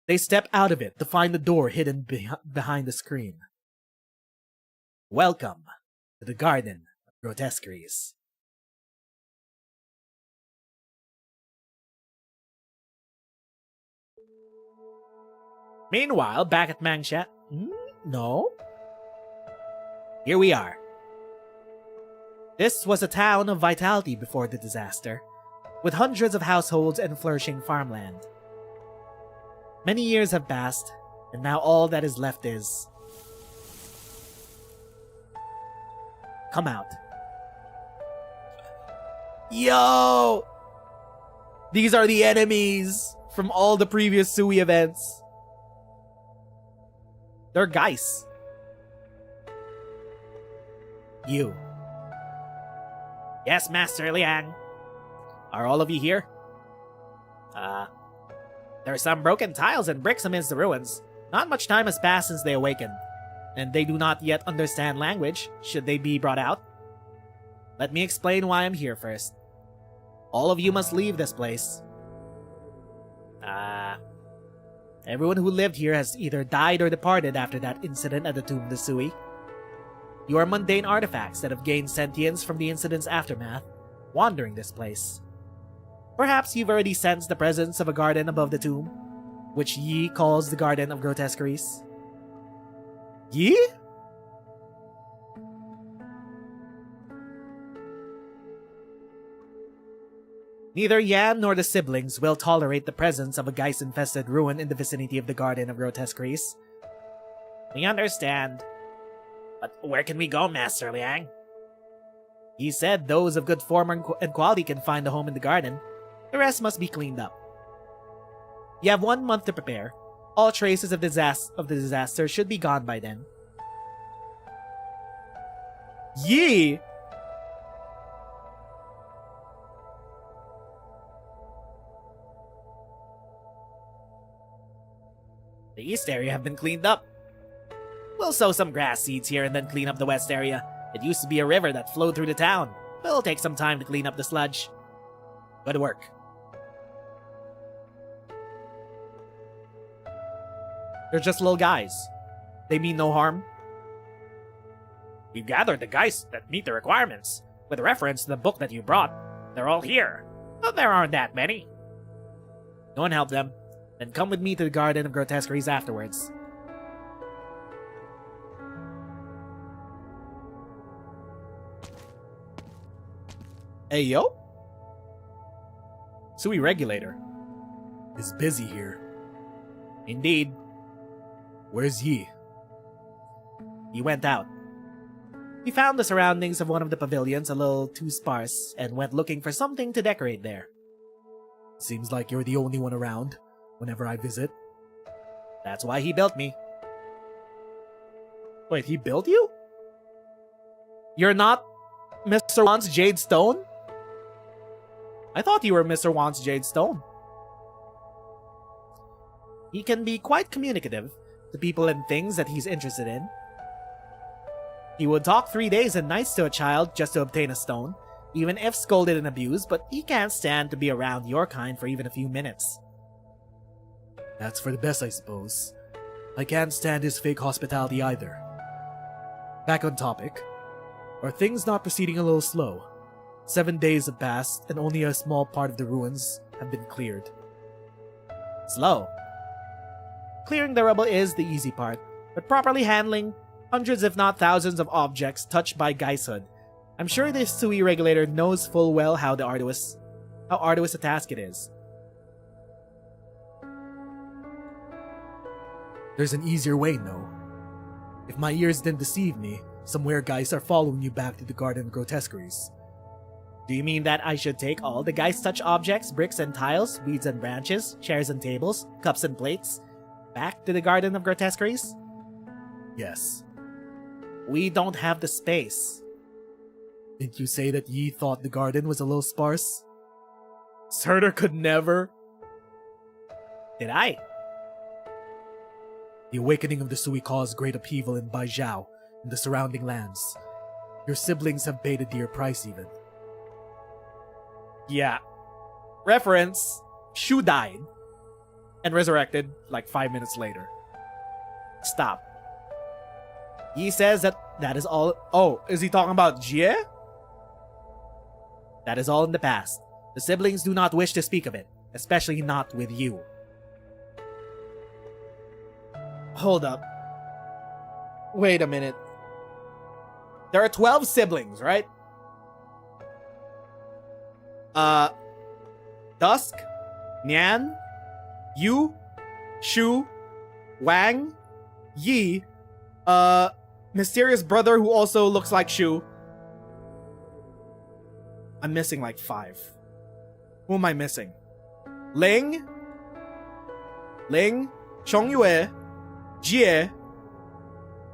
They step out of it to find the door hidden behind the screen. Welcome to the Garden of Grotesqueries. Meanwhile, back at Mangsha... No? Here we are. This was a town of vitality before the disaster, with hundreds of households and flourishing farmland. Many years have passed, and now all that is left is... Come out. Yo! These are the enemies from all the previous Sui events. They're Geists. You. Yes, Master Liang. Are all of you here? There are some broken tiles and bricks amidst the ruins. Not much time has passed since they awakened, and they do not yet understand language, should they be brought out. Let me explain why I'm here first. All of you must leave this place. Everyone who lived here has either died or departed after that incident at the Tomb of the Sui. You are mundane artifacts that have gained sentience from the incident's aftermath, wandering this place. Perhaps you've already sensed the presence of a garden above the tomb, which Yi calls the Garden of Grotesqueries. Yi? Neither Yan nor the siblings will tolerate the presence of a geist-infested ruin in the vicinity of the Garden of Grotesqueries. We understand. But where can we go, Master Liang? He said those of good form and quality can find a home in the garden. The rest must be cleaned up. You have 1 month to prepare. All traces of the disaster should be gone by then. Yi! The east area have been cleaned up. We'll sow some grass seeds here and then clean up the west area. It used to be a river that flowed through the town. It'll take some time to clean up the sludge. Good work. They're just little guys. They mean no harm. We've gathered the guys that meet the requirements. With reference to the book that you brought, they're all here. But there aren't that many. Go and help them. Then come with me to the Garden of Grotesqueries afterwards. Hey, yo? Sui Regulator. It's busy here. Indeed. Where's Yi? He went out. He found the surroundings of one of the pavilions a little too sparse and went looking for something to decorate there. Seems like you're the only one around whenever I visit. That's why he built me. Wait, he built you? You're not Mr. Wan's Jade Stone? I thought you were Mr. Wan's Jade Stone. He can be quite communicative to people and things that he's interested in. He would talk 3 days and nights to a child just to obtain a stone, even if scolded and abused, but he can't stand to be around your kind for even a few minutes. That's for the best, I suppose. I can't stand his fake hospitality either. Back on topic. Are things not proceeding a little slow? 7 days have passed, and only a small part of the ruins have been cleared. Slow. Clearing the rubble is the easy part, but properly handling hundreds if not thousands of objects touched by Geishood. I'm sure this Sui Regulator knows full well how arduous a task it is. There's an easier way, no? If my ears didn't deceive me, some guys are following you back to the Garden of Grotesqueries. Do you mean that I should take all the Geist touch objects, bricks and tiles, weeds and branches, chairs and tables, cups and plates, back to the Garden of Grotesqueries? Yes. We don't have the space. Didn't you say that Yi thought the garden was a little sparse? Surtur could never. Did I? The awakening of the Sui caused great upheaval in Bai Jin and the surrounding lands. Your siblings have paid a dear price even. Yeah. Reference, Shu died and resurrected like 5 minutes later. Stop. He says that is all. Oh, is he talking about Jie? That is all in the past. The siblings do not wish to speak of it, especially not with you. Hold up. Wait a minute. There are 12 siblings, right? Dusk, Nian, Yu, Shu, Wang, Yi, mysterious brother who also looks like Shu. I'm missing like 5. Who am I missing? Ling, Chongyue, Jie.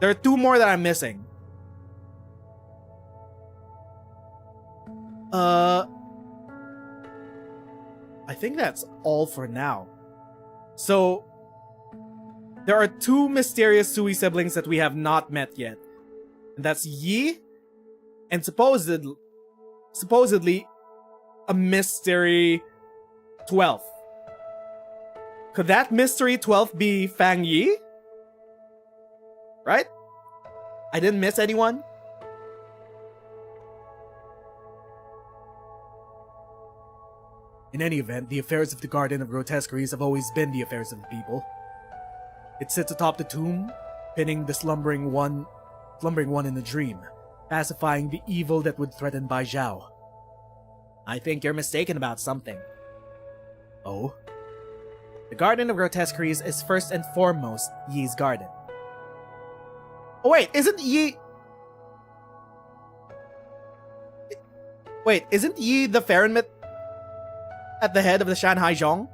There are 2 more that I'm missing. I think that's all for now. So, there are 2 mysterious Sui siblings that we have not met yet. And that's Yi, and supposedly a mystery 12th. Could that mystery 12th be Fang Yi? Right? I didn't miss anyone? In any event, the affairs of the Garden of Grotesqueries have always been the affairs of the people. It sits atop the tomb, pinning the slumbering one in the dream, pacifying the evil that would threaten Bai Jin. I think you're mistaken about something. Oh? The Garden of Grotesqueries is first and foremost Yi's garden. Oh wait, isn't Yi... Wait, isn't Yi the Farenmit at the head of the Shanhai Zhong?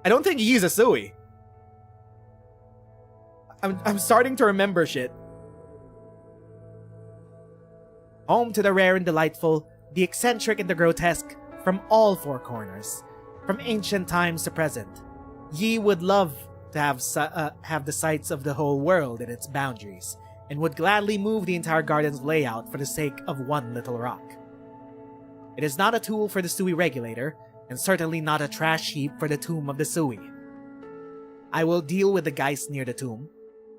I don't think Yi's a Sui. I'm starting to remember shit. Home to the rare and delightful, the eccentric and the grotesque, from all 4 corners, from ancient times to present. Yi would love to have the sights of the whole world in its boundaries, and would gladly move the entire garden's layout for the sake of one little rock. It is not a tool for the Sui regulator, and certainly not a trash heap for the tomb of the Sui. I will deal with the geist near the tomb.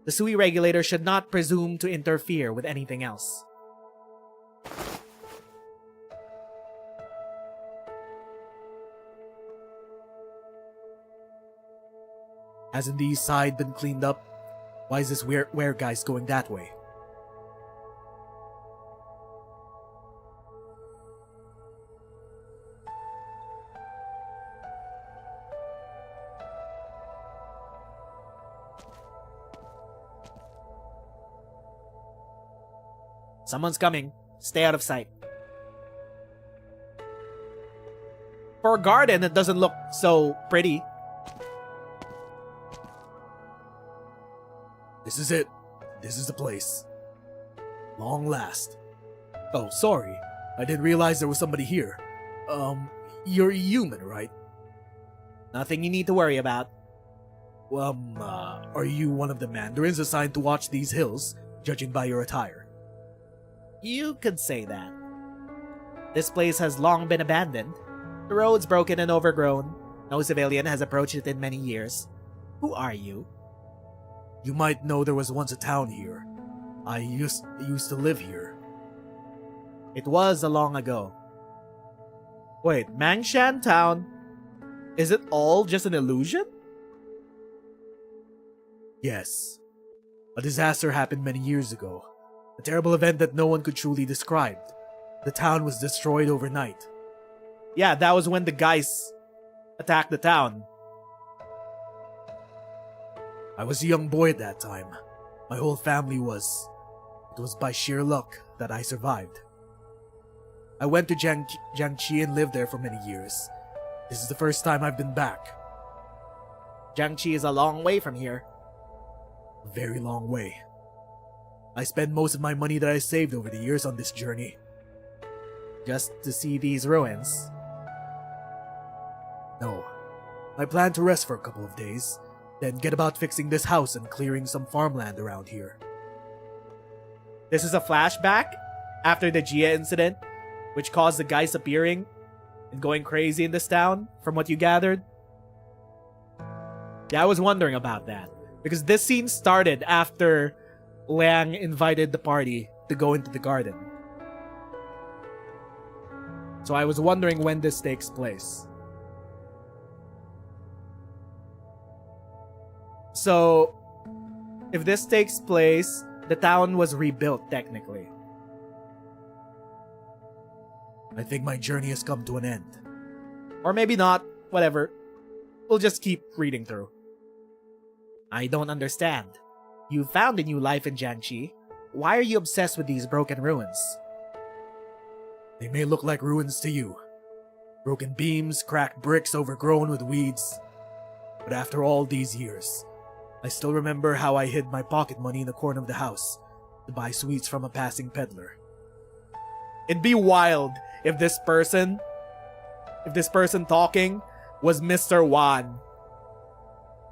The Sui regulator should not presume to interfere with anything else. Hasn't the east side been cleaned up? Why is this weregeist going that way? Someone's coming. Stay out of sight. For a garden, it doesn't look so pretty. This is it. This is the place. Long last. Oh, sorry. I didn't realize there was somebody here. You're human, right? Nothing you need to worry about. Are you one of the mandarins assigned to watch these hills, judging by your attire? You could say that. This place has long been abandoned. The road's broken and overgrown. No civilian has approached it in many years. Who are you? You might know there was once a town here. I used to live here. It was a long ago. Wait, Mangshan Town? Is it all just an illusion? Yes. A disaster happened many years ago. A terrible event that no one could truly describe. The town was destroyed overnight. Yeah, that was when the guys attacked the town. I was a young boy at that time. My whole family was. It was by sheer luck that I survived. I went to Jiangxi and lived there for many years. This is the first time I've been back. Jiangxi is a long way from here. A very long way. I spent most of my money that I saved over the years on this journey. Just to see these ruins? No. I plan to rest for a couple of days, then get about fixing this house and clearing some farmland around here. This is a flashback after the Jia incident, which caused the guys appearing and going crazy in this town, from what you gathered? Yeah, I was wondering about that, because this scene started after Liang invited the party to go into the garden. So I was wondering when this takes place. So, if this takes place, the town was rebuilt technically. I think my journey has come to an end. Or maybe not, whatever. We'll just keep reading through. I don't understand. You found a new life in Jiangxi. Why are you obsessed with these broken ruins? They may look like ruins to you. Broken beams, cracked bricks overgrown with weeds. But after all these years, I still remember how I hid my pocket money in the corner of the house to buy sweets from a passing peddler. It'd be wild if this person talking was Mr. Wan.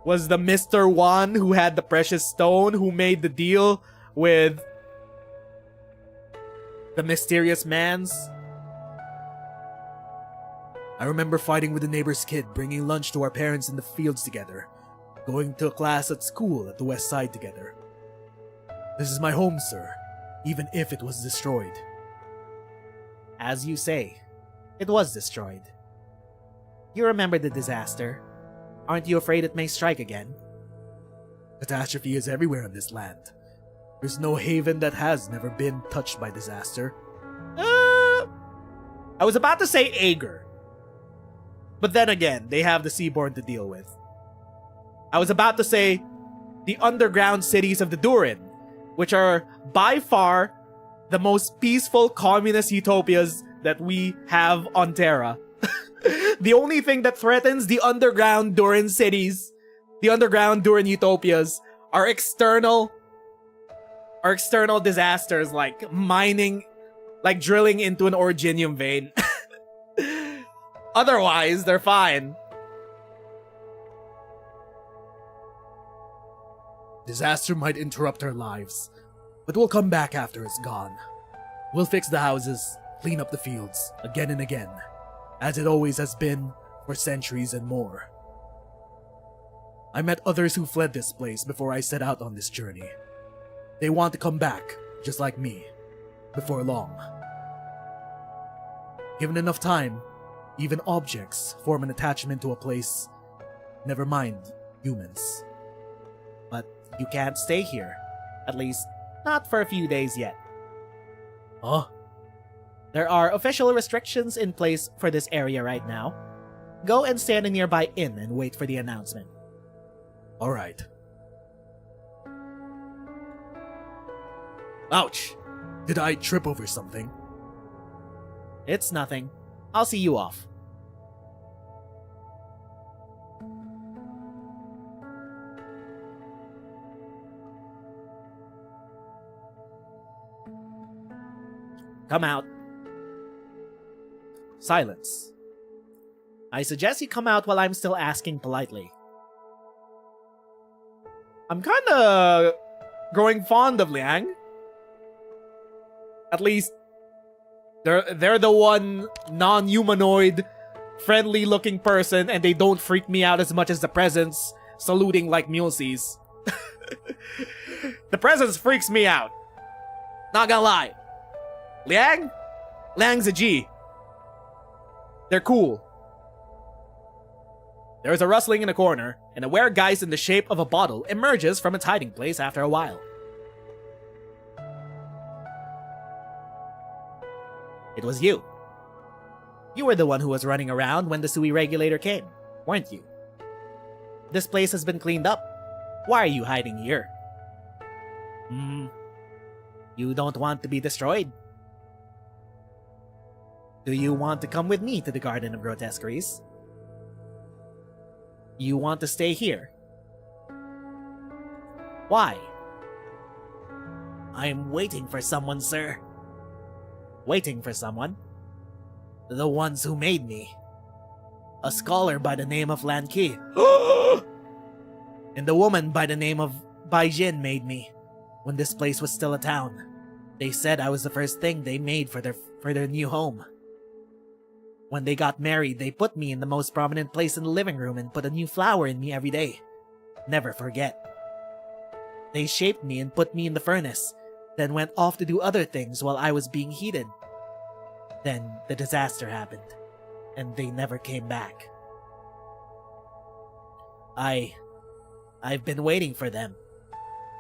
Was the Mr. Wan who had the precious stone who made the deal with the mysterious mans? I remember fighting with the neighbor's kid, bringing lunch to our parents in the fields together, going to a class at school at the west side together. This is my home, sir, even if it was destroyed. As you say, it was destroyed. You remember the disaster. Aren't you afraid it may strike again? Catastrophe is everywhere in this land. There's no haven that has never been touched by disaster. I was about to say Ager. But then again, they have the Seaborn to deal with. I was about to say the underground cities of the Durin, which are by far the most peaceful communist utopias that we have on Terra. The only thing that threatens the underground Durin cities, the underground Durin utopias, are external disasters like mining, like drilling into an orginium vein. Otherwise, they're fine. Disaster might interrupt our lives, but we'll come back after it's gone. We'll fix the houses, clean up the fields, again and again, as it always has been for centuries and more. I met others who fled this place before I set out on this journey. They want to come back, just like me, before long. Given enough time, even objects form an attachment to a place, never mind humans. But you can't stay here. At least, not for a few days yet. Huh? There are official restrictions in place for this area right now. Go and stay in a nearby inn and wait for the announcement. Alright. Ouch! Did I trip over something? It's nothing. I'll see you off. Come out. Silence. I suggest you come out while I'm still asking politely. I'm kinda growing fond of Liang. At least, they're the one non-humanoid, friendly-looking person, and they don't freak me out as much as the presence saluting like mulesies. The presence freaks me out. Not gonna lie. Liang's a G. They're cool. There's a rustling in a corner, and a weregeist in the shape of a bottle emerges from its hiding place after a while. It was you. You were the one who was running around when the Sui regulator came, weren't you? This place has been cleaned up. Why are you hiding here? You don't want to be destroyed? Do you want to come with me to the Garden of Grotesqueries? You want to stay here? Why? I'm waiting for someone, sir. Waiting for someone? The ones who made me. A scholar by the name of Lan Ki. And the woman by the name of Bai Jin made me when this place was still a town. They said I was the first thing they made for their new home. When they got married, they put me in the most prominent place in the living room and put a new flower in me every day. Never forget. They shaped me and put me in the furnace, then went off to do other things while I was being heated. Then the disaster happened, and they never came back. I've been waiting for them.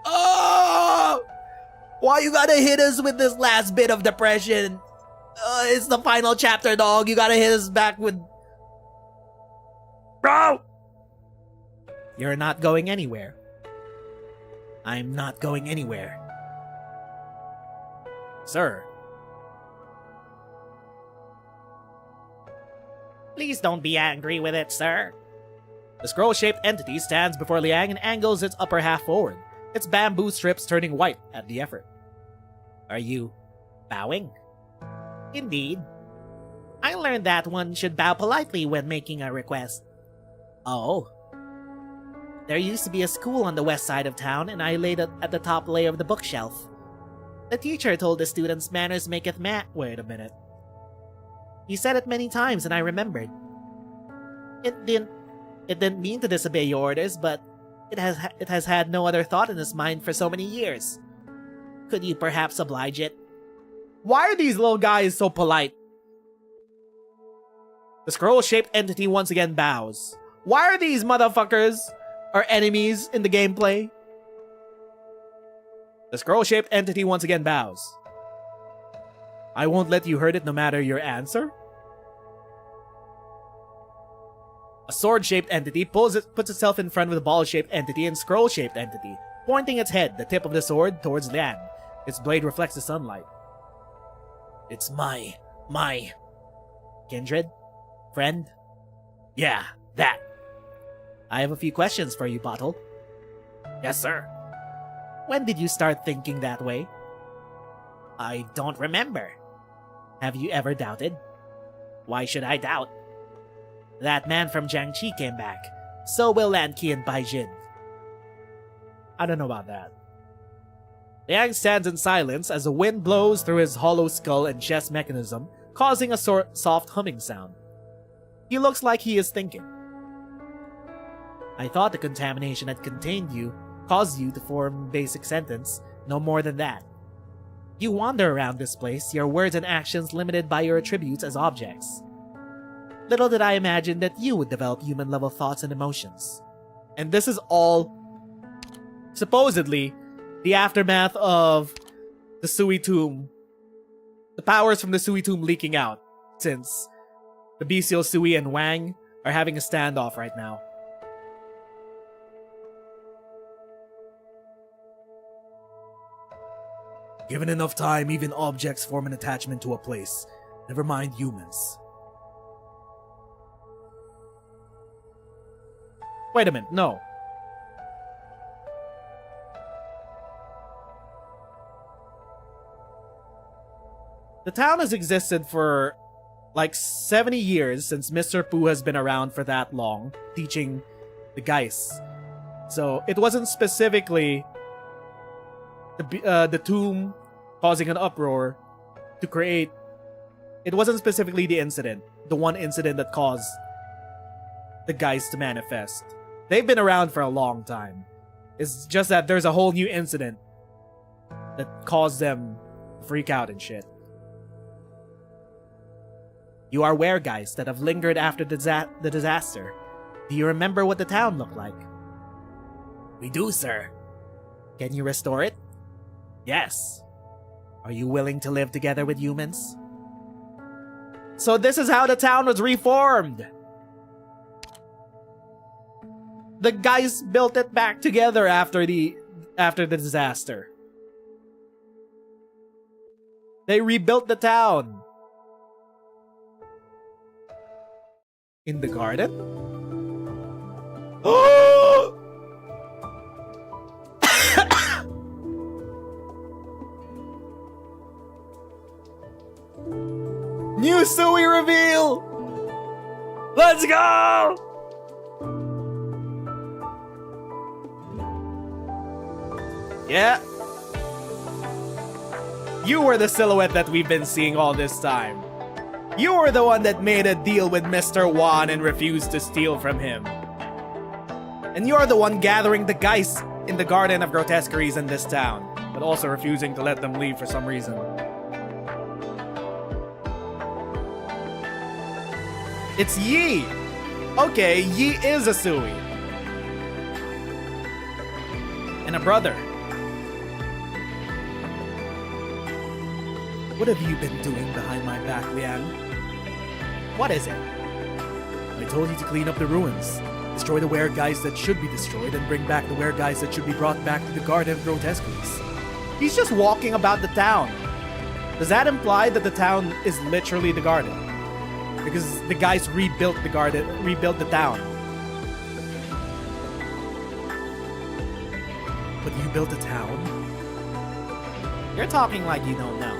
Oh! Why you gotta hit us with this last bit of depression? It's the final chapter, dog. You gotta hit us back with... Bro! You're not going anywhere. I'm not going anywhere. Sir. Please don't be angry with it, sir. The scroll-shaped entity stands before Liang and angles its upper half forward, its bamboo strips turning white at the effort. Are you bowing? Indeed. I learned that one should bow politely when making a request. Oh. There used to be a school on the west side of town, and I laid it at the top layer of the bookshelf. The teacher told the students manners maketh Wait a minute. He said it many times, and I remembered. It didn't mean to disobey your orders, but it has had no other thought in his mind for so many years. Could you perhaps oblige it? Why are these little guys so polite? The scroll-shaped entity once again bows. Why are these motherfuckers our enemies in the gameplay? The scroll-shaped entity once again bows. I won't let you hurt it no matter your answer. A sword-shaped entity puts itself in front of the ball-shaped entity and scroll-shaped entity, pointing its head, the tip of the sword, towards Liang. Its blade reflects the sunlight. It's my kindred? Friend? Yeah, that. I have a few questions for you, Bottle. Yes, sir. When did you start thinking that way? I don't remember. Have you ever doubted? Why should I doubt? That man from Jiangxi came back. So will Lan Ki and Bai Jin. I don't know about that. Liang stands in silence as the wind blows through his hollow skull and chest mechanism, causing a soft humming sound. He looks like he is thinking. I thought the contamination that contained you caused you to form basic sentence, no more than that. You wander around this place, your words and actions limited by your attributes as objects. Little did I imagine that you would develop human-level thoughts and emotions. And this is all, supposedly, the aftermath of the Sui tomb. The powers from the Sui tomb leaking out, since the bestial Sui and Wang are having a standoff right now. Given enough time, even objects form an attachment to a place. Never mind humans. Wait a minute, no. The town has existed for like 70 years since Mr. Pooh has been around for that long, teaching the Geist. So it wasn't specifically the tomb causing an uproar to create. It wasn't specifically the incident, the one incident that caused the Geist to manifest. They've been around for a long time. It's just that there's a whole new incident that caused them to freak out and shit. You are weregeist that have lingered after the disaster. Do you remember what the town looked like? We do, sir. Can you restore it? Yes. Are you willing to live together with humans? So this is how the town was reformed! The guys built it back together after the disaster. They rebuilt the town. In the garden? New Sui reveal! Let's go! Yeah. You were the silhouette that we've been seeing all this time. You were the one that made a deal with Mr. Wan and refused to steal from him. And you're the one gathering the Geist in the Garden of Grotesqueries in this town, but also refusing to let them leave for some reason. It's Yi! Okay, Yi is a Sui. And a brother. What have you been doing behind my back, Liang? What is it? I told you to clean up the ruins. Destroy the weregeist that should be destroyed and bring back the weregeist that should be brought back to the Garden of Grotesqueries. He's just walking about the town. Does that imply that the town is literally the garden? Because the guys rebuilt the garden, rebuilt the town. But you built a town? You're talking like you don't know.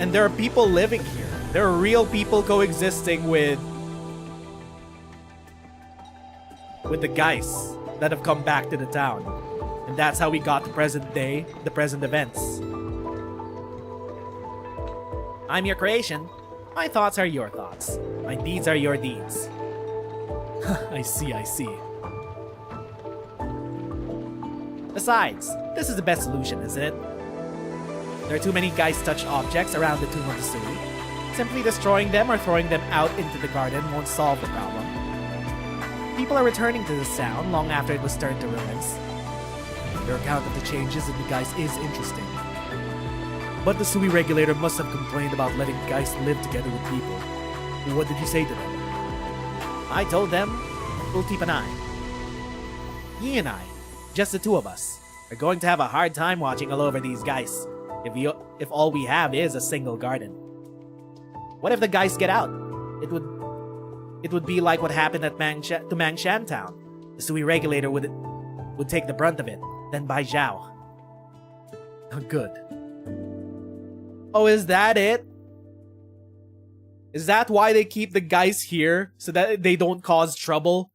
And there are people living here. There are real people coexisting with the guys that have come back to the town. And that's how we got the present day, the present events. I'm your creation. My thoughts are your thoughts. My deeds are your deeds. I see. Besides, this is the best solution, isn't it? There are too many Geist-touched objects around the Tomb of the Sui. Simply destroying them or throwing them out into the garden won't solve the problem. People are returning to this town long after it was turned to ruins. Your account of the changes in the Geist is interesting. But the Sui regulator must have complained about letting Geist live together with people. What did you say to them? I told them, we'll keep an eye. Yi and I, just the two of us, are going to have a hard time watching all over these guys if all we have is a single garden. What if the guys get out? It would be like what happened at Mangshan Town. The Sui regulator would take the brunt of it, then Bai Zhao. Oh, good. Oh, is that it? Is that why they keep the guys here? So that they don't cause trouble?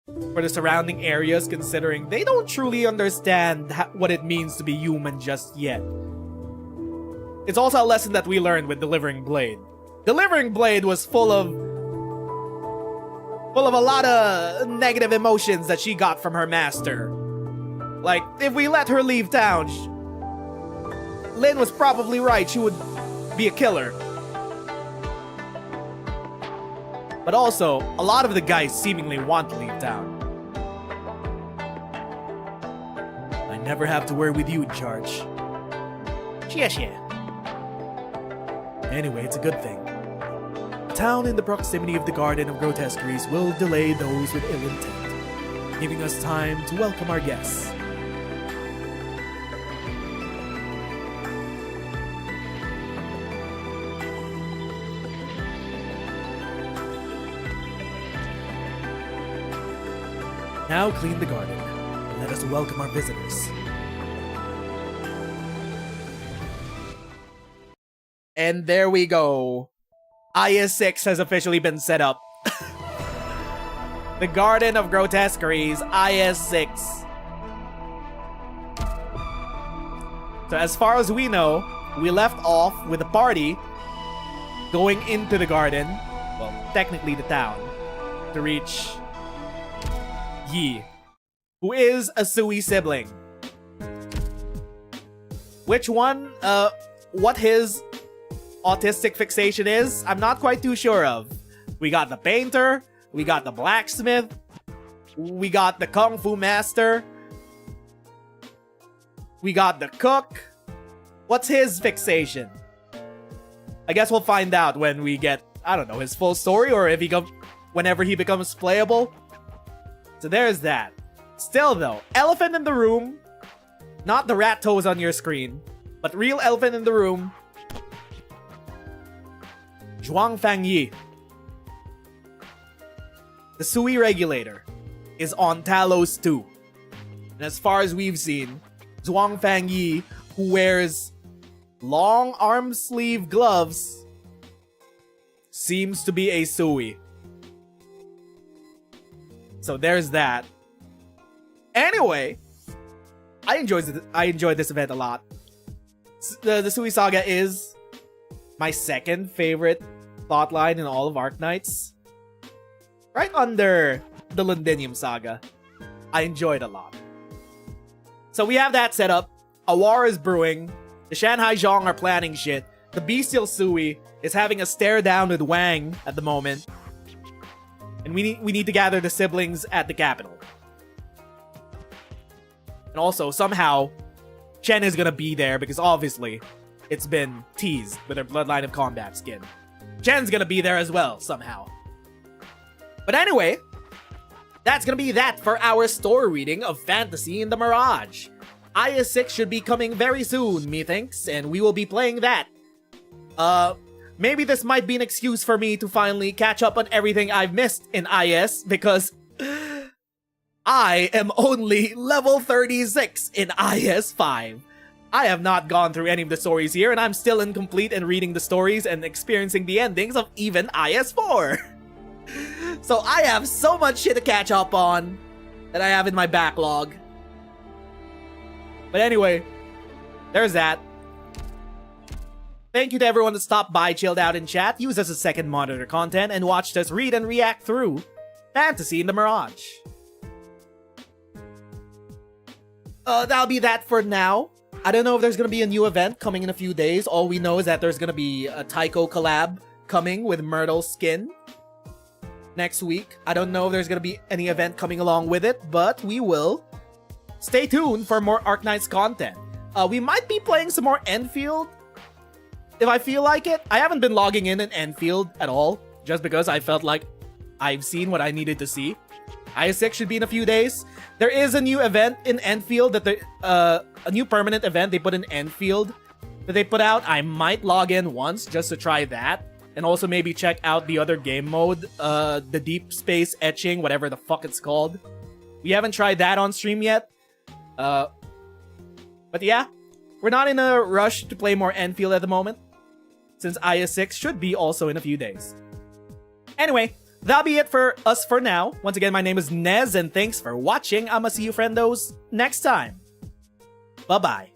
for the surrounding areas, considering they don't truly understand what it means to be human just yet. It's also a lesson that we learned with Delivering Blade. Delivering Blade was full of a lot of negative emotions that she got from her master. Like, if we let her leave town, Lin was probably right, she would be a killer. But also, a lot of the guys seemingly want to leave town. I never have to worry with you in charge. Xie. Anyway, it's a good thing. A town in the proximity of the Garden of Grotesqueries will delay those with ill intent, giving us time to welcome our guests. Now clean the garden, and let us welcome our visitors. And there we go. IS-6 has officially been set up. The Garden of Grotesqueries, IS-6. So as far as we know, we left off with the party going into the garden, well, technically the town, to reach Yi, who is a Sui sibling. Which one, what his autistic fixation is, I'm not quite too sure of. We got the painter, we got the blacksmith, we got the kung fu master, we got the cook. What's his fixation? I guess we'll find out when we get, I don't know, his full story, or if whenever he becomes playable. So there's that. Still though, elephant in the room. Not the rat toes on your screen, but real elephant in the room. Zhuang Fangyi, the Sui regulator, is on Talos too. And as far as we've seen, Zhuang Fangyi, who wears long arm sleeve gloves, seems to be a Sui. So there's that. Anyway, I enjoyed this event a lot. The Sui Saga is my second favorite plotline in all of Arknights. Right under the Londinium Saga. I enjoyed a lot. So we have that set up. A war is brewing. The Shanghai Zhong are planning shit. The Bestial Sui is having a stare down with Wang at the moment. And we need to gather the siblings at the capital. And also, somehow, Chen is gonna be there because obviously it's been teased with her Bloodline of Combat skin. Chen's gonna be there as well, somehow. But anyway, that's gonna be that for our story reading of Fantasy in the Mirage. IS-6 should be coming very soon, methinks, and we will be playing that. Maybe this might be an excuse for me to finally catch up on everything I've missed in IS, because I am only level 36 in IS-5. I have not gone through any of the stories here, and I'm still incomplete in reading the stories and experiencing the endings of even IS-4. So I have so much shit to catch up on that I have in my backlog. But anyway, there's that. Thank you to everyone that stopped by, chilled out in chat, used as a second monitor content, and watched us read and react through Fantasy in the Mirage. That'll be that for now. I don't know if there's gonna be a new event coming in a few days. All we know is that there's gonna be a Taiko collab coming with Myrtle's skin next week. I don't know if there's gonna be any event coming along with it, but we will. Stay tuned for more Arknights content. We might be playing some more Enfield if I feel like it. I haven't been logging in Enfield at all, just because I felt like I've seen what I needed to see. IS-6 should be in a few days. There is a new event in Enfield that a new permanent event they put in Enfield that they put out. I might log in once just to try that, and also maybe check out the other game mode, the Deep Space Etching, whatever the fuck it's called. We haven't tried that on stream yet. But yeah, we're not in a rush to play more Enfield at the moment, since IS-6 should be also in a few days. Anyway, that'll be it for us for now. Once again, my name is Nez, and thanks for watching. I'ma see you friendos next time. Bye-bye.